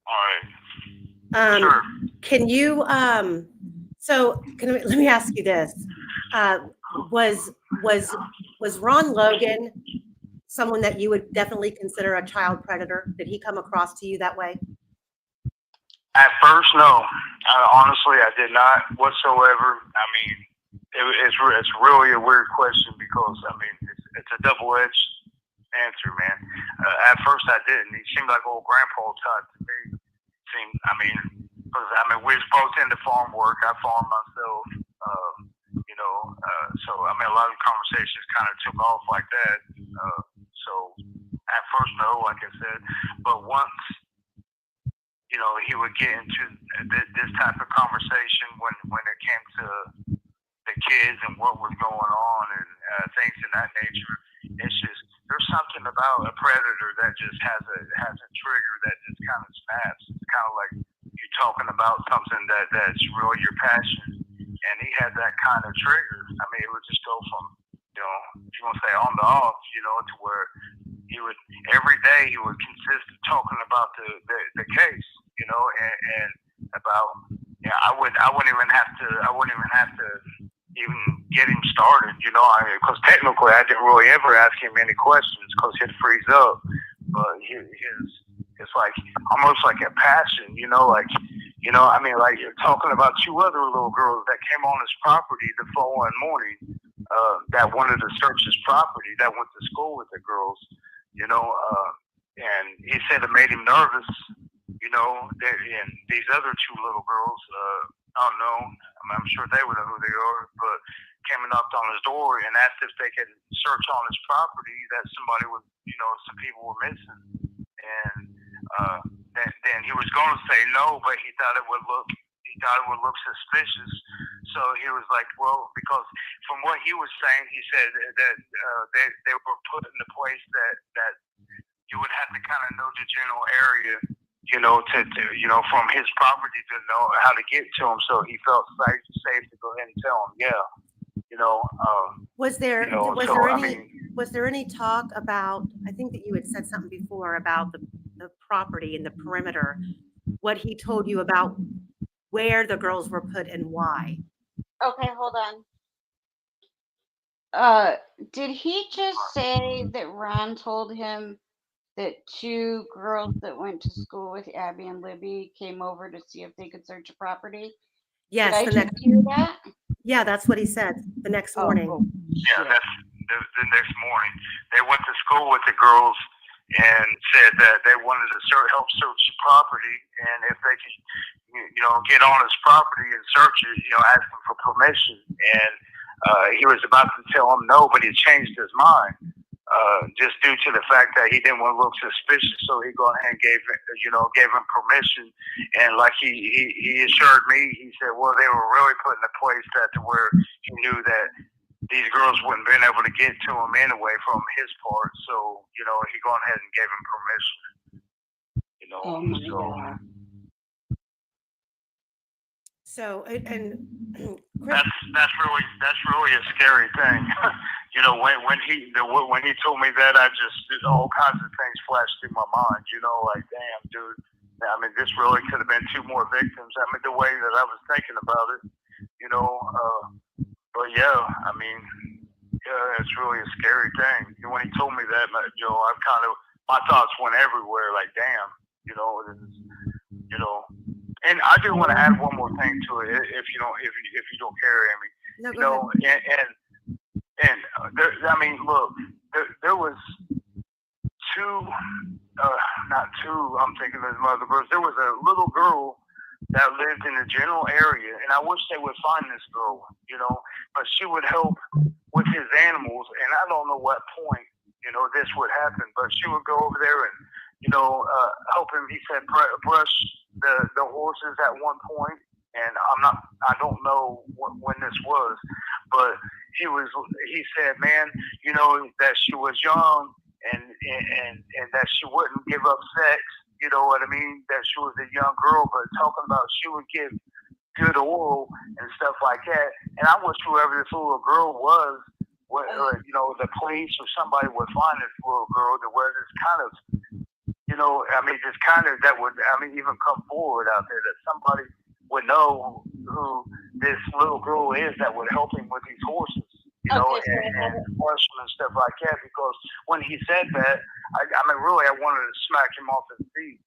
All right. Sure. Can you, let me ask you this. Was Ron Logan someone that you would definitely consider a child predator? Did he come across to you that way? At first, no. Honestly, I did not whatsoever. I mean, it's really a weird question because, I mean, it's a double-edged answer, man. At first, I didn't. He seemed like old grandpa type to me. Because we was both into farm work. I farm myself, so I mean, a lot of conversations kind of took off like that. So at first, no, like I said, but once, he would get into this type of conversation when it came to the kids and what was going on and things of that nature. It's just, there's something about a predator that just has a trigger that just kind of snaps. It's kind of like you're talking about something that's really your passion, and he had that kind of trigger. I mean, it would just go from, if you want to say on to off, to where he would, every day he would consist of talking about the case, and about, I wouldn't even have to even get him started, because technically I didn't really ever ask him any questions because he'd freeze up. But it's like almost like a passion, like you're talking about two other little girls that came on his property the following morning, that wanted to search his property, that went to school with the girls, and he said it made him nervous, and these other two little girls, I don't know, I'm sure they would know who they are, but came and knocked on his door and asked if they could search on his property that somebody was, some people were missing. And then he was going to say no, but he thought it would look suspicious. So he was like, well, because from what he was saying, he said that they were put in a place that you would have to kind of know the general area, to from his property to know how to get to him. So he felt safe to go ahead and tell him, yeah. Was there any talk about, I think that you had said something before about the property and the perimeter, what he told you about where the girls were put and why? Okay, hold on. Did he just say that Ron told him that two girls that went to school with Abby and Libby came over to see if they could search a property? Yes, Did I just hear that? Yeah, that's what he said the next morning. Yeah, that's the next morning. They went to school with the girls and said that they wanted to help search the property, and if they could, get on his property and search it, ask him for permission. And he was about to tell him no, but he changed his mind. Just due to the fact that he didn't want to look suspicious, so he go ahead and gave him permission. And like he assured me, he said, well, they were really put in a place to where he knew that these girls wouldn't been able to get to him anyway from his part. So he go ahead and gave him permission. Oh my God. So, and That's really a scary thing. You know, when he told me that, I just all kinds of things flashed through my mind. You know, like damn, dude. I mean, this really could have been 2 more victims. I mean, the way that I was thinking about it, you know. But yeah, I mean, yeah, it's really a scary thing. You know, when he told me that, you know, my thoughts went everywhere. Like damn, you know, you know. And I do want to add one more thing to it, if you don't care, Amy. No, you know, and there, I mean, look, there was 2, not 2. I'm thinking there's mother girls. There was a little girl that lived in the general area, and I wish they would find this girl, you know. But she would help with his animals, and I don't know what point, you know, this would happen. But she would go over there and, you know, help him. He said brush the horses at one point, and I don't know when this was, but he said, man, you know, that she was young and that she wouldn't give up sex, you know what I mean? That she was a young girl, but talking about she would give good oil and stuff like that. And I wish whoever this little girl was, you know, the police or somebody would find this little girl to where this kind of, you know, I mean, just kind of that would, I mean, even come forward out there that somebody would know who this little girl is that would help him with these horses, you know, and question and stuff like that. Because when he said that, I mean, really, I wanted to smack him off his feet,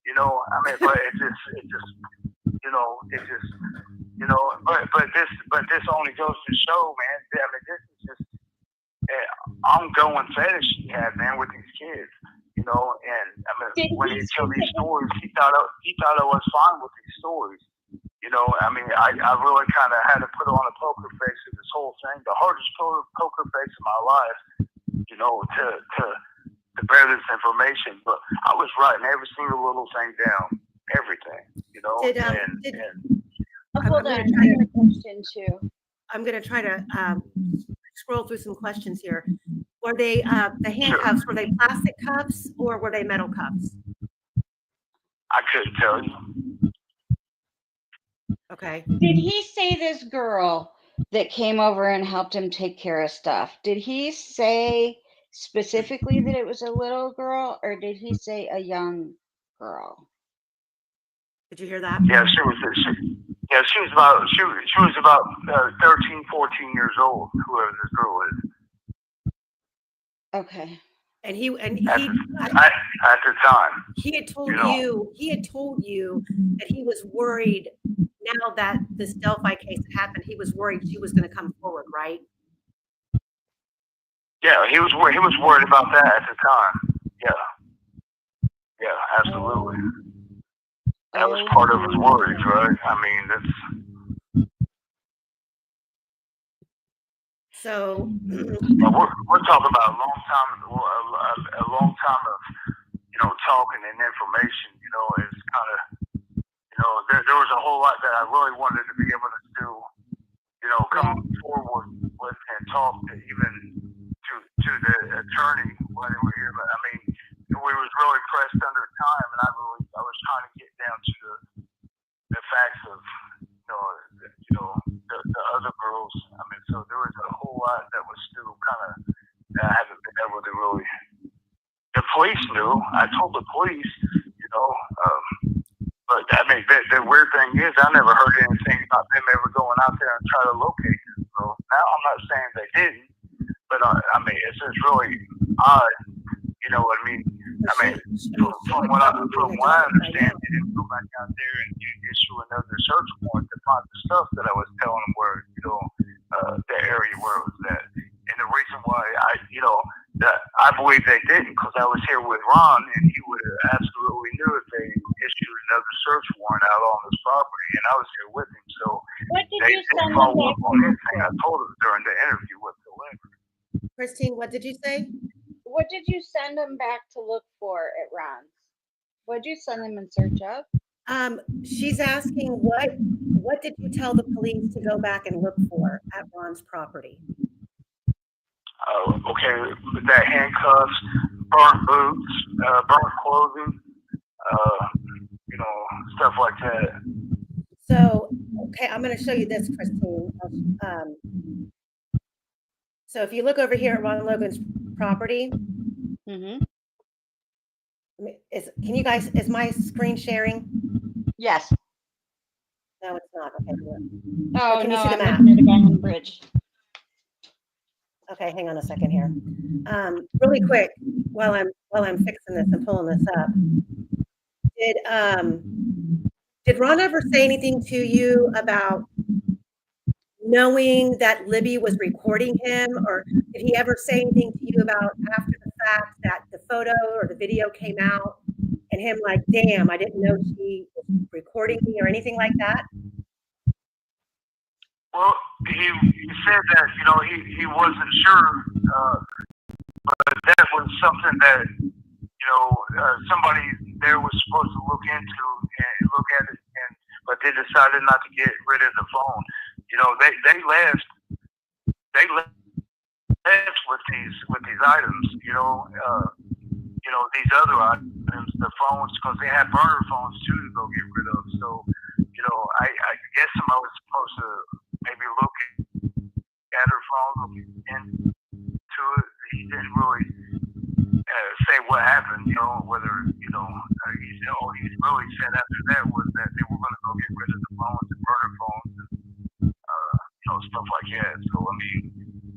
you know. I mean, but it just, you know, but this only goes to show, man. I mean, this is just an ongoing fetish he had, man, with these kids. You know, and I mean, when he told these stories, he thought I was fine with these stories. You know, I mean, I really kind of had to put on a poker face of this whole thing, the hardest poker face of my life. You know, to bear this information, but I was writing every single little thing down, everything. You know, hold on, I have a question too. I'm going to try to scroll through some questions here. Were they the handcuffs? Were they plastic cuffs or were they metal cuffs? I couldn't tell you. Okay. Did he say this girl that came over and helped him take care of stuff? Did he say specifically that it was a little girl, or did he say a young girl? Did you hear that? Yeah, she was about 13, 14 years old. Whoever this girl is. Okay. And he at the time he had told you that he was worried. Now that this Delphi case had happened, he was worried she was going to come forward, right? Yeah, he was worried about that at the time. Yeah, absolutely. That was part of his worries, right? I mean, that's. So we're talking about a long time of, you know, talking and information. You know, it's kind of, you know, there was a whole lot that I really wanted to be able to do. You know, come forward with and talk to even to the attorney while they were here. But I mean, we was really pressed under time, and I was trying to get down to the facts of, the other girls. I mean, so there was a whole lot that was still kind of, that I haven't been able to really. The police knew. I told the police, you know, but I mean, the weird thing is, I never heard anything about them ever going out there and try to locate them. So now I'm not saying they didn't, but I mean, it's just really odd. You know what I mean? I mean, from what I understand, they didn't go back out there and issue another search warrant to find the stuff that I was telling them where, you know, the area where it was at. And the reason why I believe they didn't, because I was here with Ron, and he would have absolutely knew if they issued another search warrant out on this property, and I was here with him. So they didn't follow up on anything I told them during the interview whatsoever. Christine, what did you say? What did you send them back to look for at Ron's? What did you send them in search of? She's asking what did you tell the police to go back and look for at Ron's property? Okay, that handcuffs, burnt boots, burnt clothing, you know, stuff like that. So Okay, I'm going to show you this, Christine. So if you look over here at Ron Logan's property, Mm-hmm. can you guys, is my screen sharing? Yes. No, it's not. Okay. Oh, Can no, you see the I'm map? looking at the guy on the bridge. Okay, hang on a second here. Really quick, while I'm fixing this and pulling this up, did Ron ever say anything to you about knowing that Libby was recording him, or did he ever say anything to you about after the fact that the photo or the video came out and him like, damn, I didn't know she was recording me or anything like that? Well, he said that, you know, he wasn't sure, but that was something that, you know, somebody there was supposed to look into and look at it, but they decided not to get rid of the phone. You know, they left with these items, you know, these other items, the phones, because they had burner phones too to go get rid of. So, you know, I guess somebody was supposed to maybe look at her phone, look into it. He didn't really say what happened, you know, whether, you know, he said, all he really said after that was that they were going to go get rid of the phones, the burner phones, and, you know, stuff like that. So, I mean.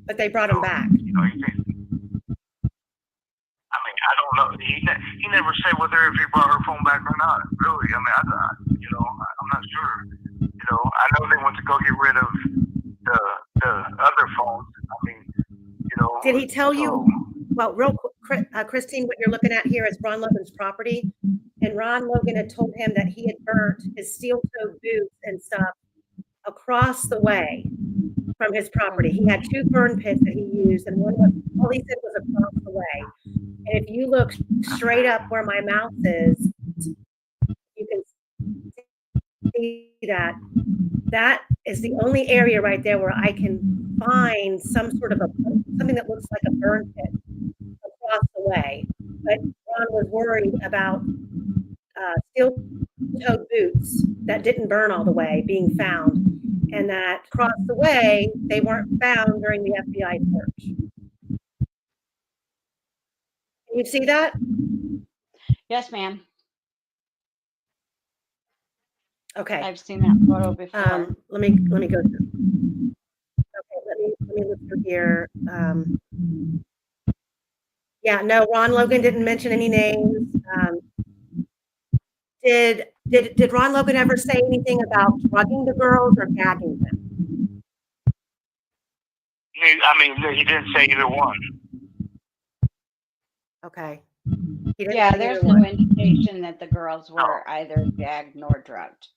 But they brought him back. You know, I don't know. He never said whether if he brought her phone back or not. Really, I mean, I'm not sure. You know, I know they went to go get rid of the other phones. I mean, you know. Did he tell you? Well, real quick, Christine, what you're looking at here is Ron Logan's property, and Ron Logan had told him that he had burnt his steel-toed boots and stuff across the way from his property. He had 2 burn pits that he used, and one was, all he said was across the way. And if you look straight up where my mouth is, you can see that that is the only area right there where I can find some sort of something that looks like a burn pit across the way. But Ron was worried about steel-toed boots that didn't burn all the way being found, and that across the way they weren't found during the FBI search. Can you see that? Yes, ma'am. Okay. I've seen that photo before. Let me go through. Okay, let me look through here. Yeah, no, Ron Logan didn't mention any names. Did Ron Logan ever say anything about drugging the girls or gagging them? He didn't say either one. Okay. Yeah, there's no indication that the girls were either gagged nor drugged.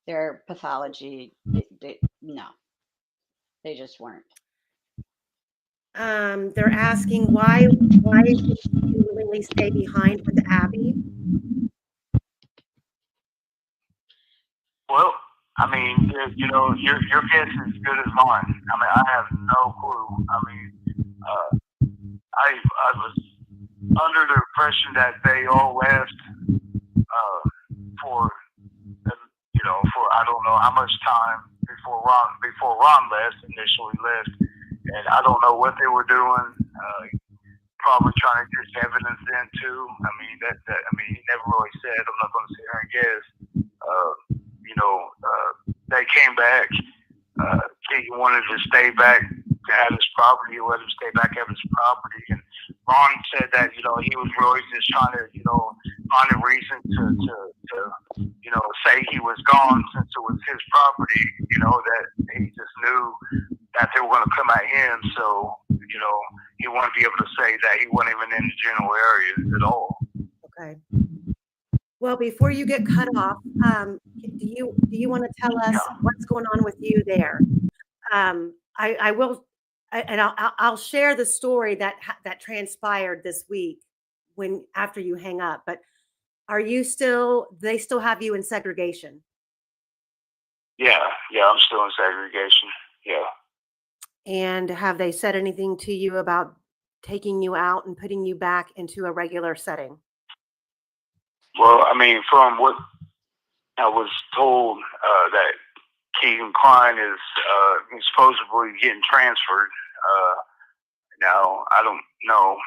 Their pathology, no, they just weren't. They're asking why did you willingly stay behind with Abby? Well, I mean, you know, your guess is as good as mine. I mean, I have no clue. I mean, I was under the impression that they all left for you know, for I don't know how much time before Ron initially left, and I don't know what they were doing. Probably trying to get evidence in too. I mean, he never really said. I'm not going to sit here and guess. You know, they came back. He wanted to stay back at his property. He let him stay back at his property. And Ron said that, you know, he was really just trying to, you know, find a reason to you know, say he was gone since it was his property, you know, that he just knew that they were going to come at him. So, you know, he wanted to be able to say that he wasn't even in the general area at all. Okay. Well, before you get cut off, do you want to tell us what's going on with you there? I will, and I'll share the story that transpired this week after you hang up. But they still have you in segregation? Yeah, I'm still in segregation. Yeah. And have they said anything to you about taking you out and putting you back into a regular setting? Well, I mean, from what I was told, that Keegan Klein is supposedly getting transferred. Now I don't know,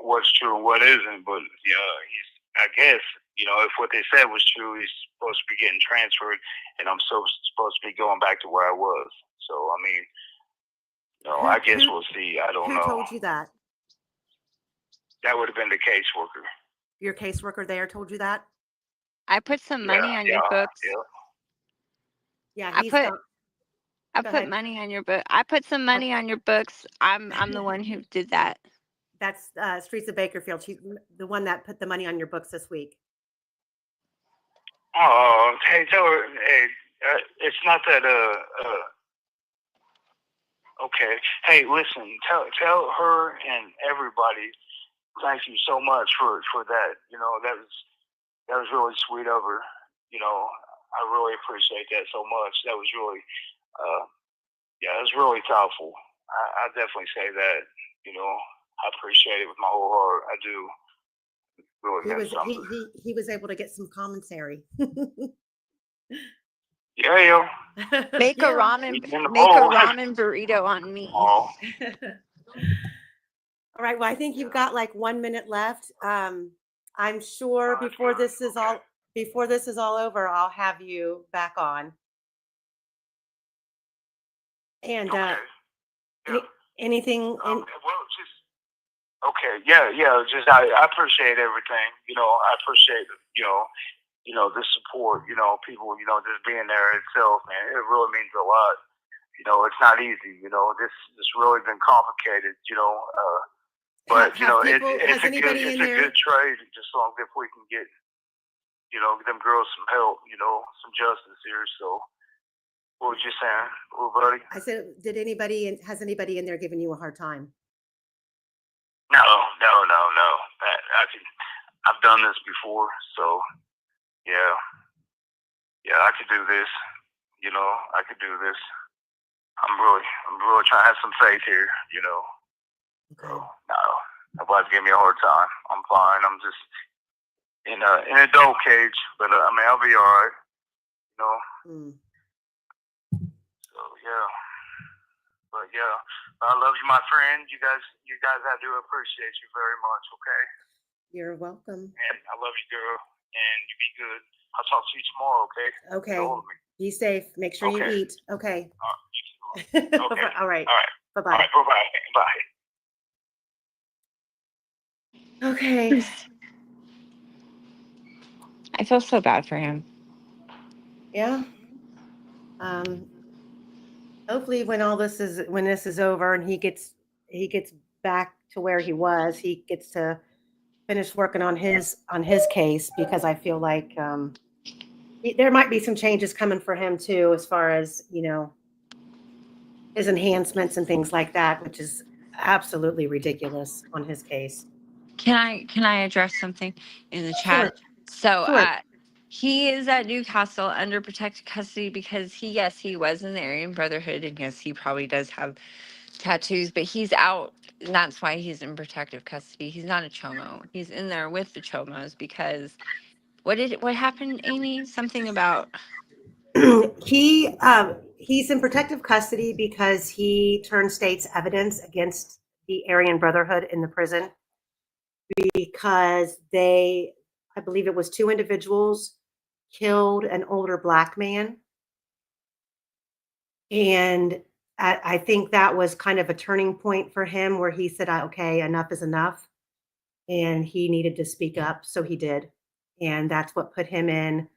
what's true and what isn't, but he's. I guess if what they said was true, he's supposed to be getting transferred, and I'm supposed to be going back to where I was. So I mean, I guess we'll see. I don't know. Who told you that? That would have been the caseworker. Your caseworker there told you that? I put some money on your books. Yeah, I put money on your book. I put some money on your books. I'm the one who did that. That's Streets of Bakerfield. She's the one that put the money on your books this week. Oh, hey, tell her. Hey, it's not that. Okay. Hey, listen. Tell her and everybody. Thank you so much for that. That was really sweet of her. I really appreciate that so much. That was really, it was really thoughtful. I definitely say that. I appreciate it with my whole heart. I do. Really He was able to get some commentary. Yeah. Make a ramen burrito on me. Oh. All right. Well, I think you've got like 1 minute left. I'm sure before this is all over, I'll have you back on. And anything. Okay. Yeah. Just I appreciate everything. I appreciate the support. People. Just being there itself, man. It really means a lot. It's not easy. This really been complicated. But it's a good trade. Just as long as if we can get them girls some help, some justice here. So, what was you saying, little buddy? I said, has anybody in there given you a hard time? No. I've done this before, so yeah, I could do this. I could do this. I'm really trying to have some faith here. Okay. So, no, nobody's giving me a hard time. I'm fine. I'm just in a dog cage, but I'll be all right. So yeah, but yeah, I love you, my friend. You guys, I do appreciate you very much. Okay. You're welcome. And I love you, girl. And you be good. I'll talk to you tomorrow. Okay. Okay. Be safe. Make sure you eat. Okay. Okay. All right. Bye-bye. All right. Bye. Okay. I feel so bad for him. Yeah. Hopefully when this is over and he gets back to where he was, he gets to finish working on his case, because I feel like there might be some changes coming for him too, as far as, his enhancements and things like that, which is absolutely ridiculous on his case. Can I address something in the chat? Sure. So Sure. he is at Newcastle under protective custody because he was in the Aryan Brotherhood, and yes, he probably does have tattoos, but he's out, and that's why he's in protective custody. He's not a chomo. He's in there with the chomos because what happened, Amy? Something about He's in protective custody because he turned state's evidence against the Aryan Brotherhood in the prison, because I believe it was 2 individuals killed an older Black man. And I think that was kind of a turning point for him, where he said, okay, enough is enough. And he needed to speak up. So he did. And that's what put him in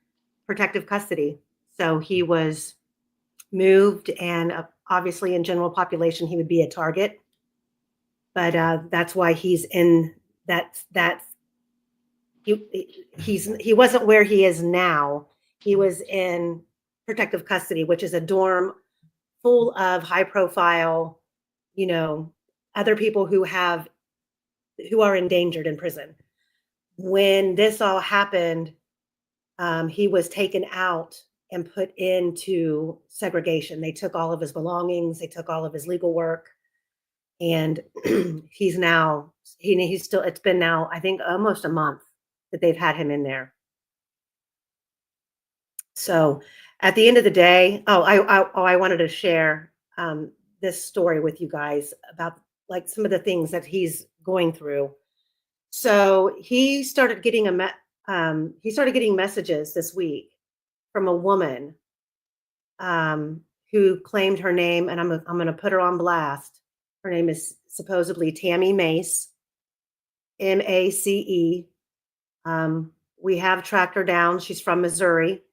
protective custody. So he was moved, and obviously in general population, he would be a target. But that's why he's in he wasn't where he is now. He was in protective custody, which is a dorm full of high profile, other people who are endangered in prison. When this all happened, he was taken out and put into segregation. They took all of his belongings, they took all of his legal work, and he's still, it's been now, I think, almost a month that they've had him in there. So At the end of the day, I wanted to share this story with you guys about like some of the things that he's going through. So he started getting messages this week from a woman who claimed her name, and I'm going to put her on blast. Her name is supposedly Tammy Mace, Mace. We have tracked her down. She's from Missouri,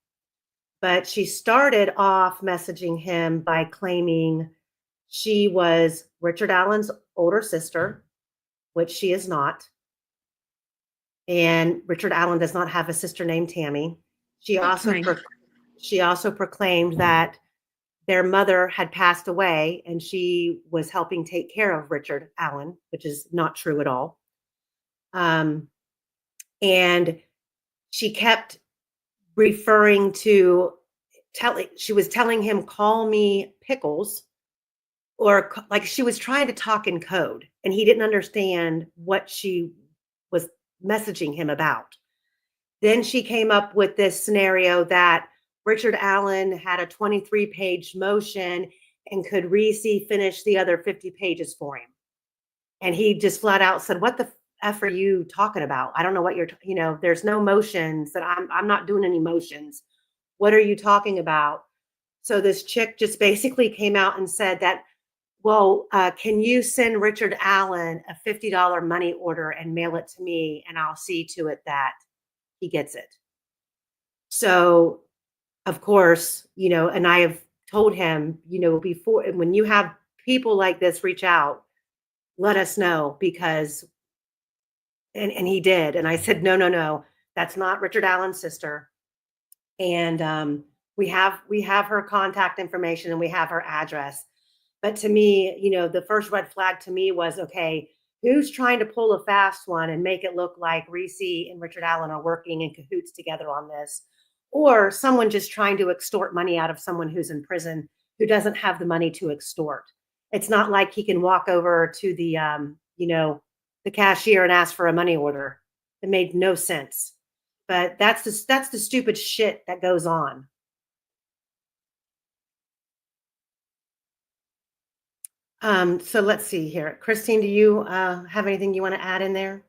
but she started off messaging him by claiming she was Richard Allen's older sister, which she is not. And Richard Allen does not have a sister named Tammy. She also proclaimed that their mother had passed away and she was helping take care of Richard Allen, which is not true at all. And she kept referring to she was telling him, call me Pickles, or like she was trying to talk in code and he didn't understand what she was messaging him about. Then she came up with this scenario that Richard Allen had a 23-page motion and could Reesi finish the other 50 pages for him. And he just flat out said, what the F are you talking about? I don't know what there's no motions, that I'm not doing any motions. What are you talking about? So this chick just basically came out and said that, well, can you send Richard Allen a $50 money order and mail it to me, and I'll see to it that he gets it. So, of course, and I have told him, before, when you have people like this reach out, let us know, because, and he did. And I said, no, that's not Richard Allen's sister. And we have her contact information and we have her address. But to me, the first red flag to me was, okay, who's trying to pull a fast one and make it look like Reesi and Richard Allen are working in cahoots together on this? Or someone just trying to extort money out of someone who's in prison who doesn't have the money to extort. It's not like he can walk over to the, the cashier and ask for a money order. It made no sense. But that's the stupid shit that goes on. So let's see here. Christine, do you have anything you want to add in there?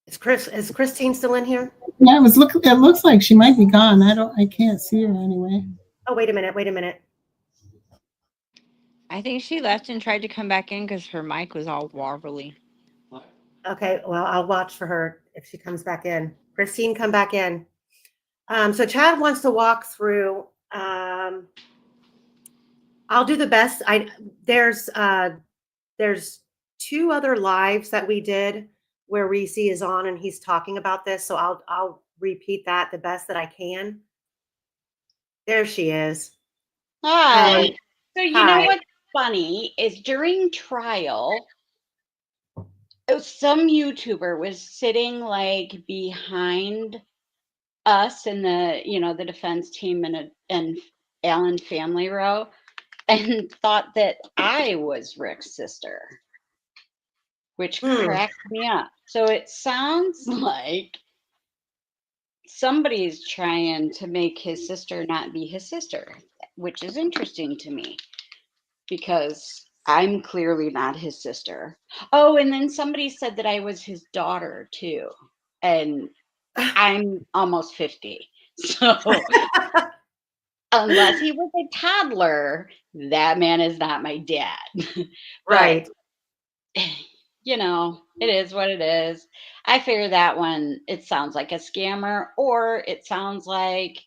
Is Christine still in here? Yeah, it looks like she might be gone. I can't see her anyway. Oh, wait a minute. I think she left and tried to come back in because her mic was all warbly. Okay, well, I'll watch for her if she comes back in. Christine, come back in. So Chad wants to walk through. I'll do the best. There's 2 other lives that we did where Reesi is on and he's talking about this. So I'll repeat that the best that I can. There she is. Hi. So you know what's funny is during trial, some YouTuber was sitting like behind us and the defense team and Allen family row and thought that I was Rick's sister, which cracked me up. So it sounds like somebody's trying to make his sister not be his sister, which is interesting to me because I'm clearly not his sister. Oh, and then somebody said that I was his daughter too. And I'm almost 50. So unless he was a toddler, that man is not my dad. Right. It is what it is. I figure that one, it sounds like a scammer, or it sounds like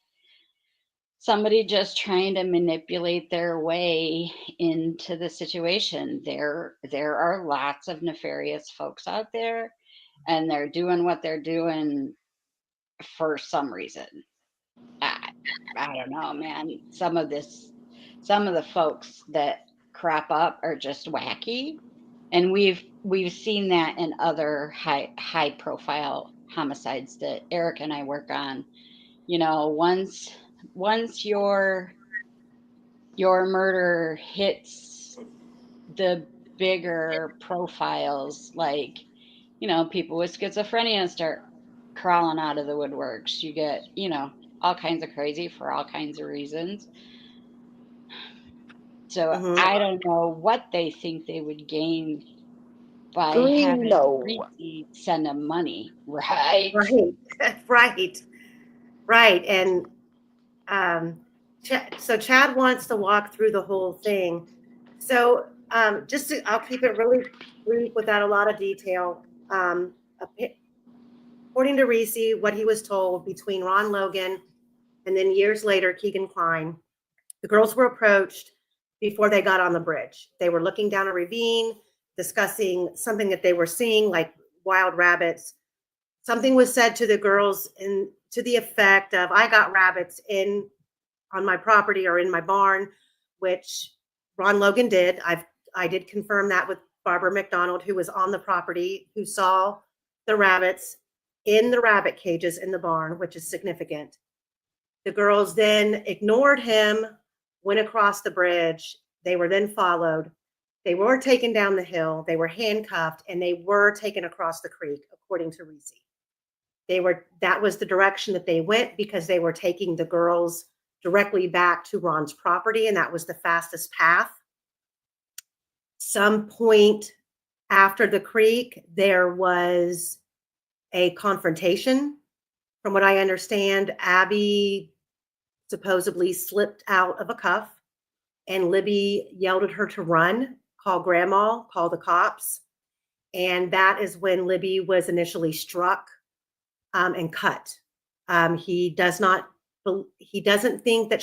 somebody just trying to manipulate their way into the situation. There are lots of nefarious folks out there, and they're doing what they're doing for some reason. I don't know, man. Some of the folks that crop up are just wacky, and we've seen that in other high profile homicides that Eric and I work on. Once your murder hits the bigger profiles, like, you know, people with schizophrenia start crawling out of the woodworks. You get, you know, all kinds of crazy for all kinds of reasons. So I don't know what they think they would gain by having Reesi send them money, right? Right. And so Chad wants to walk through the whole thing. So I'll keep it really brief without a lot of detail. According to Reesi, what he was told between Ron Logan and then years later, Keegan Klein, the girls were approached before they got on the bridge. They were looking down a ravine, discussing something that they were seeing, like wild rabbits. Something was said to the girls to the effect of, I got rabbits on my property or in my barn, which Ron Logan did. I did confirm that with Barbara McDonald, who was on the property, who saw the rabbits in the rabbit cages in the barn, which is significant. The girls then ignored him, went across the bridge. They were then followed. They were taken down the hill. They were handcuffed, and they were taken across the creek, according to Reesi. That was the direction that they went, because they were taking the girls directly back to Ron's property, and that was the fastest path. Some point after the creek, there was a confrontation. From what I understand, Abby supposedly slipped out of a cuff, and Libby yelled at her to run, call grandma, call the cops. And that is when Libby was initially struck and cut. He doesn't think that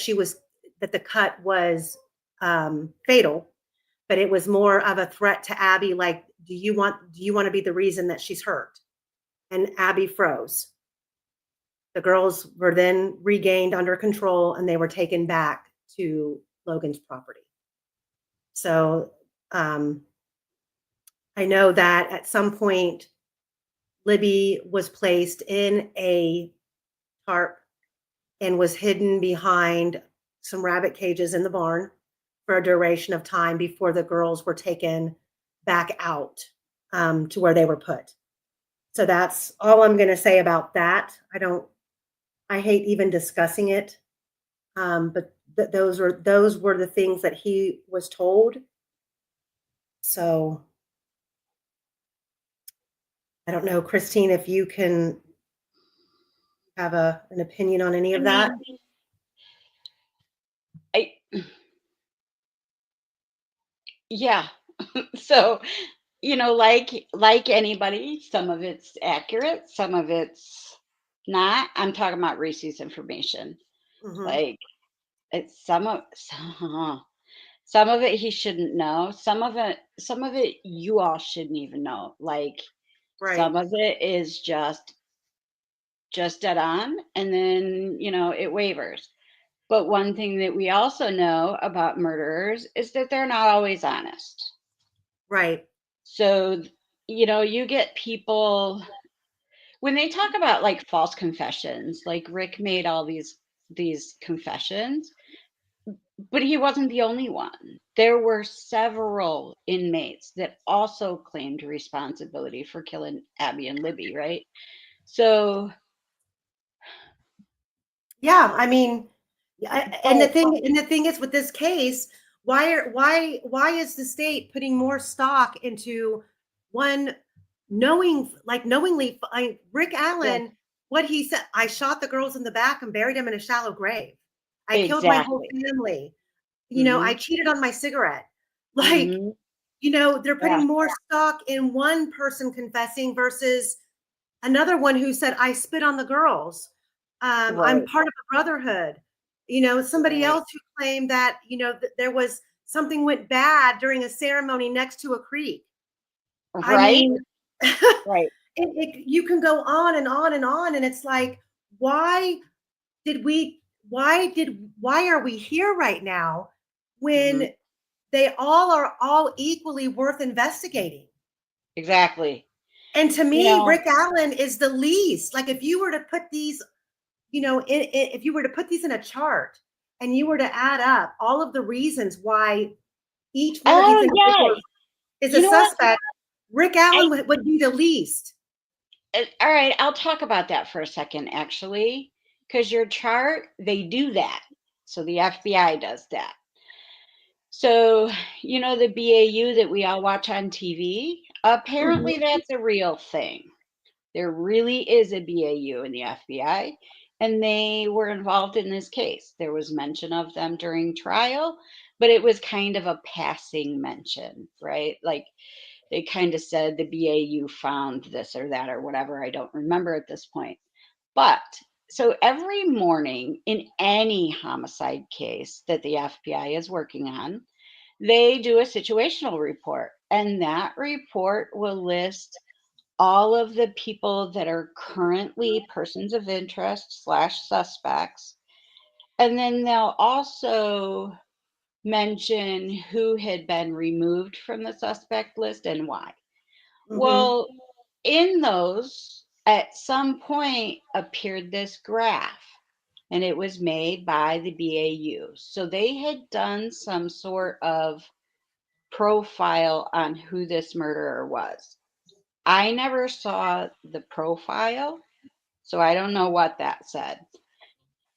the cut was fatal, but it was more of a threat to Abby, like, do you want to be the reason that she's hurt? And Abby froze. The girls were then regained under control, and they were taken back to Logan's property. So I know that at some point, Libby was placed in a tarp and was hidden behind some rabbit cages in the barn for a duration of time before the girls were taken back out to where they were put. So that's all I'm going to say about that. I hate even discussing it, but those were the things that he was told. So I don't know, Christine, if you can have an opinion on any of that. Yeah. So, you know, like anybody, some of it's accurate, some of it's not. I'm talking about Reesi's information. Like, it's some of it he shouldn't know. Some of it you all shouldn't even know. Like, some of it is just dead on, and then, you know, it wavers. But one thing that we also know about murderers is that they're not always honest. Right. So, you know, you get people when they talk about like false confessions, like Rick made all these confessions, but he wasn't the only one. There were several inmates that also claimed responsibility for killing Abby and Libby, right? So yeah, I mean, and the thing is with this case, why is the state putting more stock into one knowingly? Rick Allen, what he said, I shot the girls in the back and buried them in a shallow grave. I killed my whole family. You know, I cheated on my cigarette. Like, you know, they're putting more stock in one person confessing versus another one who said, I spit on the girls. I'm part of a brotherhood. You know, somebody else who claimed that, you know, there was something went bad during a ceremony next to a creek. I mean, you can go on and on and on. And it's like, why are we here right now when they are all equally worth investigating? Exactly. And to me, Rick Allen is the least. Like, if you were to put these, you know, if you were to put these in a chart and you were to add up all of the reasons why each one of these individuals is a suspect, Rick Allen would be the least. All right, I'll talk about that for a second, actually, because your chart, they do that. So the FBI does that. So, you know, the BAU that we all watch on TV, apparently that's a real thing. There really is a BAU in the FBI, and they were involved in this case. There was mention of them during trial, but it was kind of a passing mention, right? Like they kind of said the BAU found this or that or whatever. I don't remember at this point. But so every morning in any homicide case that the FBI is working on, they do a situational report, and that report will list all of the people that are currently persons of interest / suspects. And then they'll also mention who had been removed from the suspect list and why. Well, in those, at some point appeared this graph, and it was made by the BAU. So they had done some sort of profile on who this murderer was. I never saw the profile, so I don't know what that said.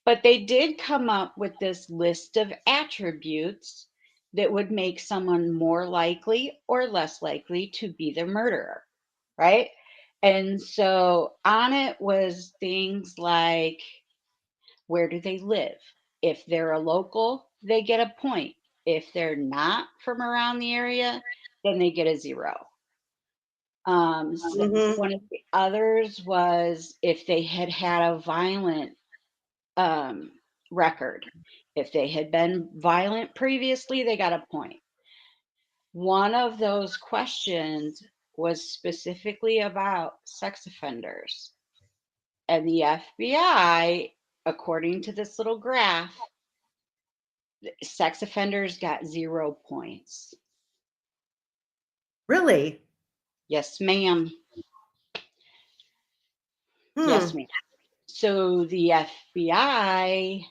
But they did come up with this list of attributes that would make someone more likely or less likely to be the murderer, right? And so on it was things like, where do they live? If they're a local, they get a point. If they're not from around the area, then they get a 0. So one of the others was if they had had a violent record. If they had been violent previously, they got a point. One of those questions was specifically about sex offenders. And the FBI, according to this little graph, sex offenders got 0 points. Really? Yes, ma'am. Yes, ma'am. So the FBI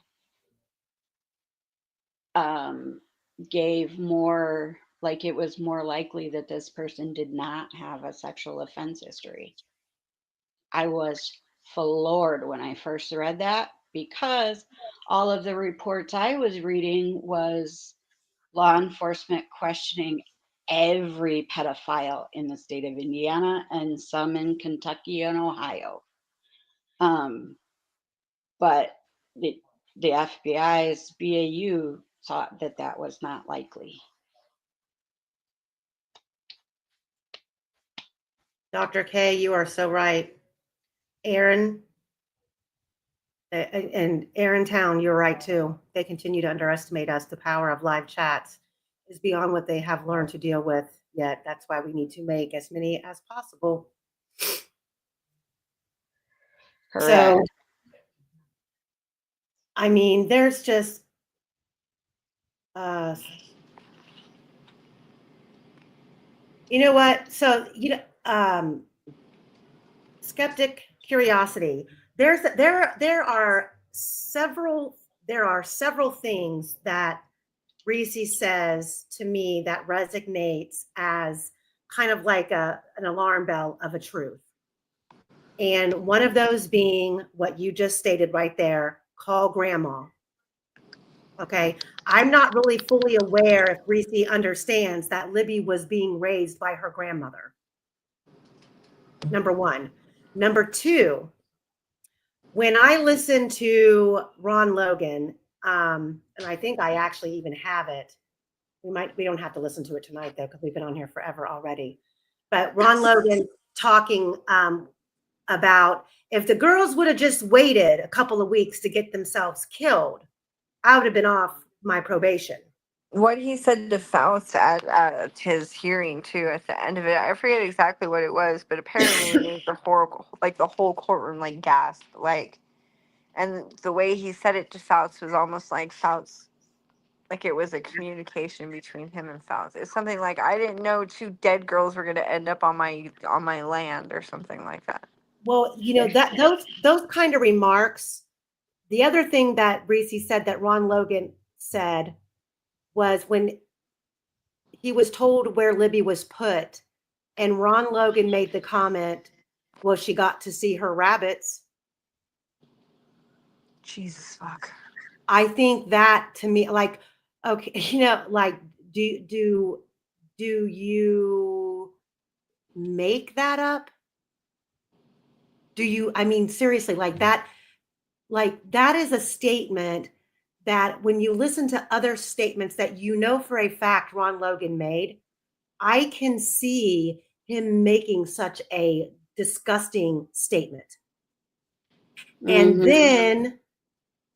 gave more, like it was more likely that this person did not have a sexual offense history. I was floored when I first read that, because all of the reports I was reading was law enforcement questioning every pedophile in the state of Indiana and some in Kentucky and Ohio. But the FBI's BAU thought that that was not likely. Dr. K, you are so right. Aaron, and Aaron Town, you're right too. They continue to underestimate us. The power of live chats is beyond what they have learned to deal with yet. That's why we need to make as many as possible. Correct. So, I mean, there's just you know what? So, skeptic curiosity. There are several things that Reesi says to me that resonates as kind of like an alarm bell of a truth. And one of those being what you just stated right there, call grandma. Okay. I'm not really fully aware if Reesi understands that Libby was being raised by her grandmother. Number one. Number two, when I listen to Ron Logan, and I think I actually even have it. We don't have to listen to it tonight though, because we've been on here forever already. But Ron Logan talking about if the girls would have just waited a couple of weeks to get themselves killed, I would have been off my probation. What he said to Faust at his hearing too, at the end of it, I forget exactly what it was, but apparently it was the whole courtroom like gasped, like, and the way he said it to Faust was almost like Faust, like it was a communication between him and Faust. It's something like, I didn't know 2 dead girls were going to end up on my land or something like that. Well, that those kind of remarks. The other thing that Reesi said that Ron Logan said was when he was told where Libby was put, and Ron Logan made the comment, well, she got to see her rabbits. Jesus fuck. I think that, to me, like, okay, like, do you make that up? I mean, seriously, like that is a statement that when you listen to other statements that for a fact Ron Logan made, I can see him making such a disgusting statement. And then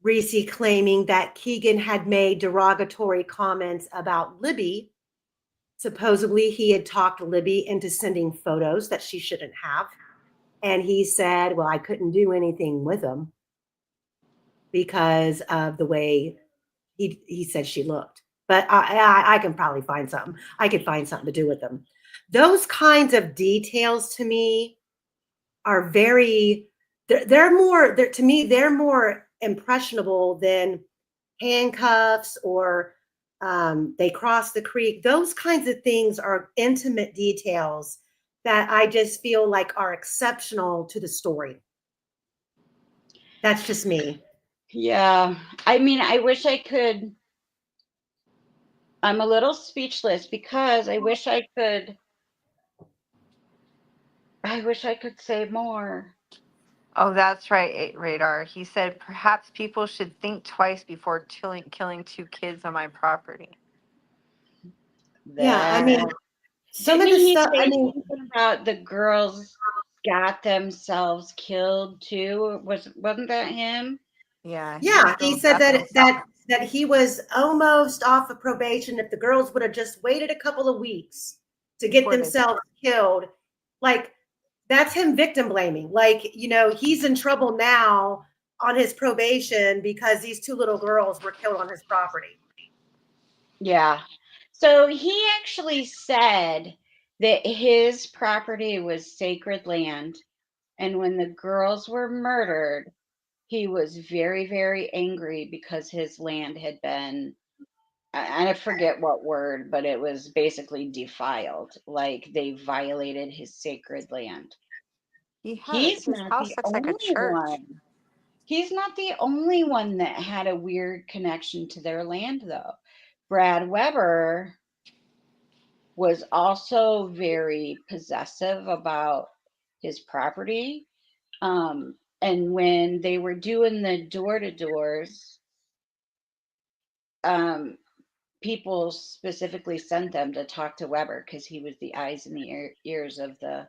Reesi claiming that Keegan had made derogatory comments about Libby. Supposedly he had talked Libby into sending photos that she shouldn't have. And he said, well, I couldn't do anything with them because of the way he said she looked. But I can probably find something. I could find something to do with them. Those kinds of details to me are they're more impressionable than handcuffs or they cross the creek. Those kinds of things are intimate details that I just feel like are exceptional to the story. That's just me. Yeah. I mean, I wish I could. I'm a little speechless because I wish I could say more. Oh, that's right, Radar. He said perhaps people should think twice before killing 2 kids on my property. Yeah, I mean, some Didn't of the he stuff, say something about the girls got themselves killed too? Wasn't that him? Yeah. Yeah, he said that he was almost off of probation if the girls would have just waited a couple of weeks to get themselves killed. Like, that's him victim blaming. Like, he's in trouble now on his probation because these 2 little girls were killed on his property. Yeah. So he actually said that his property was sacred land. And when the girls were murdered, he was very, very angry because his land had been, I forget what word, but it was basically defiled. Like they violated his sacred land. He's His not house the looks like a only church. one. He's not the only one that had a weird connection to their land, though. Brad Weber was also very possessive about his property. And when they were doing the door-to-doors, people specifically sent them to talk to Weber because he was the eyes and the ears of the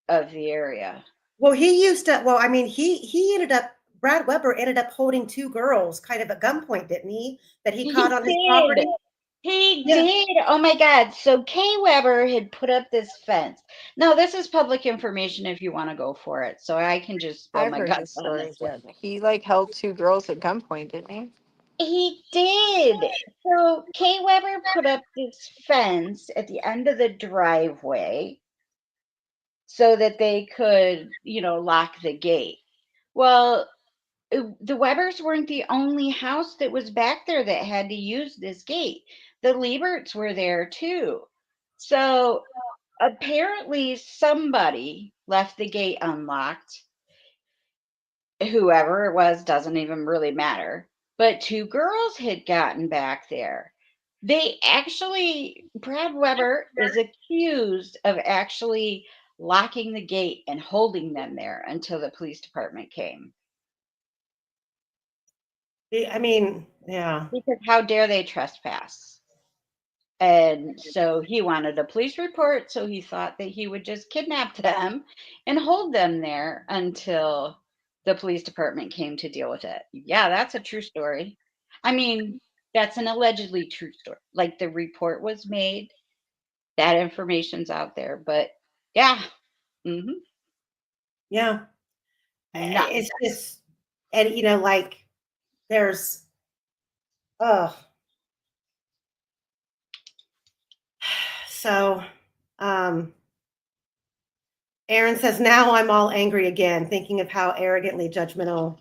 area. Well, he ended up, Brad Weber ended up holding 2 girls kind of at gunpoint, didn't he? That he caught on his property. He did. Oh my God. So Kay Weber had put up this fence. Now, this is public information if you want to go for it. So I can just spill I've my heard guts this on story. this one. He held 2 girls at gunpoint, didn't he? He did. So Kay Weber put up this fence at the end of the driveway so that they could, lock the gate. Well, the Webbers weren't the only house that was back there that had to use this gate. The Lieberts were there too. So apparently somebody left the gate unlocked. Whoever it was doesn't even really matter. But 2 girls had gotten back there. Brad Weber is accused of actually locking the gate and holding them there until the police department came. I mean, yeah. Because how dare they trespass? And so he wanted a police report, so he thought that he would just kidnap them and hold them there until the police department came to deal with it. Yeah, that's a true story. I mean, that's an allegedly true story. Like the report was made, that information's out there, but yeah. Yeah. Nuts. It's just, and there's, so, Aaron says, now I'm all angry again, thinking of how arrogantly judgmental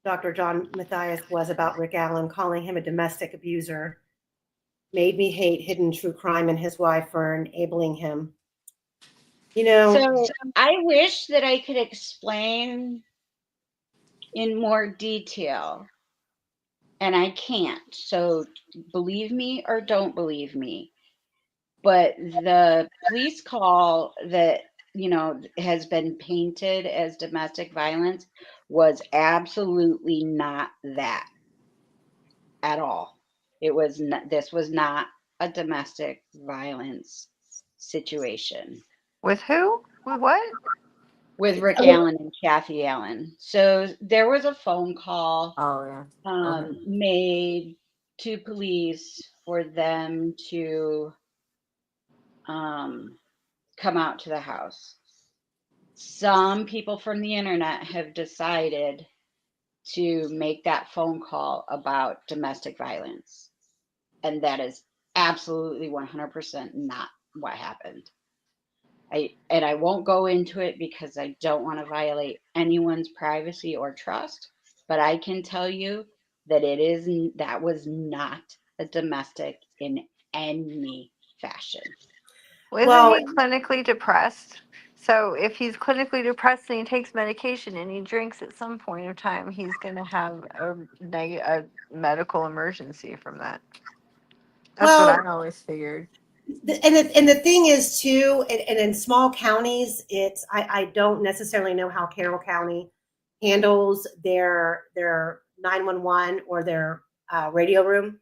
Dr. John Mathias was about Rick Allen, calling him a domestic abuser. made me hate hidden true crime and his wife for enabling him. You know, So I wish that I could explain in more detail, and I can't. So believe me or don't believe me. But the police call that, has been painted as domestic violence was absolutely not that at all. It was not, this was not a domestic violence situation. With who? With what? With Rick Allen and Kathy Allen. So there was a phone call made to police for them to come out to the house. Some people from the internet have decided to make that phone call about domestic violence. And that is absolutely 100% not what happened. I won't go into it because I don't want to violate anyone's privacy or trust, but I can tell you that that was not a domestic in any fashion. Wasn't he clinically depressed? So if he's clinically depressed and he takes medication and he drinks at some point of time, he's going to have a medical emergency from that. That's what I always figured. And the thing is too, and in small counties, I don't necessarily know how Carroll County handles their 911 or their radio room.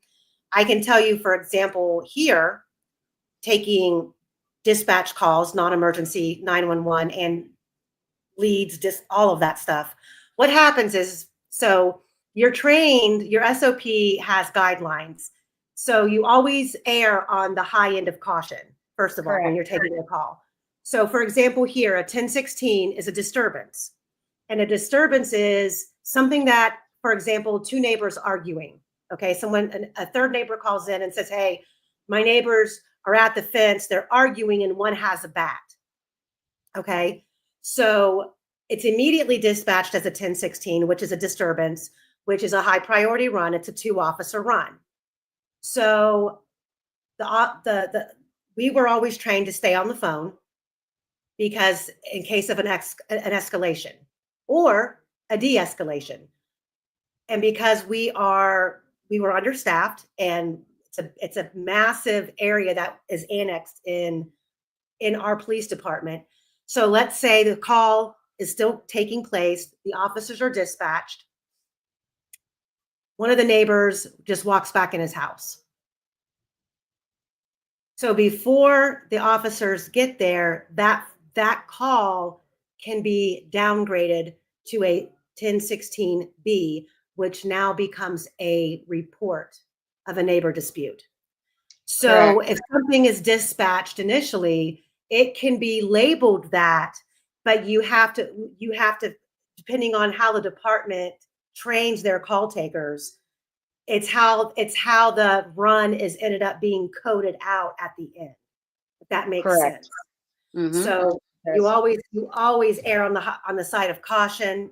I can tell you, for example, here, taking dispatch calls, non-emergency 911 and leads, just all of that stuff. What happens is, so you're trained, your SOP has guidelines. So you always err on the high end of caution, first of all, when you're taking a call. So for example, here, a 1016 is a disturbance. And a disturbance is something that, for example, two neighbors arguing. Okay, a third neighbor calls in and says, hey, my neighbors are at the fence, they're arguing, and one has a bat. Okay, so it's immediately dispatched as a 1016, which is a disturbance, which is a high priority run. It's a 2-officer run. So we were always trained to stay on the phone because in case of an escalation or a de-escalation, and because we were understaffed, and it's a massive area that is annexed in our police department. So let's say the call is still taking place, the officers are dispatched. One of the neighbors just walks back in his house. So before the officers get there, that call can be downgraded to a 1016B, which now becomes a report of a neighbor dispute. So if something is dispatched initially, it can be labeled that, but you have to, depending on how the department trains their call takers, it's how the run is ended up being coded out at the end, if that makes sense. So you always err on the side of caution,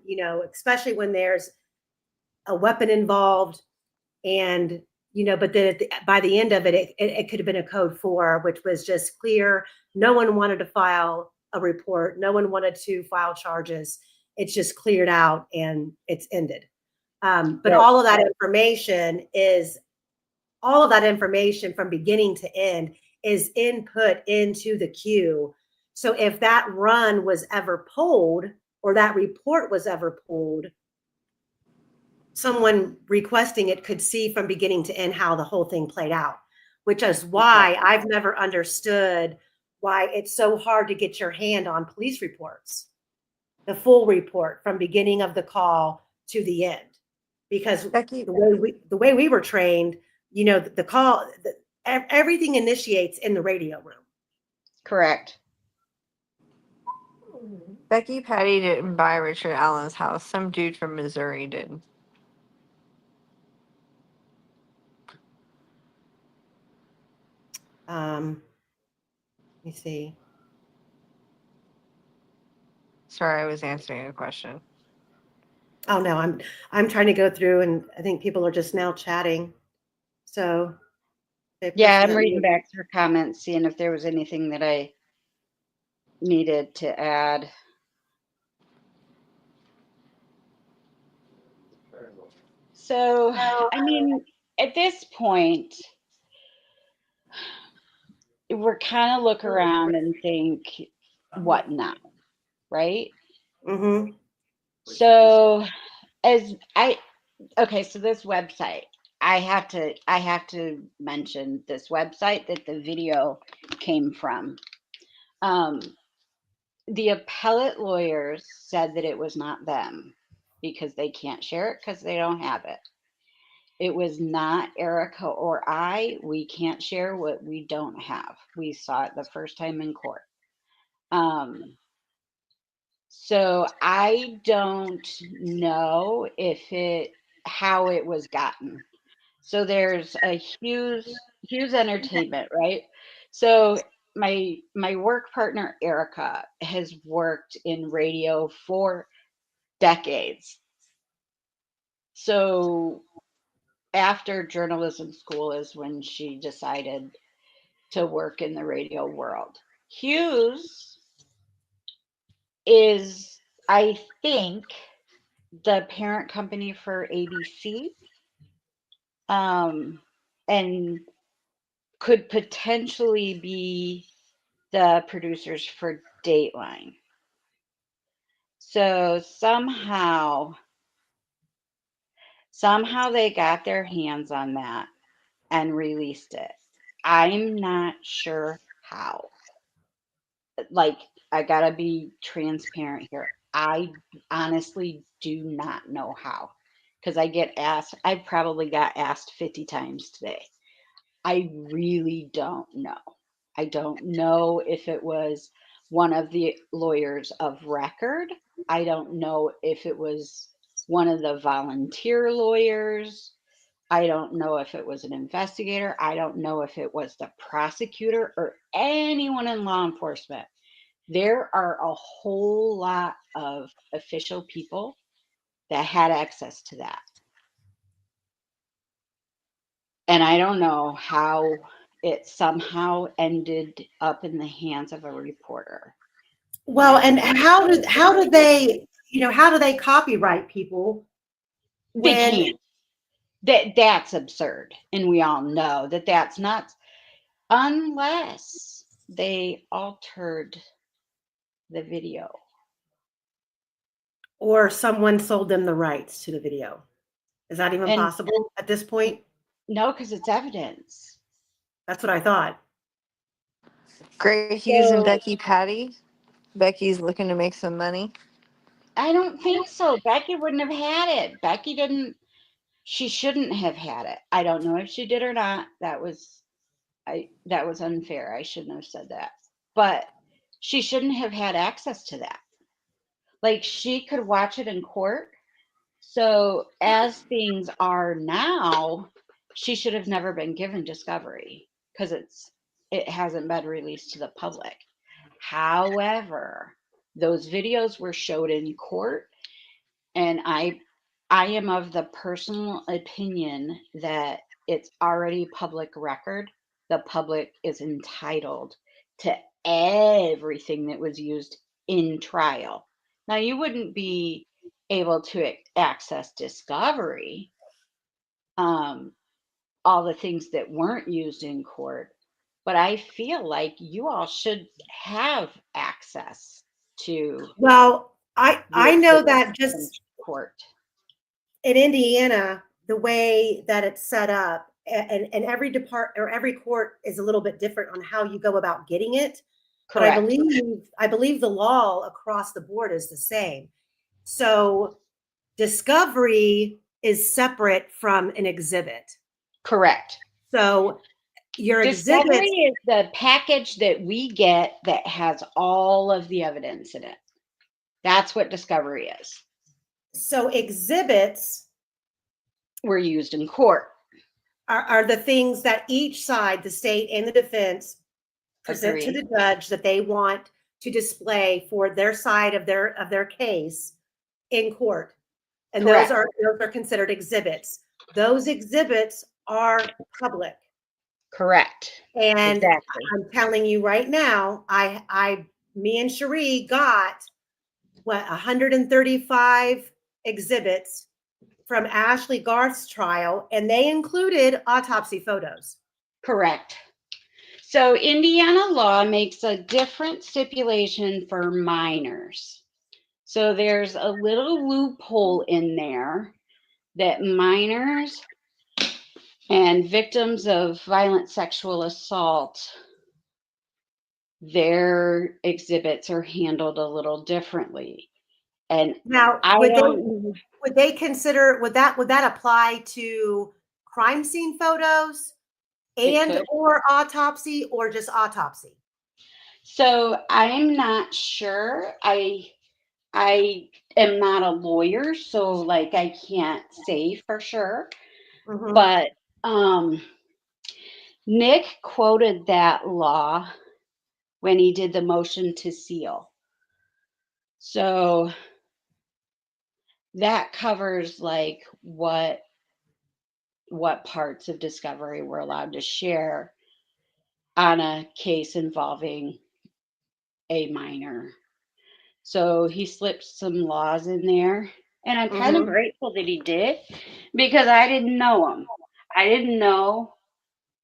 especially when there's a weapon involved, and but then by the end of it, it could have been a code 4, which was just clear. No one wanted to file a report. No one wanted to file charges. It's just cleared out and it's ended. But all of that information from beginning to end is input into the queue. So if that run was ever pulled or that report was ever pulled, someone requesting it could see from beginning to end how the whole thing played out, which is why I've never understood why it's so hard to get your hand on police reports, the full report from beginning of the call to the end. Because the way we were trained, the call, everything initiates in the radio room. Correct. Becky Patty didn't buy Richard Allen's house. Some dude from Missouri did. Let me see. Sorry, I was answering a question. Oh no, I'm trying to go through, and I think people are just now chatting. So Yeah, I'm reading back through comments, seeing if there was anything that I needed to add. So, I mean, at this point, we're kind of look around and think, what now, right? Mm-hmm. So, okay, so this website, I have to mention this website that the video came from. The appellate lawyers said that it was not them because they can't share it because they don't have it. It was not Erica or I. We can't share what we don't have. We saw it the first time in court. So I don't know how it was gotten. So there's a huge entertainment, right? So my work partner Erica has worked in radio for decades. So after journalism school is when she decided to work in the radio world. Hughes is, I think, the parent company for ABC, and could potentially be the producers for Dateline. So somehow they got their hands on that and released it. I'm not sure how. Like, I gotta be transparent here. I honestly do not know how, because I probably got asked 50 times today. I really don't know. I don't know if it was one of the lawyers of record. I don't know if it was one of the volunteer lawyers. I don't know if it was an investigator. I don't know if it was the prosecutor or anyone in law enforcement. There are a whole lot of official people that had access to that. And I don't know how it somehow ended up in the hands of a reporter. Well, and how do they, how do they copyright people? They can't. That's absurd. And we all know that that's not, unless they altered the video. Or someone sold them the rights to the video. Is that even possible at this point? No, because it's evidence. That's what I thought. Gray Hughes and Becky Patty. Becky's looking to make some money. I don't think so. Becky wouldn't have had it. She shouldn't have had it. I don't know if she did or not. That was unfair. I shouldn't have said that. But she shouldn't have had access to that. Like, she could watch it in court. So as things are now, she should have never been given discovery because it hasn't been released to the public. However, those videos were showed in court, and I am of the personal opinion that it's already public record. The public is entitled to everything that was used in trial. Now, you wouldn't be able to access discovery, all the things that weren't used in court, but I feel like you all should have access to. Well, I know that just court in Indiana, the way that it's set up, and every every court is a little bit different on how you go about getting it. Correct. But I believe the law across the board is the same. So discovery is separate from an exhibit. Correct. So your discovery exhibit is the package that we get that has all of the evidence in it. That's what discovery is. So exhibits were used in court. Are the things that each side, the state and the defense, present to the judge that they want to display for their side of their case in court. And Correct. those are considered exhibits. Those exhibits are public. Correct. And Exactly. I'm telling you right now, me and Cherie got 135 exhibits from Ashley Garth's trial, and they included autopsy photos. Correct. So Indiana law makes a different stipulation for minors. So there's a little loophole in there that minors and victims of violent sexual assault, their exhibits are handled a little differently. And now, I would don't. they consider, would that apply to crime scene photos and or autopsy, or just autopsy? So I'm not sure. I am not a lawyer, so like I can't say for sure. Mhm. But Nick quoted that law when he did the motion to seal. So that covers like what parts of discovery we're allowed to share on a case involving a minor. So he slipped some laws in there, and I'm kind of grateful that he did, because I didn't know them. I didn't know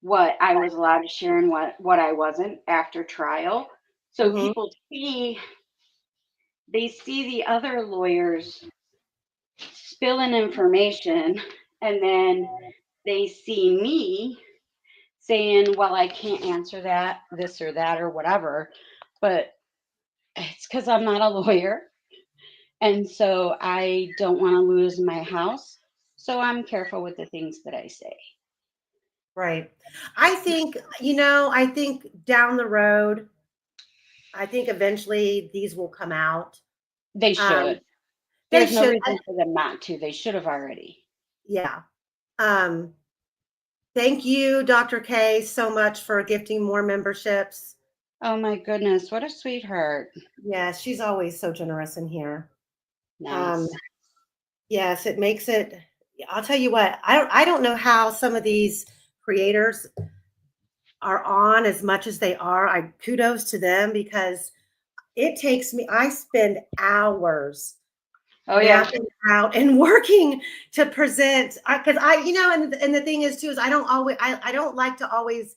what I was allowed to share and what I wasn't after trial. So people see the other lawyers spilling information, and then they see me saying, well, I can't answer that, this or that or whatever, but it's because I'm not a lawyer. And so I don't want to lose my house. So I'm careful with the things that I say. Right. I think, I think down the road, I think eventually these will come out. They should. They There's no should. reason for them not to. They should have already. Yeah. Thank you, Dr. K, so much for gifting more memberships. Oh my goodness, what a sweetheart. Yeah, she's always so generous in here. Nice. Yes, it makes it. I'll tell you what, I don't know how some of these creators are on as much as they are. I kudos to them, because it takes me, I spend hours mapping out and working to present, because and the thing is too, is I don't like to always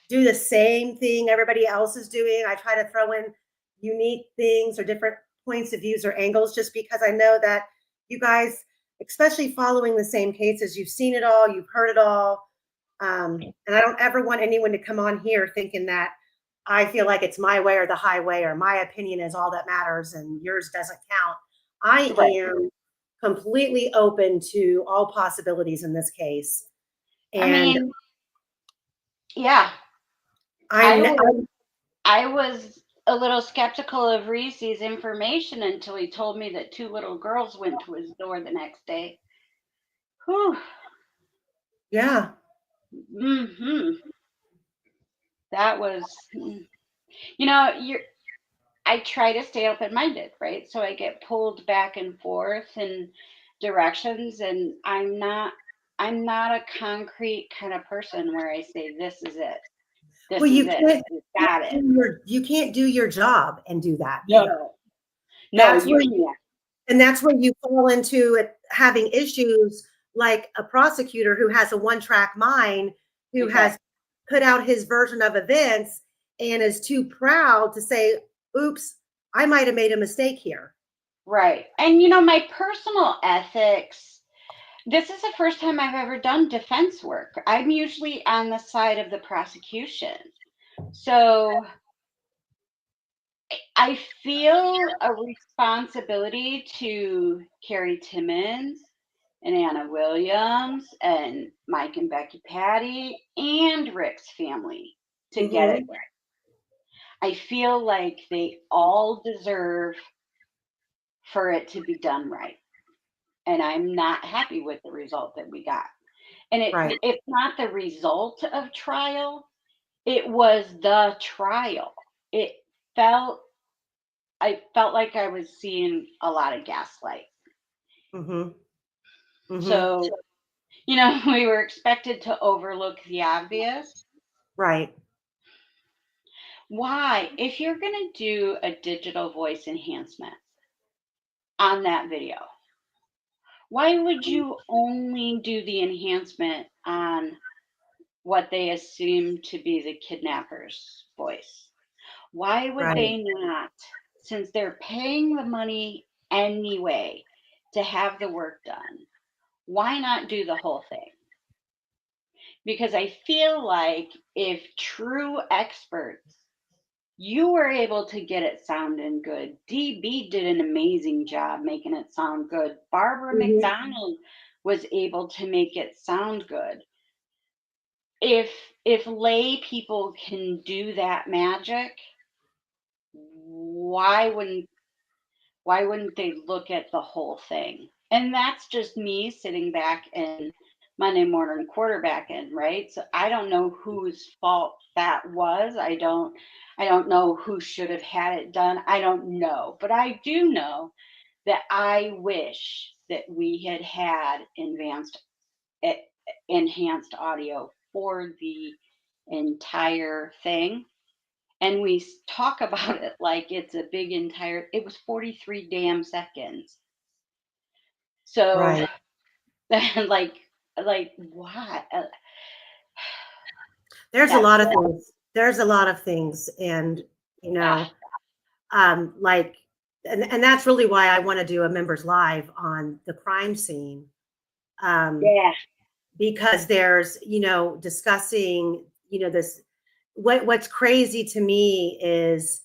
do the same thing everybody else is doing. I try to throw in unique things or different points of views or angles, just because I know that you guys, especially following the same cases, you've seen it all, you've heard it all. And I don't ever want anyone to come on here thinking that I feel like it's my way or the highway, or my opinion is all that matters and yours doesn't count. I am completely open to all possibilities in this case. And I mean, yeah. I was a little skeptical of Reesi's information until he told me that 2 little girls went to his door the next day. Whew. Yeah. That was, I try to stay open-minded, right? So I get pulled back and forth in directions, and I'm not a concrete kind of person where I say, this is it. This is it. You got it. You can't do your job and do that. No, that's you where can't. And that's where you fall into it, having issues like a prosecutor who has a one-track mind, who has put out his version of events and is too proud to say, oops, I might have made a mistake here. Right. And my personal ethics, this is the first time I've ever done defense work. I'm usually on the side of the prosecution. So I feel a responsibility to Carrie Timmons and Anna Williams and Mike and Becky Patty and Rick's family to get it right. I feel like they all deserve for it to be done right. And I'm not happy with the result that we got. And it's not the result of trial. It was the trial. I felt like I was seeing a lot of gaslight. So, we were expected to overlook the obvious, Right. Why, if you're going to do a digital voice enhancement on that video, why would you only do the enhancement on what they assume to be the kidnapper's voice? Why would Right. they not, since they're paying the money anyway to have the work done, why not do the whole thing? Because I feel like if true experts, you were able to get it sounding good. DB did an amazing job making it sound good. Barbara McDonald was able to make it sound good. If lay people can do that magic, why wouldn't they look at the whole thing? And that's just me sitting back and Monday morning quarterbacking, right? So I don't know whose fault that was. I don't know who should have had it done. I don't know. But I do know that I wish that we had had enhanced audio for the entire thing. And we talk about it like it's a big entire, it was 43 damn seconds. So Right. like what? There's a lot of things. There's a lot of things. And, you know, like, and that's really why I want to do a members live on the crime scene. Yeah. Because there's, you know, discussing, you know, this, what's crazy to me is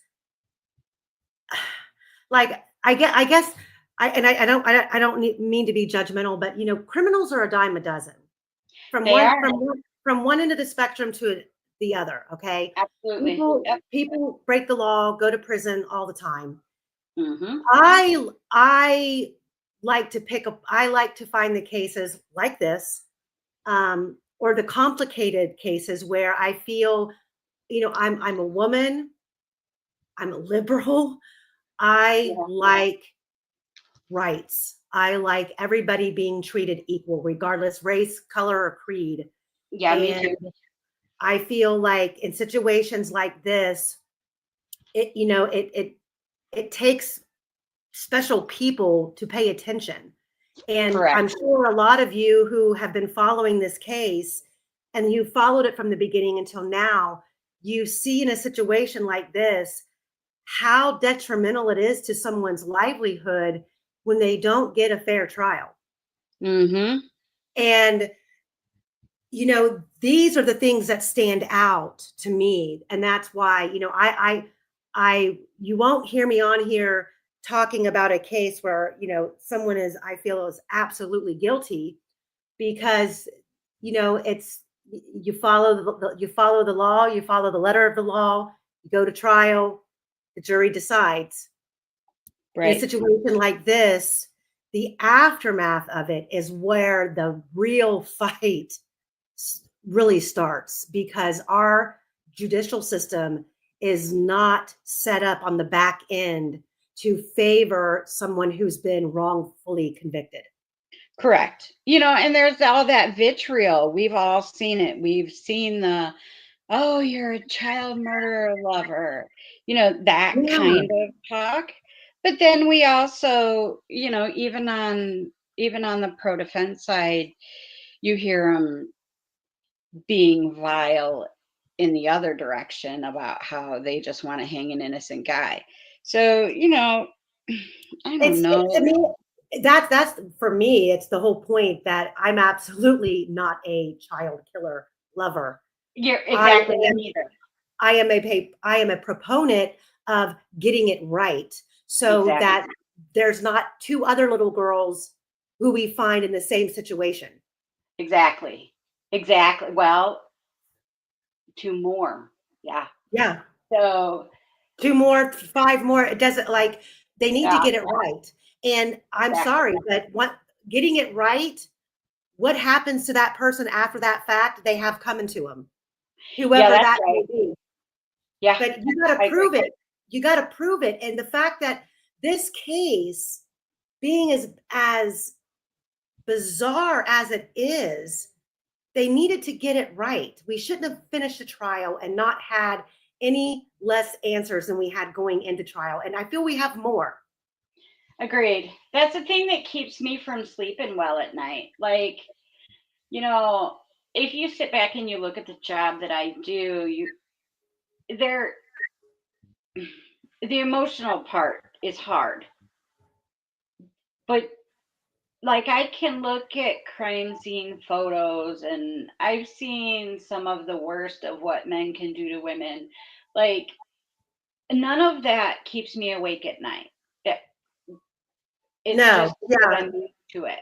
like, I guess I don't mean to be judgmental, but you know, criminals are a dime a dozen from one end of the spectrum to the other. Okay. Absolutely. People break the law, go to prison all the time. Mm-hmm. I like to find the cases like this, or the complicated cases where I feel, you know, I'm a woman, I'm a liberal, I like rights. I like everybody being treated equal, regardless race, color, or creed. Yeah, me and too. I feel like in situations like this, it takes special people to pay attention. And Correct. I'm sure a lot of you who have been following this case and you followed it from the beginning until now, you see in a situation like this, how detrimental it is to someone's livelihood when they don't get a fair trial. Mm-hmm. And, you know, these are the things that stand out to me. And that's why, you know, you won't hear me on here talking about a case where, you know, someone I feel is absolutely guilty, because, you know, it's, you follow the law, you follow the letter of the law, you go to trial, the jury decides. Right. In a situation like this, the aftermath of it is where the real fight really starts, because our judicial system is not set up on the back end to favor someone who's been wrongfully convicted. Correct. You know, and there's all that vitriol. We've all seen it. We've seen the, oh, you're a child murderer lover, you know, that kind of talk. But then we also, you know, even on the pro defense side, you hear them being vile in the other direction about how they just want to hang an innocent guy. So, you know, I don't know. I mean, that's for me, it's the whole point that I'm absolutely not a child killer lover. You're exactly neither. I am a proponent of getting it right, so that there's not two other little girls who we find in the same situation. Exactly. Well, two more. Yeah. Yeah. So 2 more, 5 more. It doesn't, like, they need to get it right. And I'm sorry, but getting it right, what happens to that person after that fact they have coming to them? Whoever that may be. Yeah. But you got to prove it. You got to prove it. And the fact that this case, being as bizarre as it is, they needed to get it right. We shouldn't have finished the trial and not had any less answers than we had going into trial. And I feel we have more. Agreed. That's the thing that keeps me from sleeping well at night. Like, you know, if you sit back and you look at the job that I do, the emotional part is hard. But like, I can look at crime scene photos, and I've seen some of the worst of what men can do to women. Like, none of that keeps me awake at night. It's No, just because I'm used to it.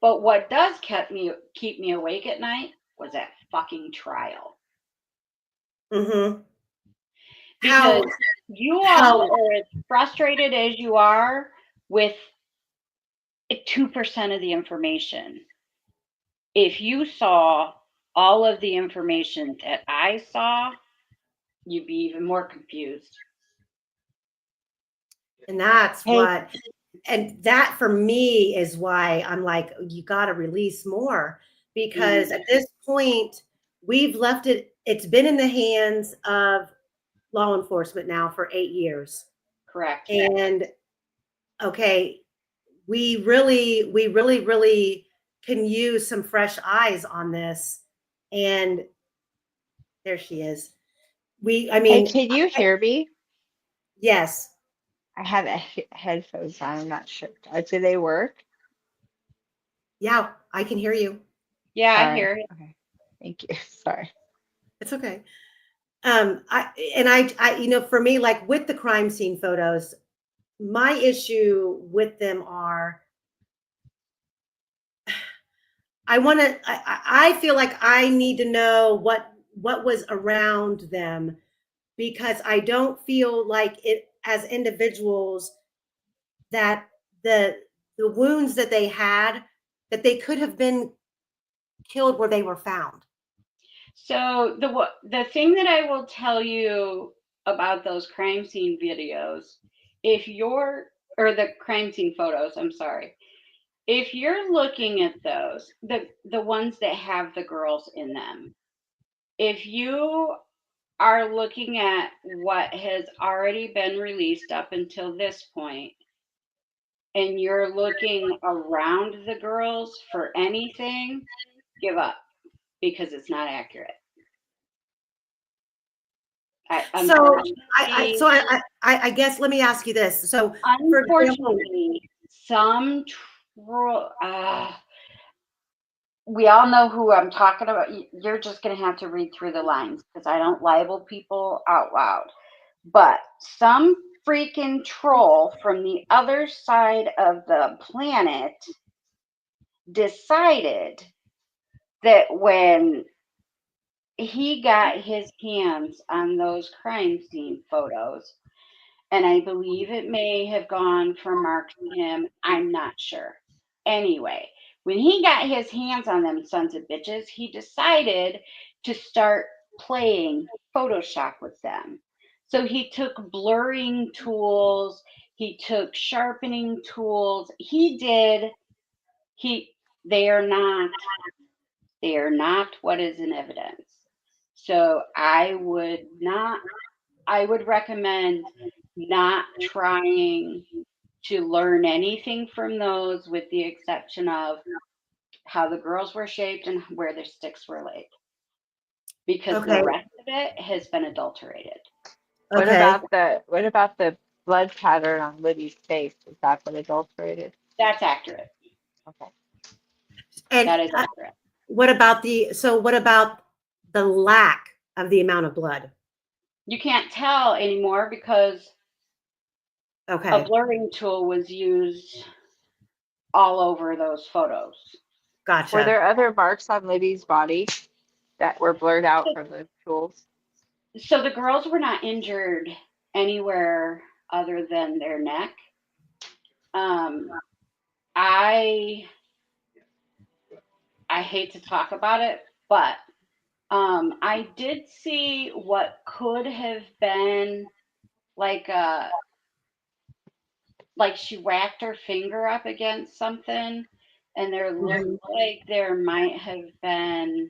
But what does keep me awake at night was that fucking trial. Mm-hmm. Because you all are as frustrated as you are with 2% of the information. If you saw all of the information that I saw, you'd be even more confused. And that's what, and that for me is why I'm like, you got to release more, because at this point, we've left it, it's been in the hands of law enforcement now for 8 years. Correct. And okay, we really can use some fresh eyes on this. And there she is. Hey, can you hear me? Yes. I have headphones on. I'm not sure. Do they work? Yeah, I can hear you. Yeah, All I right. hear it. Okay. Thank you. Sorry. It's okay. I for me, like with the crime scene photos, my issue with them are, I feel like I need to know what was around them, because I don't feel like it as individuals that the wounds that they had, that they could have been killed where they were found. So the thing that I will tell you about those crime scene videos, or the crime scene photos, I'm sorry. If you're looking at those, the ones that have the girls in them, if you are looking at what has already been released up until this point, and you're looking around the girls for anything, give up, because it's not accurate. I guess let me ask you this. So, unfortunately, we all know who I'm talking about. You're just going to have to read through the lines, because I don't libel people out loud. But some freaking troll from the other side of the planet decided that when he got his hands on those crime scene photos, and I believe it may have gone from Mark to him, I'm not sure. Anyway, when he got his hands on them sons of bitches, he decided to start playing Photoshop with them. So he took blurring tools, he took sharpening tools. They are not what is in evidence. So I would recommend not trying to learn anything from those, with the exception of how the girls were shaped and where their sticks were laid, because the rest of it has been adulterated. What about the blood pattern on Libby's face? Is that been adulterated? That's accurate. Okay. And that is accurate. What about the lack of the amount of blood? You can't tell anymore because a blurring tool was used all over those photos. Gotcha. Were there other marks on Libby's body that were blurred out from the tools? So the girls were not injured anywhere other than their neck. I hate to talk about it, but I did see what could have been like she whacked her finger up against something, and there looked like there might have been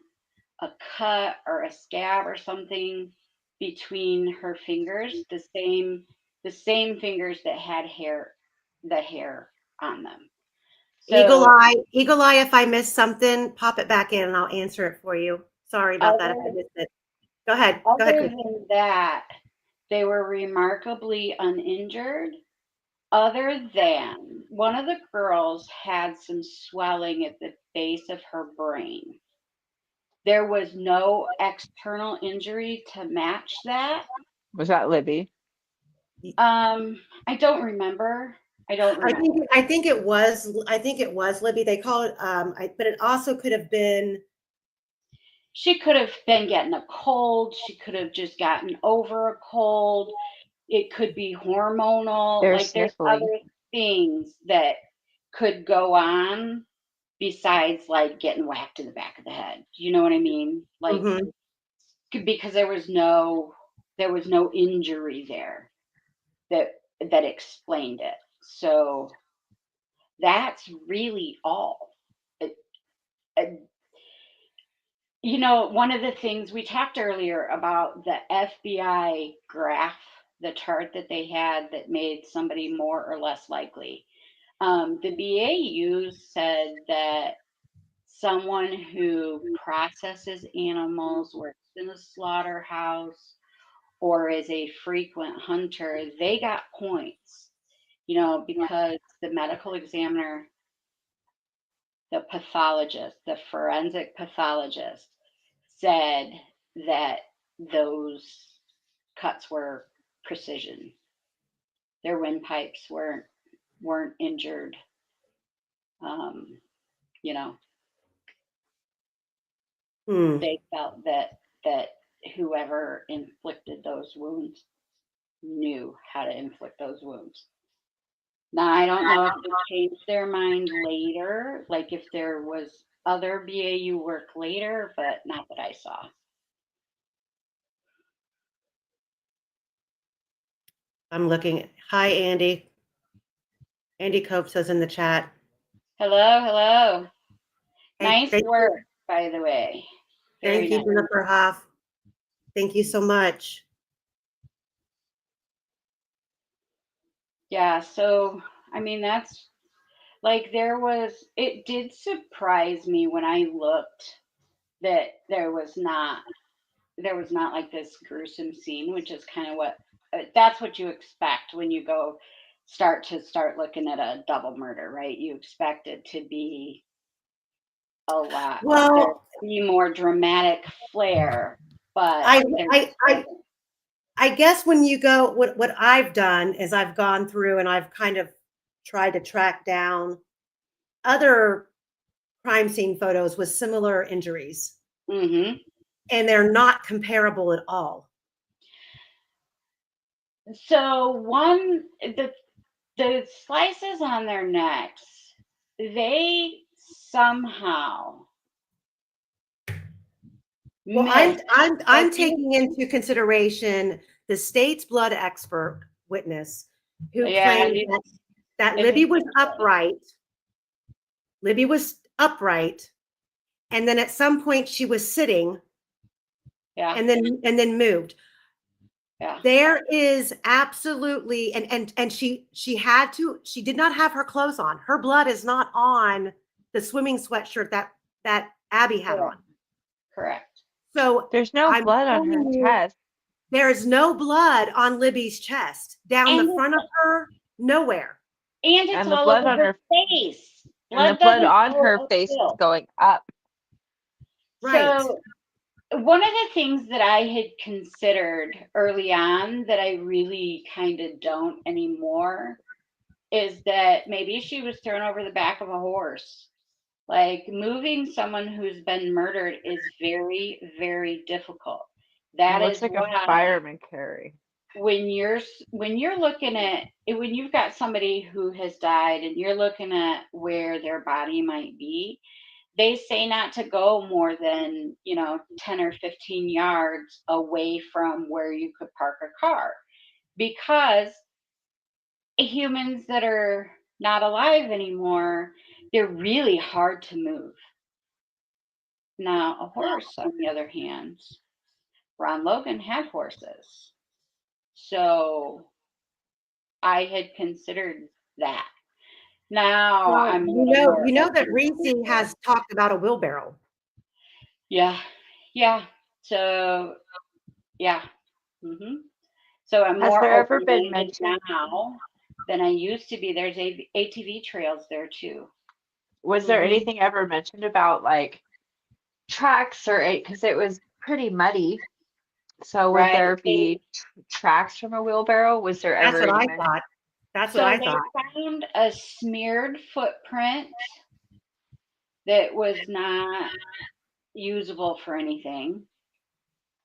a cut or a scab or something between her fingers, the same fingers that had the hair on them. Eagle So eye, if I missed something, pop it back in and I'll answer it for you. Sorry about that if I missed it. Go ahead. Go ahead, other Chris. than that, they were remarkably uninjured, other than one of the girls had some swelling at the base of her brain. There was no external injury to match that. Was that Libby? I don't remember. I don't remember. I think it was Libby. They call it but it also could have been. She could have been getting a cold. She could have just gotten over a cold. It could be hormonal. There's other things that could go on besides like getting whacked in the back of the head. You know what I mean? Like because there was no injury there that explained it. So that's really all. You know, one of the things we talked earlier about the FBI graph, the chart that they had that made somebody more or less likely. The BAU said that someone who processes animals, works in a slaughterhouse, or is a frequent hunter, they got points, you know, because the medical examiner, the pathologist, the forensic pathologist said that those cuts were precision. Their windpipes weren't injured. You know, they felt that whoever inflicted those wounds knew how to inflict those wounds. Now, I don't know if they changed their mind later, like if there was other BAU work later, but not that I saw. I'm looking. Hi, Andy. Andy Cope says in the chat. Hello. Hey, Nice work, by the way. Thank you, Jennifer Hoff. Thank you so much. Yeah, so I mean that's like it did surprise me when I looked that there was not like this gruesome scene, which is kind of what that's what you expect when you start looking at a double murder, right? You expect it to be a lot. Well, there be more dramatic flair, but I guess when you go, what I've done is I've gone through and I've kind of tried to track down other crime scene photos with similar injuries. Mm-hmm. And they're not comparable at all. So the slices on their necks, they somehow. Well, I'm taking into consideration the state's blood expert witness who claimed that Libby was upright. Libby was upright, and then at some point she was sitting. Yeah. And then moved. Yeah. There is absolutely and she did not have her clothes on. Her blood is not on the swimming sweatshirt that Abby had on. Correct. So there's no blood on her chest. There is no blood on Libby's chest. Down the front of her, nowhere. And it's all over her face. And the blood on her face is going up. Right. So one of the things that I had considered early on that I really kind of don't anymore is that maybe she was thrown over the back of a horse. Like moving someone who's been murdered is very, very difficult. That is like why a fireman carry. When you're looking at when you've got somebody who has died and you're looking at where their body might be, they say not to go more than 10 or 15 yards away from where you could park a car, because humans that are not alive anymore, they're really hard to move. Now, a horse, on the other hand, Ron Logan had horses. So I had considered that. Now Well, I'm a you little know, more you know that open to Reesi has talked about a wheelbarrow. Yeah. Yeah. So, yeah. So I'm Has more there ever been open-minded mention? now than I used to be. There's ATV trails there too. Was there anything ever mentioned about like tracks or because it was pretty muddy? So would Right. there be tracks from a wheelbarrow? Was there That's ever what any I mention? thought. That's what So I they thought. found a smeared footprint that was not usable for anything,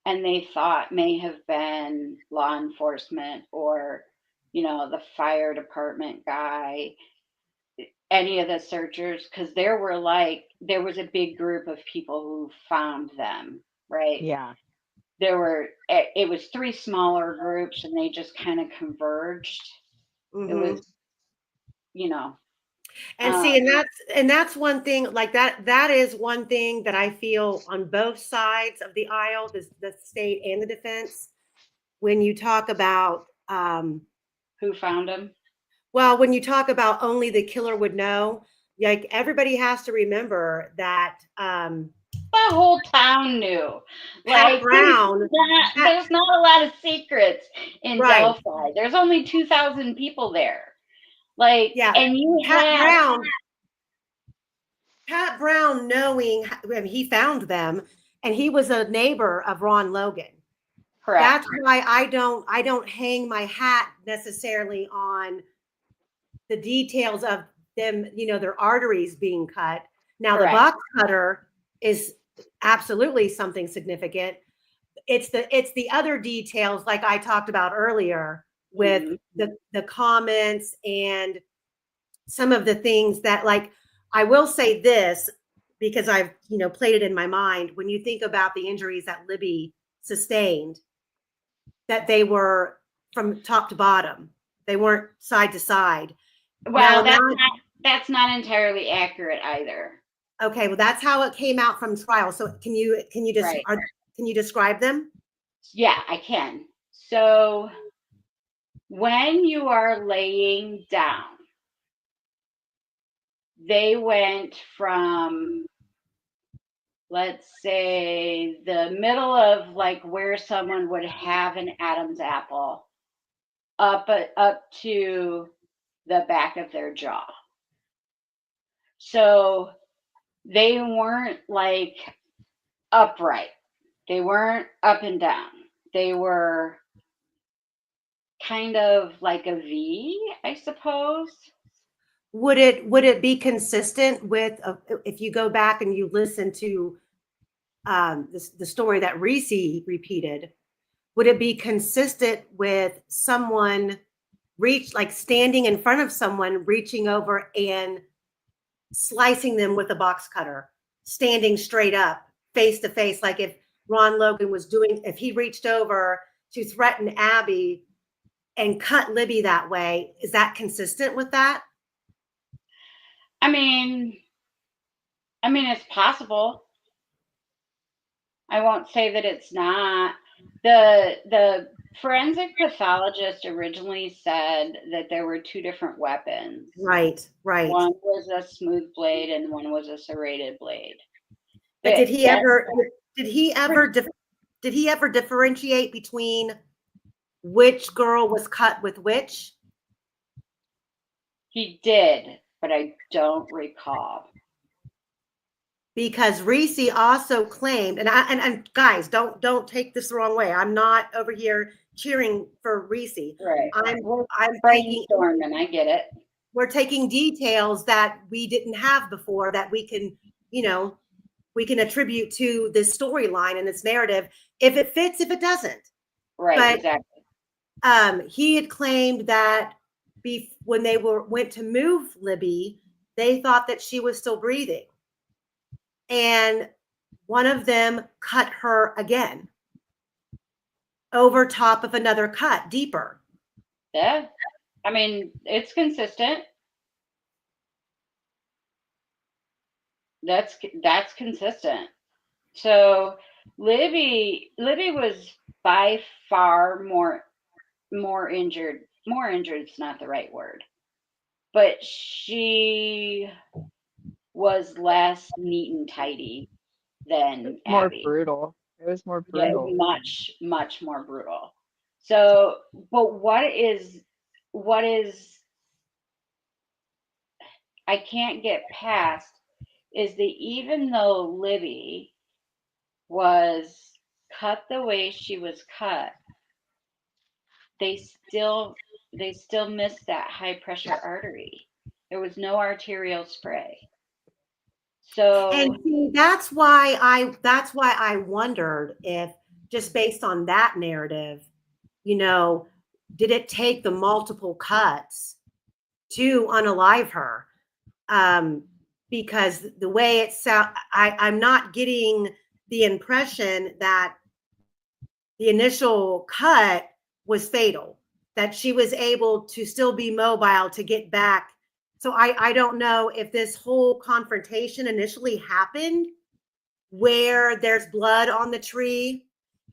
and they thought may have been law enforcement or, the fire department guy, any of the searchers, because there was a big group of people who found them, right? Yeah. It was three smaller groups and they just kind of converged. It was, And see, and that's one thing, like that is one thing that I feel on both sides of the aisle, the state and the defense, when you talk about who found him. Well, when you talk about only the killer would know, like everybody has to remember that the whole town knew. Pat Brown. There's not a lot of secrets in Right. Delphi. There's only 2,000 people there. Like, Yeah, and you Pat Brown knowing, I mean, he found them, and he was a neighbor of Ron Logan. Correct. That's why I don't hang my hat necessarily on the details of them, their arteries being cut. Now, Correct. the box cutter is absolutely something significant. It's the other details, like I talked about earlier, with the comments and some of the things that, like, I will say this because I've played it in my mind. When you think about the injuries that Libby sustained, that they were from top to bottom, they weren't side to side. Well, that's not entirely accurate either. Okay, well, that's how it came out from trial. So can you describe them? Yeah, I can. So when you are laying down, they went from, let's say, the middle of like where someone would have an Adam's apple up to the back of their jaw. So they weren't like upright. They weren't up and down. They were kind of like a V, I suppose. Would it be consistent with if you go back and you listen to the story that Reesi repeated? Would it be consistent with someone standing in front of someone, reaching over and slicing them with a box cutter, standing straight up, face to face, like if Ron Logan was doing, if he reached over to threaten Abby and cut Libby that way? Is that consistent with that? I mean, it's possible. I won't say that it's not. The forensic pathologist originally said that there were two different weapons. Right. One was a smooth blade and one was a serrated blade. But did he ever differentiate between which girl was cut with which? He did, but I don't recall. Because Reesi also claimed, and guys, don't take this the wrong way. I'm not over here cheering for Reesi. Right. I'm brainstorming. I get it. We're taking details that we didn't have before that we can, we can attribute to this storyline and this narrative, if it fits, if it doesn't. Right. But, exactly. He had claimed that when they went to move Libby, they thought that she was still breathing. And one of them cut her again over top of another cut, deeper. Yeah. I mean, it's consistent. That's consistent. So Libby was by far more injured. More injured is not the right word, but she was less neat and tidy than More Abby. brutal. It was more Yeah, brutal. much more brutal. So, but what is I can't get past is that even though Libby was cut the way she was cut, they still missed that high pressure artery. There was no arterial spray. So And see, that's why I wondered if, just based on that narrative, you know, did it take the multiple cuts to unalive her? Because the way it sounds, I'm not getting the impression that the initial cut was fatal, that she was able to still be mobile to get back. So I don't know if this whole confrontation initially happened where there's blood on the tree,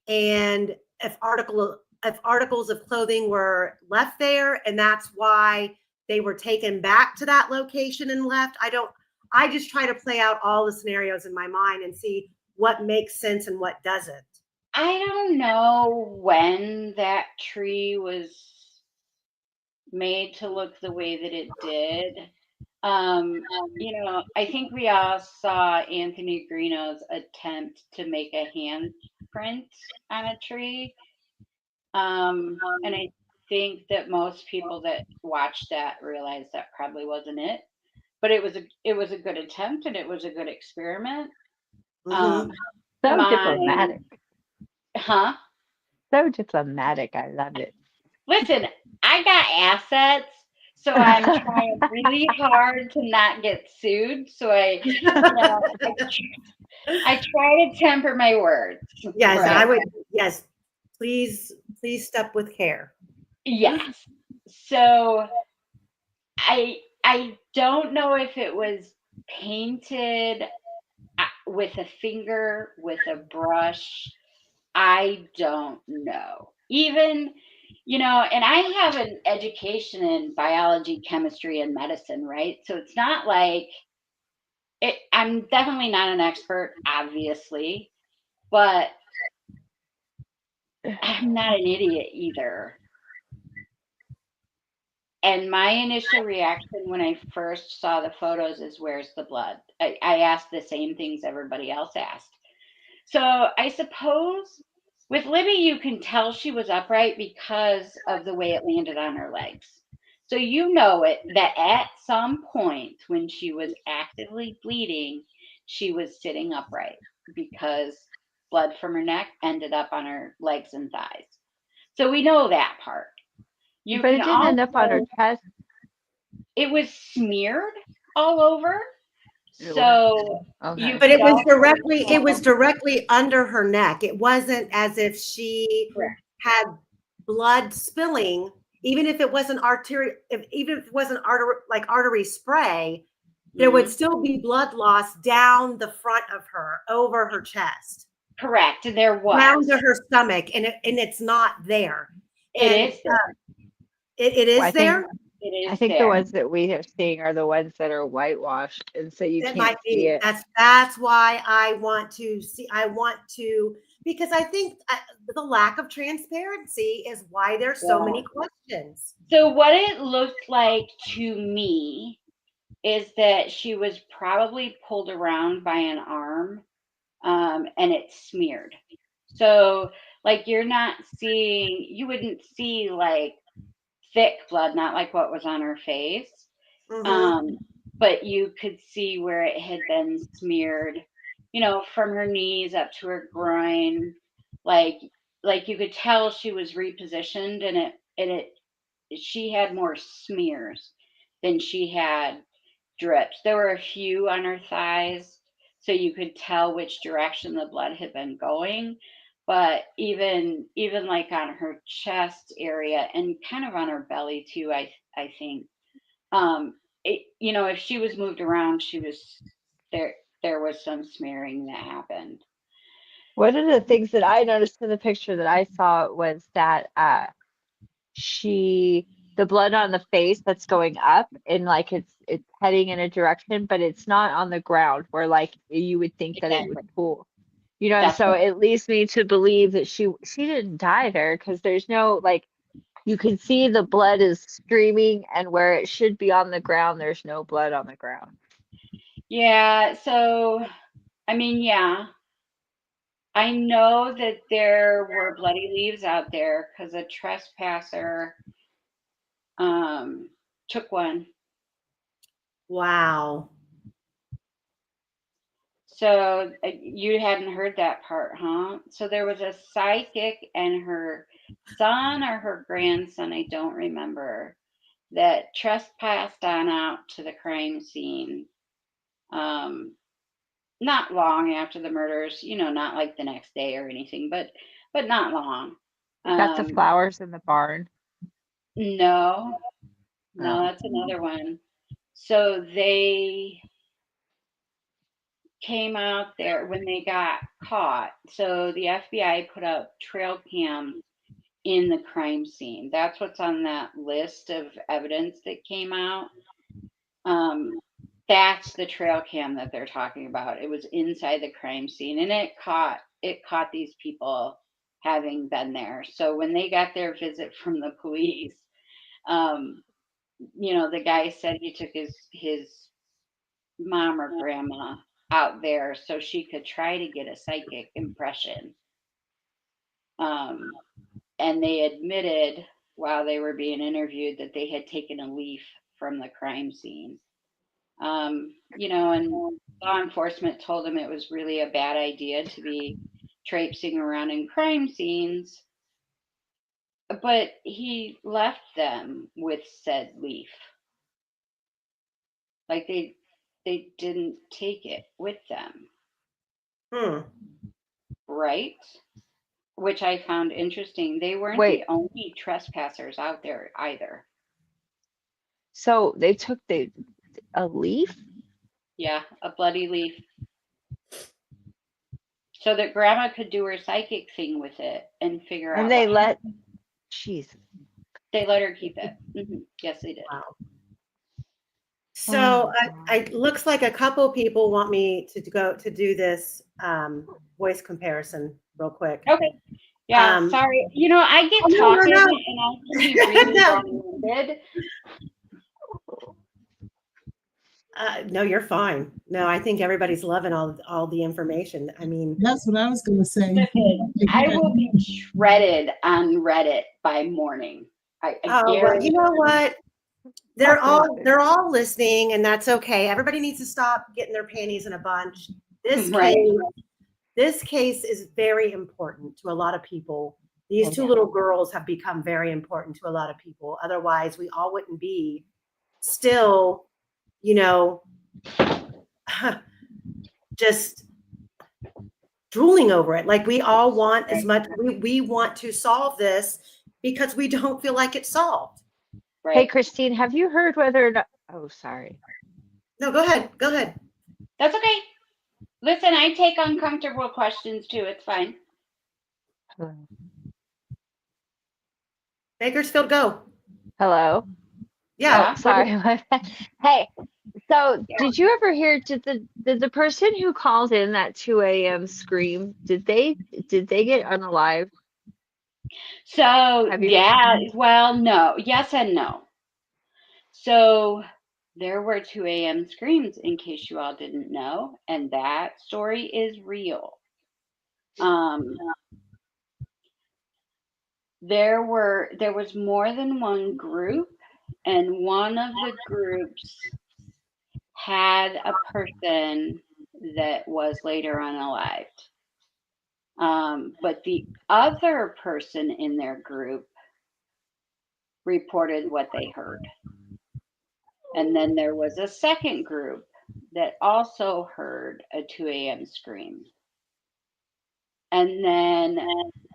and if articles of clothing were left there, and that's why they were taken back to that location and left. I just try to play out all the scenarios in my mind and see what makes sense and what doesn't. I don't know when that tree was made to look the way that it did. I think we all saw Anthony Greeno's attempt to make a handprint on a tree. And I think that most people that watched that realized that probably wasn't it. But it was a good attempt, and it was a good experiment. Mm-hmm. So diplomatic. Huh? So diplomatic. I love it. Listen, I got assets, so I'm trying really hard to not get sued. So I try to temper my words. Yes, right? I would. Yes, please step with care. Yes. So I don't know if it was painted with a finger, with a brush. I don't know. Even, and I have an education in biology, chemistry, and medicine, right? So it's not like I'm definitely not an expert, obviously, but I'm not an idiot either. And my initial reaction when I first saw the photos is, where's the blood? I asked the same things everybody else asked. So I suppose with Libby, you can tell she was upright because of the way it landed on her legs. So that at some point when she was actively bleeding, she was sitting upright because blood from her neck ended up on her legs and thighs. So we know that part. But it didn't end up on her chest. It was smeared all over. So okay. But it was directly under her neck. It wasn't as if she had blood spilling, even if it wasn't artery spray, there would still be blood loss down the front of her, over her chest. Correct. And there was down to her stomach, and it's not there. It is there. It is there. I think the ones that we are seeing are the ones that are whitewashed, and so you can't see it. That's why I want to see. Because I think the lack of transparency is why there's so many questions. So what it looked like to me is that she was probably pulled around by an arm, and it's smeared. So like you wouldn't see like thick blood, not like what was on her face. But you could see where it had been smeared, from her knees up to her groin. Like you could tell she was repositioned, and she had more smears than she had drips. There were a few on her thighs, so you could tell which direction the blood had been going. But even like on her chest area and kind of on her belly too, I think, if she was moved around, she was there was some smearing that happened. One of the things that I noticed in the picture that I saw was that the blood on the face that's going up and like it's heading in a direction, but it's not on the ground where like you would think that it would Exactly. pool. You know, and That's so what, it leads me to believe that she didn't die there because there's no like you can see the blood is streaming and where it should be on the ground, there's no blood on the ground. yeah. So, I mean, yeah, I know that there were bloody leaves out there because a trespasser took one. Wow. So you hadn't heard that part, huh? So there was a psychic and her son or her grandson, I don't remember, that trespassed on out to the crime scene. Not long after the murders, you know, not like the next day or anything, but not long. Got the flowers in the barn. No, Oh. that's another one. So they came out there when they got caught. So the FBI put up trail cams in the crime scene. That's what's on that list of evidence that came out. That's the trail cam that they're talking about. It was inside the crime scene, and it caught these people having been there. So when they got their visit from the police, you know, the guy said he took his mom or grandma out there so she could try to get a psychic impression. And they admitted while they were being interviewed that they had taken a leaf from the crime scene. You know, and law enforcement told him it was really a bad idea to be traipsing around in crime scenes, but he left them with said leaf. Like they didn't take it with them. Right? Which I found interesting. They weren't Wait. the only trespassers out there either. So they took a leaf? Yeah, a bloody leaf. So that grandma could do her psychic thing with it and figure out. And they let, jeez. They let her keep it. Yes, they did. Wow. So it looks like a couple people want me to go to do this voice comparison real quick. Okay. Yeah, sorry. You know, I get talking and I can be really long-winded. No, you're fine. No, I think everybody's loving all the information. I mean, that's what I was going to say. I will be shredded on Reddit by morning. I well, you know what? They're all listening, and that's okay. Everybody needs to stop getting their panties in a bunch. This case is very important to a lot of people. These two little girls have become very important to a lot of people. Otherwise, we all wouldn't be still, you know, just drooling over it. Like we all want as much, we want to solve this because we don't feel like it's solved. Right. Hey, Christine, have you heard whether or not, oh, sorry. No, go ahead. Go ahead. That's okay. Listen, I take uncomfortable questions too. It's fine. Bakersfield, go. Hello. Yeah. Oh, sorry. Hey, so did you ever hear, did the person who called in that 2 a.m. scream, did they get unalived? So yeah, well, no, yes and no. So there were 2 a.m. screams, in case you all didn't know, and that story is real. There was more than one group, and one of the groups had a person that was later unalived. But the other person in their group reported what they heard. And then there was a second group that also heard a 2 a.m. scream. And then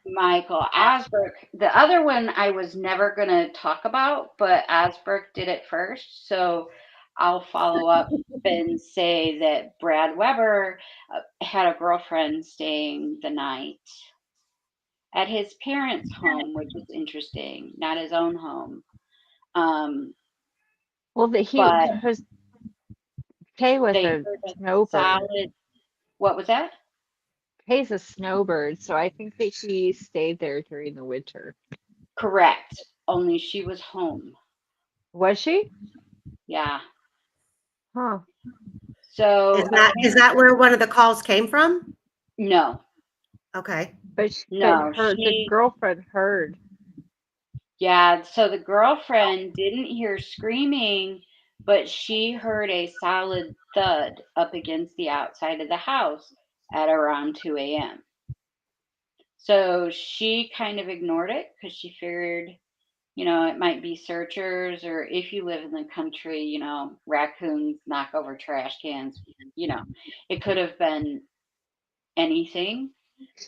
Michael Asberg, the other one I was never going to talk about, but Asberg did it first. So I'll follow up and say that Brad Weber had a girlfriend staying the night at his parents' home, which is interesting, not his own home. Well, But because Kay was they a heard a snowbird. solid. What was that? Kay's a snowbird, so I think that she stayed there during the winter. Correct. Only she was home. Was she? Yeah. Huh. So Is that where one of the calls came from? No. Okay. But No, the girlfriend heard. Yeah, so the girlfriend didn't hear screaming, but she heard a solid thud up against the outside of the house at around 2 a.m. So she kind of ignored it because she figured, it might be searchers, or if you live in the country, raccoons knock over trash cans, it could have been anything.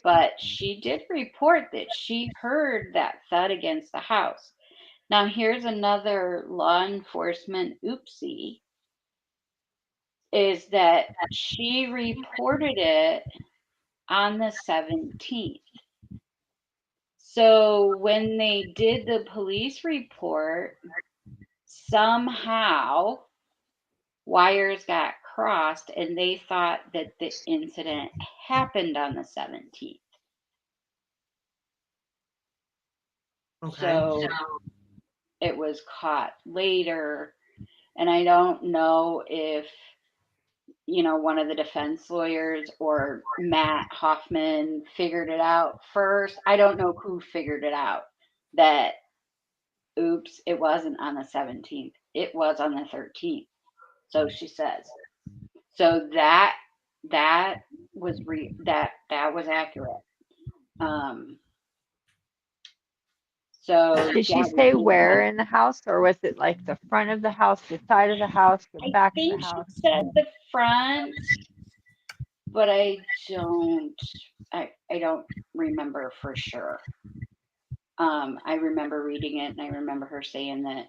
But she did report that she heard that thud against the house. Now, here's another law enforcement oopsie, is that she reported it on the 17th. So when they did the police report, somehow wires got crossed and they thought that the incident happened on the 17th. Okay. So it was caught later. And I don't know if, one of the defense lawyers or Matt Hoffman figured it out first. I don't know who figured it out that, oops, it wasn't on the 17th. It was on the 13th. So she says. So that was that was accurate. So Did she yeah, say where in the house, or was it like the front of the house, the side of the house, the I back of think the she house? said the front, but I don't remember for sure. I remember reading it, and I remember her saying that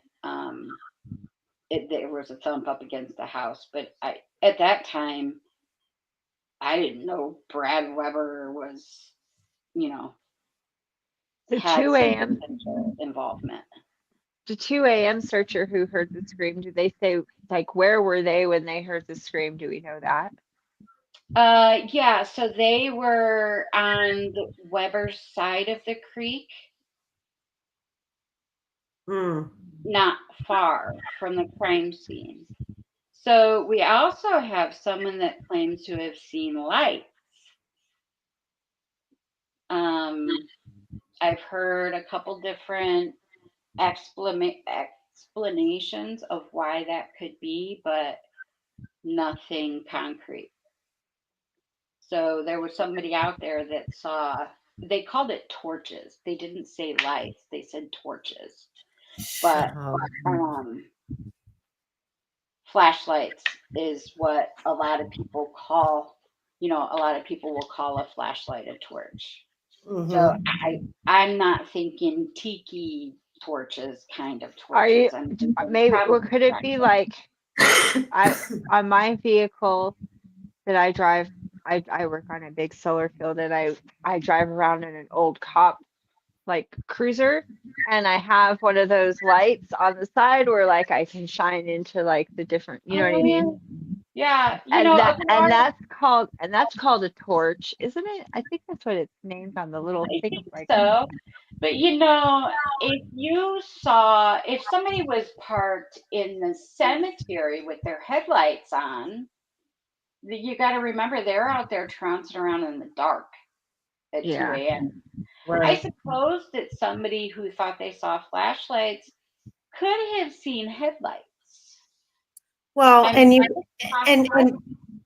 there was a thump up against the house. But at that time, I didn't know Brad Weber was, The had 2 some a.m. potential involvement. The 2 a.m. searcher who heard the scream, did they say, like, where were they when they heard the scream? Do we know that? Yeah, so they were on the Weber's side of the creek. Not far from the crime scene. So we also have someone that claims to have seen lights. I've heard a couple different explanations of why that could be, but nothing concrete. So there was somebody out there that saw, they called it torches. They didn't say lights, they said torches. But flashlights is what a lot of people call, a lot of people will call a flashlight a torch. So I'm not thinking tiki torches kind of Are you torches. maybe, or could it be like, on my vehicle that I drive, I work on a big solar field, and I drive around in an old cop like cruiser, and I have one of those lights on the side where like I can shine into like the different, you know what I mean? Yeah, that's called a torch, isn't it? I think that's what it's named on the little I thing. think Like, so. But if somebody was parked in the cemetery with their headlights on, you got to remember they're out there trouncing around in the dark at 2 a.m. I suppose that somebody who thought they saw flashlights could have seen headlights. Well, and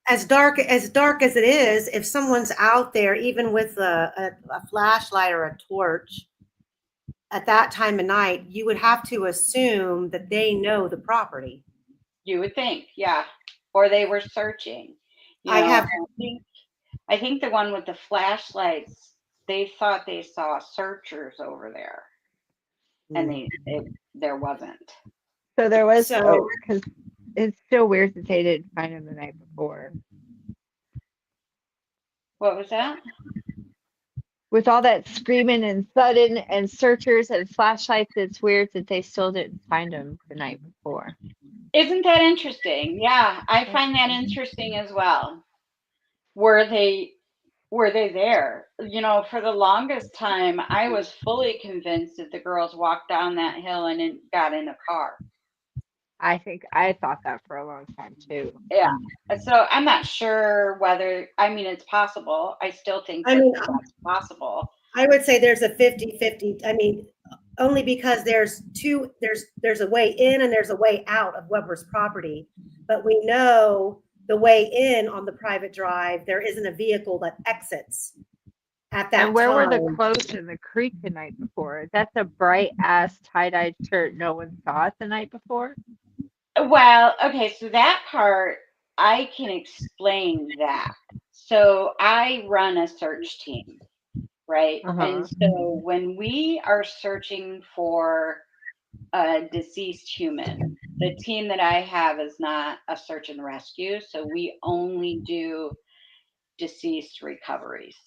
as dark as it is, if someone's out there, even with a flashlight or a torch, at that time of night, you would have to assume that they know the property. You would think, yeah, or they were searching. I think the one with the flashlights, they thought they saw searchers over there, and there wasn't. So there was it's still weird that they didn't find him the night before. What was that? With all that screaming and thudding and searchers and flashlights, it's weird that they still didn't find him the night before. Isn't that interesting? Yeah, I find that interesting as well. Were they there? You know, for the longest time, I was fully convinced that the girls walked down that hill and got in a car. I think I thought that for a long time too. Yeah. So I'm not sure whether, I mean, it's possible. I still think that's possible. I would say there's a 50-50. I mean, only because there's a way in and there's a way out of Weber's property. But we know the way in on the private drive, there isn't a vehicle that exits at that time. And where were the clothes in the creek the night before? That's a bright ass tie-dyed shirt no one saw it the night before? Well, okay, so that part, I can explain that. So I run a search team, right? And so when we are searching for a deceased human, the team that I have is not a search and rescue. So we only do deceased recoveries.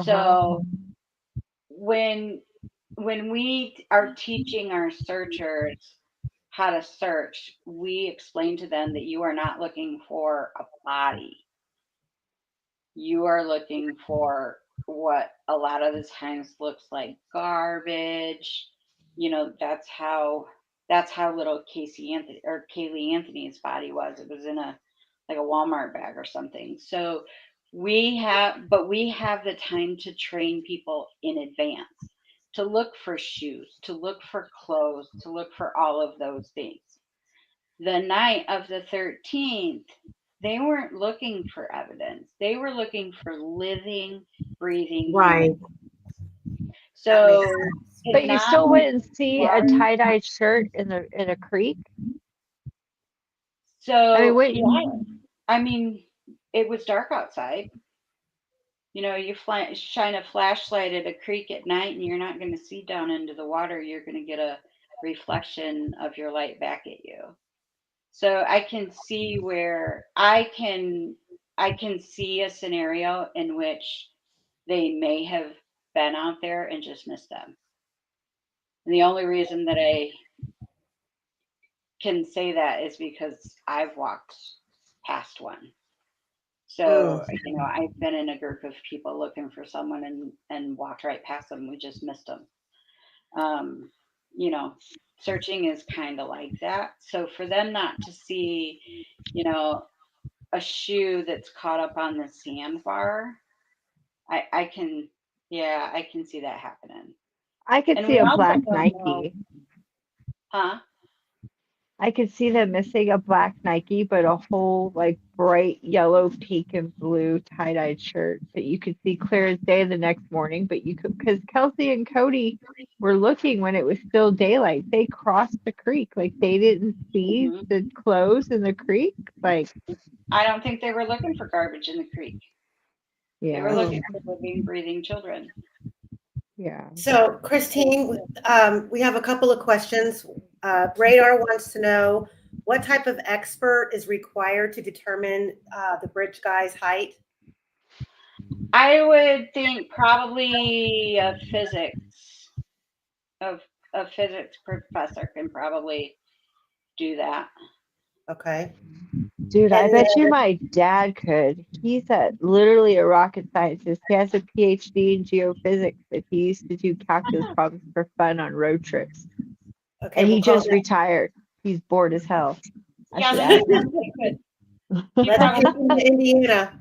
So when we are teaching our searchers how to search, we explain to them that you are not looking for a body. You are looking for what a lot of the times looks like garbage. You know, that's how little Kaylee Anthony's body was. It was in a Walmart bag or something. So we have the time to train people in advance, to look for shoes, to look for clothes, to look for all of those things. The night of the 13th, they weren't looking for evidence. They were looking for living, breathing. Right. So, but you still wouldn't see a tie-dyed shirt in a creek. So I mean, it was dark outside. You know, you shine a flashlight at a creek at night, and you're not going to see down into the water. You're going to get a reflection of your light back at you. So I can see where I can see a scenario in which they may have been out there and just missed them. And the only reason that I can say that is because I've walked past one. So, you know, I've been in a group of people looking for someone and walked right past them. We just missed them. You know, searching is kind of like that. So for them not to see, you know, a shoe that's caught up on the sandbar, I can see that happening. I could see a black Nike. Huh? I could see them missing a black Nike, but a whole like bright yellow, pink, and blue tie-dyed shirt that you could see clear as day the next morning. But you could, because Kelsey and Cody were looking when it was still daylight. They crossed the creek, like they didn't see the clothes in the creek. Like, I don't think they were looking for garbage in the creek. Yeah. They were looking for living, breathing children. Yeah. So, Christine, we have a couple of questions. Radar wants to know what type of expert is required to determine the bridge guy's height? I would think probably a physics professor can probably do that. Okay. Dude, I bet you my dad could. He's literally a rocket scientist. He has a PhD in geophysics, but he used to do calculus problems for fun on road trips. Okay, and he just retired. He's bored as hell. Yeah, that's really good. Let's get into Indiana.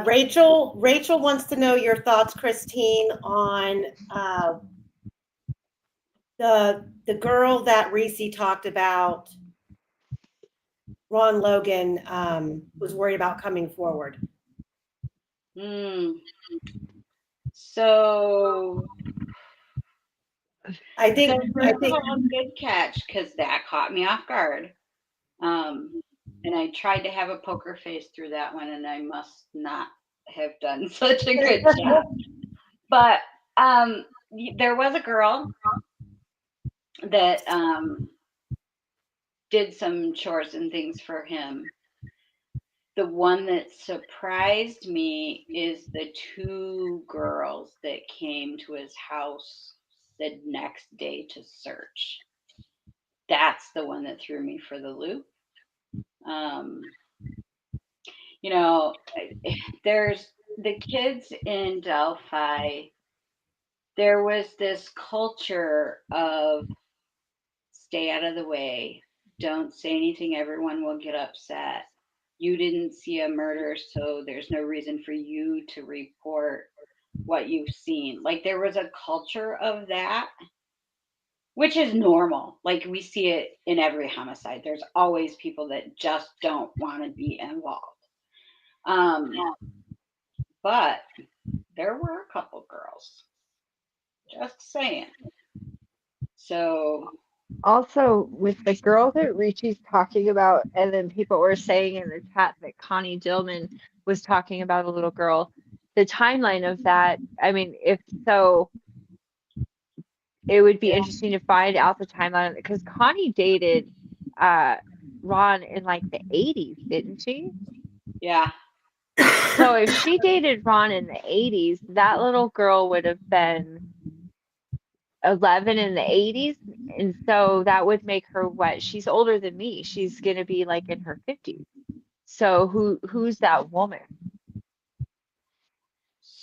Rachel wants to know your thoughts, Christine, on the girl that Reesi talked about. Ron Logan was worried about coming forward. So I think good catch, because that caught me off guard. And I tried to have a poker face through that one, and I must not have done such a good job. But there was a girl that did some chores and things for him. The one that surprised me is the 2 girls that came to his house the next day to search. That's the one that threw me for the loop. You know, there's the kids in Delphi. There was this culture of stay out of the way, don't say anything, everyone will get upset. You didn't see a murder, so there's no reason for you to report what you've seen. Like there was a culture of that, which is normal. Like we see it in every homicide. There's always people that just don't want to be involved. But there were a couple girls. Just saying. So Also, with the girl that Ricci's talking about, and then people were saying in the chat that Connie Dillman was talking about a little girl, the timeline of that, I mean, if so, it would be interesting to find out the timeline because Connie dated Ron in like the 80s, didn't she? yeah. So if she dated Ron in the 80s, that little girl would have been 11 in the 80s, and so that would make her what? She's older than me. She's gonna be like in her 50s. So who's that woman?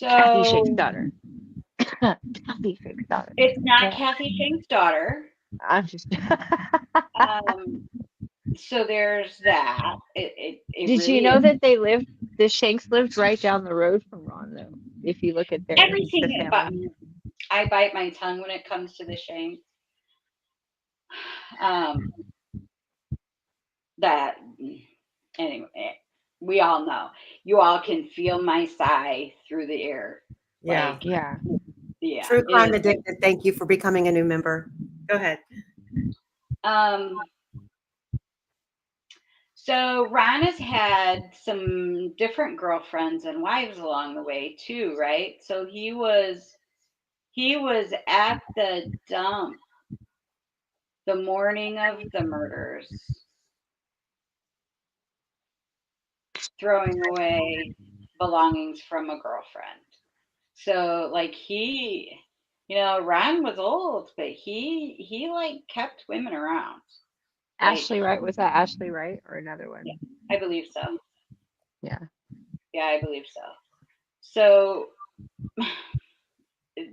Kathy So Shake's daughter. Kathy Shake's daughter. it's not Yeah. Kathy Shank's daughter. I'm just So there's that. It Did really you know is. that the Shanks lived right down the road from Ron though? If you look at their Everything, but family. I bite my tongue when it comes to the Shanks. That anyway, we all know. You all can feel my sigh through the air. Yeah. Like, yeah. Yeah. True crime addicted. Thank you for becoming a new member. Go ahead. So Ron has had some different girlfriends and wives along the way too, right? So he was at the dump the morning of the murders, throwing away belongings from a girlfriend. So like Ron was old, but he like kept women around. Ashley Wright, was that Ashley Wright or another one? Yeah, I believe so. Yeah. Yeah, I believe so. So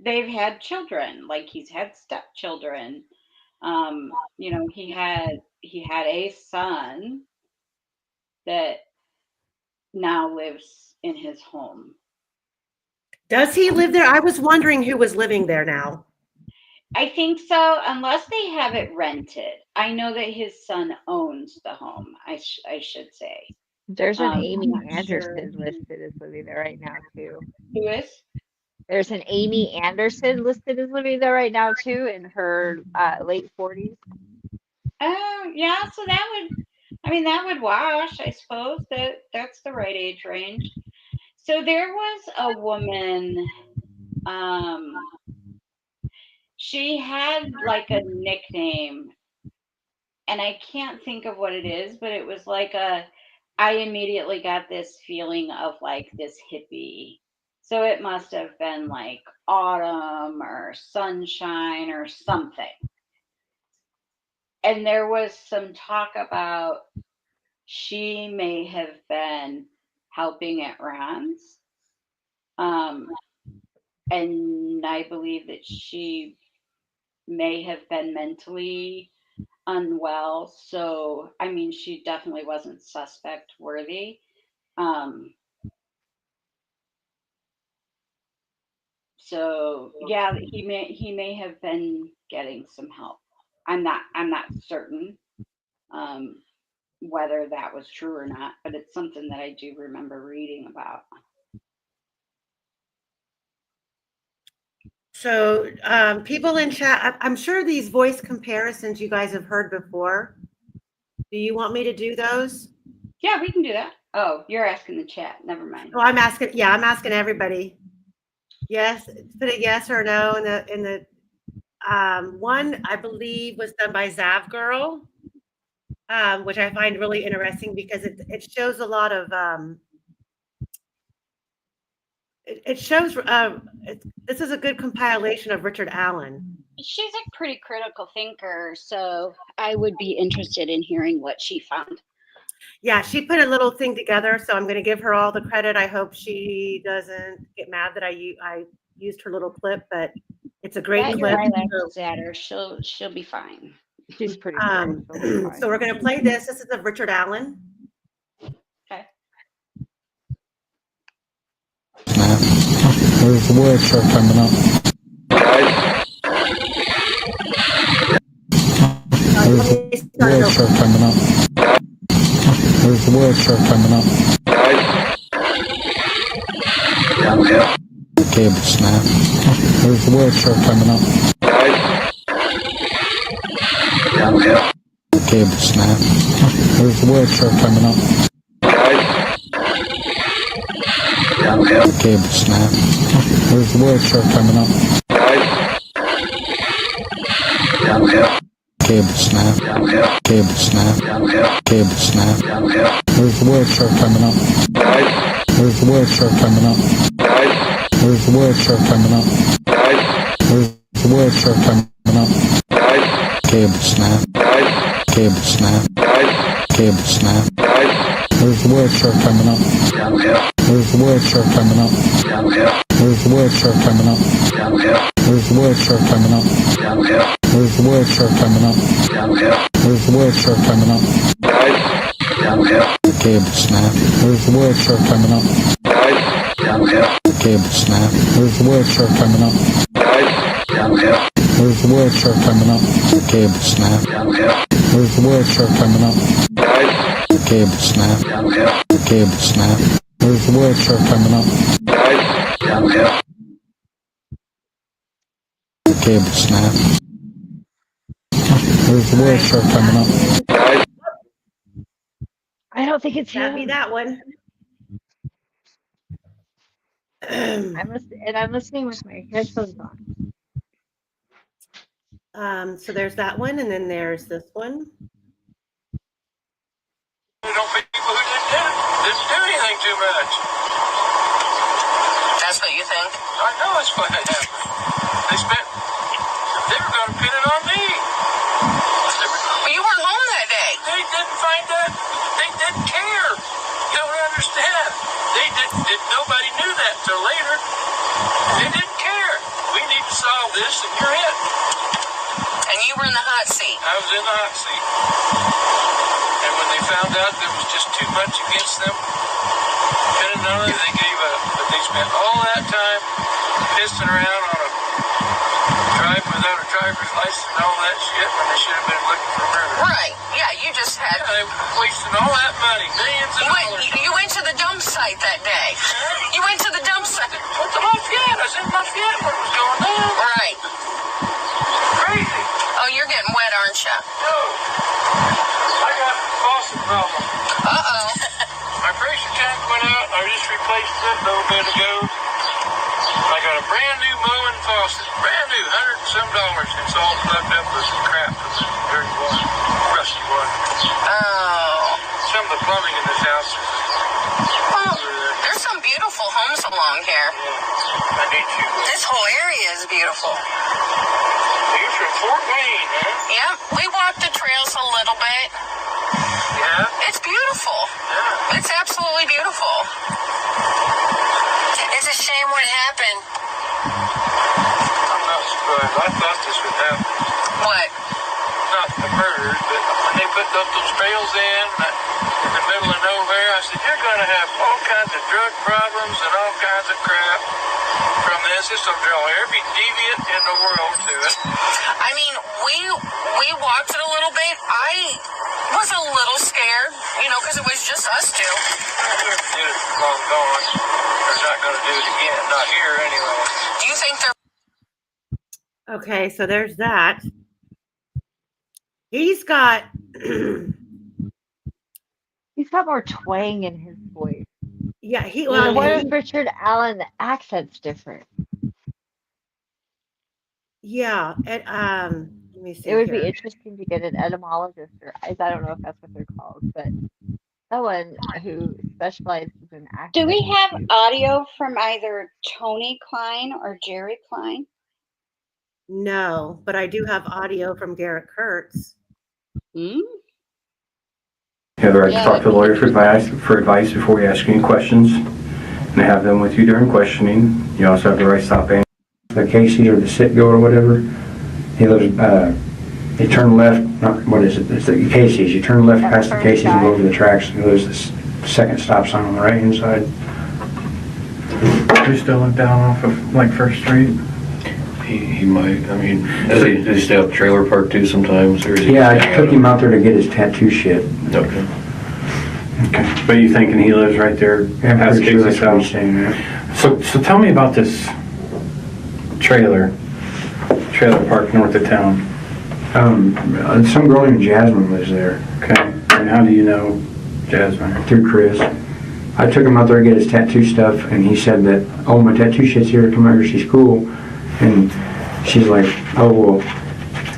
they've had children, like he's had stepchildren. He had a son that now lives in his home. Does he live there? I was wondering who was living there now. I think so, unless they have it rented. I know that his son owns the home, I should say. There's an I'm Amy not Anderson sure. listed as living there right now too. Who is? There's an Amy Anderson listed as living there right now too in her late 40s. Oh, yeah, so that would wash, I suppose. That's the right age range. So there was a woman, she had like a nickname, and I can't think of what it is, but it was like I immediately got this feeling of like this hippie. So it must have been like autumn or sunshine or something. And there was some talk about she may have been helping at Ron's. And I believe that she may have been mentally unwell. So, I mean, she definitely wasn't suspect worthy. So yeah, he may have been getting some help. I'm not certain whether that was true or not, but it's something that I do remember reading about. So people in chat, I'm sure these voice comparisons you guys have heard before. Do you want me to do those? Yeah, we can do that. Oh, you're asking the chat. Never mind. Oh, I'm asking. Yeah, I'm asking everybody. Yes, put a yes or no in the one. I believe was done by Zav Girl. which I find really interesting because it shows a lot of it shows this is a good compilation of Richard Allen. She's a pretty critical thinker, so I would be interested in hearing what she found. Yeah, she put a little thing together, so I'm going to give her all the credit. I hope she doesn't get mad that I used her little clip, but it's a great That clip. eyelashes at her, she'll be fine. She's pretty So we're going to play this. This is of Richard Allen. Okay. There's the word show coming up. There's the word show coming up. There's the word show coming up. Cable snap. There's the word show coming up. Cable snap. There's the word show coming up. Cable snap. There's the word show coming up. Cable snap. Cable snap. Cable snap. There's the word show coming up. There's the word show coming up. There's the word show coming up. There's the word show coming up. Cable snap. Cable snap. Cable snap. There's the word show coming up. There's the word show coming up. There's the word show coming up. There's the word show coming up. There's the word show coming up. There's the word show coming up. Cable snap. There's the word show coming up. Cable snap. There's the word show coming up. There's the word show coming up. Cable snap. There's the word show coming up. Cable snap. Cable snap. There's the word show coming up. Cable snap. There's the word show coming up. I don't think it's That'd be him. that one. I'm listening with my headphones on. So there's that one, and then there's this one. Didn't do anything too much. That's what you think? I know it's what happened. They were going to pin it on me. Well, you weren't home that day. They didn't find that. They didn't care. You don't understand. Nobody knew that till later. They didn't care. We need to solve this, and you're it. And you were in the hot seat. I was in the hot seat. And when they found out there was just too much against them, they gave up. But they spent all that time pissing around on a drive without a driver's license and all that shit when they should have been looking for murder. Right. Yeah, you just had... Yeah, they were wasting all that money, millions of dollars. You went to the dump site that day. You went to the dump site. Went to Lafayette. I was in Lafayette when it was going down. Right. Crazy. Oh, you're getting wet, aren't you? No. I got a faucet problem. Uh-oh. My pressure tank went out. I just replaced it a little bit ago. I got a brand new mowing faucet. Brand new, $100 and some. It's all plugged up with crap from the dirty water, rusty water. Oh. Some of the plumbing in this house is... Well, there's some beautiful homes along here. Yeah, I need you. This whole area is beautiful. You're from Fort Wayne, huh? Yeah, we walked the trails a little bit. Yeah? It's beautiful. Yeah. It's absolutely beautiful. It's a shame what happened. I'm not surprised. I thought this would happen. What? Not the murders, but when they put up those trails in the middle of nowhere, I said, you're going to have all kinds of drug problems and all kinds of crap from this. This will draw every deviant in the world to it. I mean, we walked it a little bit. I was a little scared, because it was just us two. Whoever did it long gone. They're not going to do it again. Not here, anyway. Do you think they're... Okay, so there's that. He's got more twang in his voice. Yeah, what is Richard Allen? The accent's different. Yeah, and me see It would be here. interesting to get an etymologist, or I don't know if that's what they're called, but someone who specializes in Do we accent have issues. audio from either Tony Klein or Jerry Klein? No, but I do have audio from Garrett Kurtz. Heather, I talk to the lawyer for advice before you ask any questions, and I have them with you during questioning. You also have the right to stop and the Casey or the sit-go or whatever. He lives, you turn left, what is it? It's the Casey's. You turn left past the Casey's and go over the tracks. And there's this second stop sign on the right-hand side. You still look down off of like First Street? He might. I mean, does he stay at the trailer park too sometimes? Or is he Yeah, I took him out there to get his tattoo shit. Okay. Okay. But you thinking he lives right there Yeah, I'm past pretty sure Casey's that's what he's house? saying there. So tell me about this trailer park north of town. Some girl named Jasmine lives there. Okay. And how do you know Jasmine? Through Chris. I took him out there to get his tattoo stuff, and he said that, oh, my tattoo shit's here, come out here, she's cool. And she's like, oh, well,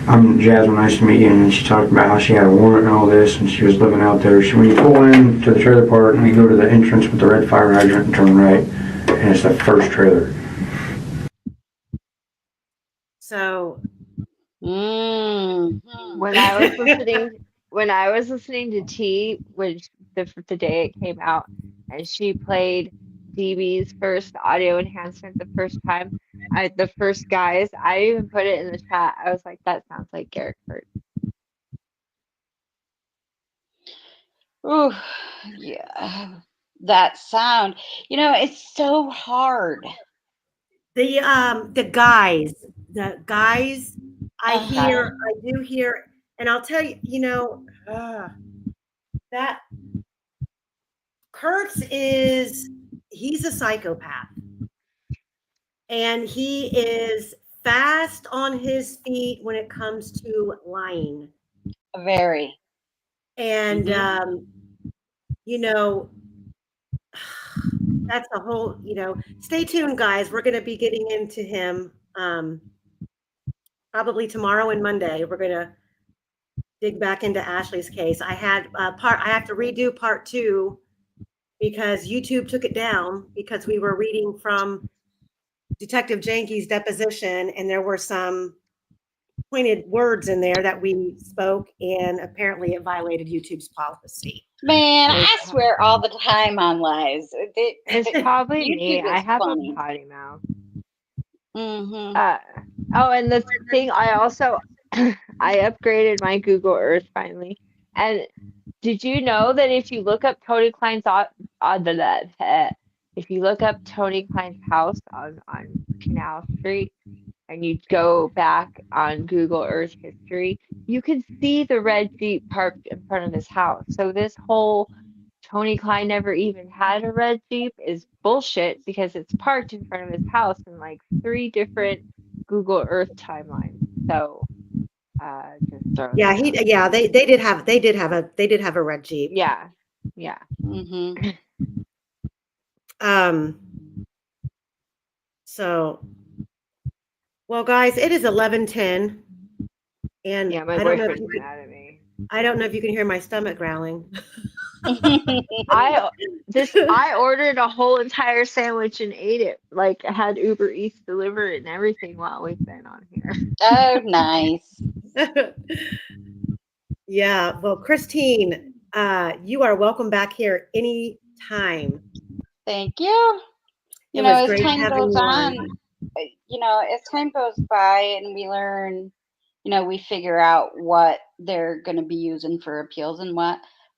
I'm Jasmine, nice to meet you. And she talked about how she had a warrant and all this, and she was living out there. When you pull in to the trailer park, and you go to the entrance with the red fire hydrant and turn right, and it's the first trailer. So, When I was listening to T, which the day it came out, and she played DB's first audio enhancement the first time, the first guys, I even put it in the chat. I was like, that sounds like Garrett Kurtz. Ooh, yeah, that sound. You know, it's so hard. the guys, I do hear, and I'll tell you, you know, that Kurtz he's a psychopath. And he is fast on his feet when it comes to lying. Very. And, you know, that's a whole, you know, stay tuned, guys. We're going to be getting into him probably tomorrow and Monday. We're going to dig back into Ashley's case. I have to redo part 2 because YouTube took it down because we were reading from Detective Janke's deposition, and there were some pointed words in there that we spoke, and apparently it violated YouTube's policy. Man, I swear all the time on lies. It's probably me. I have a potty mouth. Oh, and the thing, I also I upgraded my Google Earth finally. And did you know that if you look up Tony Klein's if you look up Tony Klein's house on Canal Street and you go back on Google Earth history, you can see the red Jeep parked in front of his house. So this whole Tony Klein never even had a red Jeep is bullshit because it's parked in front of his house in like 3 different Google Earth timelines. So just throw Yeah, that out. they did have a red Jeep. Yeah. Yeah. So, well, guys, it is 11:10, and yeah, my I don't know if boyfriend's you can, mad at me. I don't know if you can hear my stomach growling. I ordered a whole entire sandwich and ate it. Like I had Uber Eats deliver it and everything while we've been on here. Oh, nice. Yeah, well, Christine, you are welcome back here anytime. Thank you. You know, as time goes on, you know, as time goes by and we learn, you know, we figure out what they're going to be using for appeals and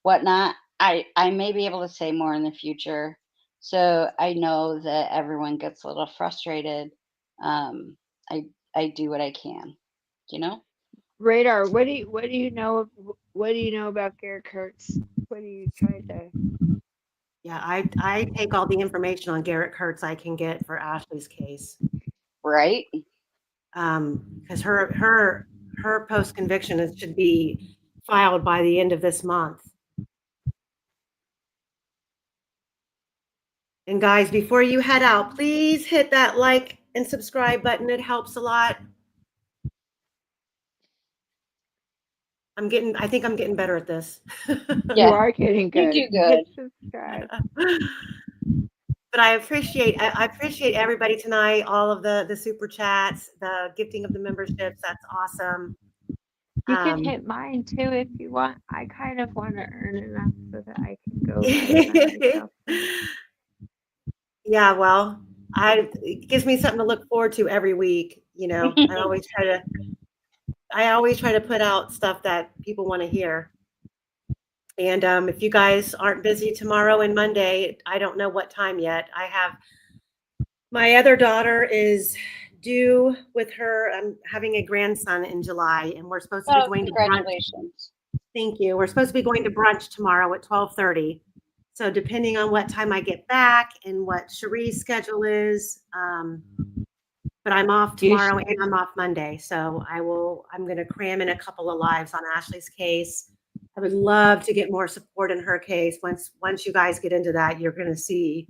whatnot. I may be able to say more in the future. So I know that everyone gets a little frustrated. I do what I can, you know. Radar, what do you know about Garrett Kurtz? What are you trying to? Yeah, I take all the information on Garrett Kurtz I can get for Ashley's case. Right. Because her post conviction should be filed by the end of this month. And guys, before you head out, please hit that like and subscribe button. It helps a lot. I think I'm getting better at this. You are getting good. You do good. Subscribe. But I appreciate everybody tonight, all of the super chats, the gifting of the memberships. That's awesome. You can hit mine too if you want. I kind of want to earn enough so that I can go to myself. Yeah, well, it gives me something to look forward to every week. You know, I always try to put out stuff that people want to hear. And if you guys aren't busy tomorrow and Monday, I don't know what time yet. My other daughter is due with her. I'm having a grandson in July, and we're supposed to be going to brunch. Congratulations. Thank you. We're supposed to be going to brunch tomorrow at 12:30. So depending on what time I get back and what Cherie's schedule is, but I'm off tomorrow and I'm off Monday. So I'm going to cram in a couple of lives on Ashley's case. I would love to get more support in her case. Once you guys get into that, you're going to see,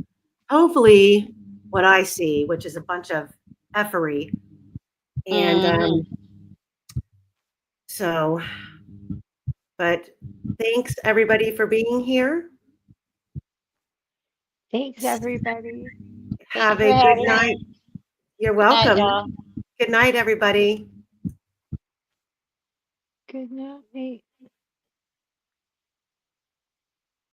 hopefully, what I see, which is a bunch of effery. And but thanks everybody for being here. Thanks, everybody. Have a good night. You're welcome. y'all. Good night, everybody. Good night.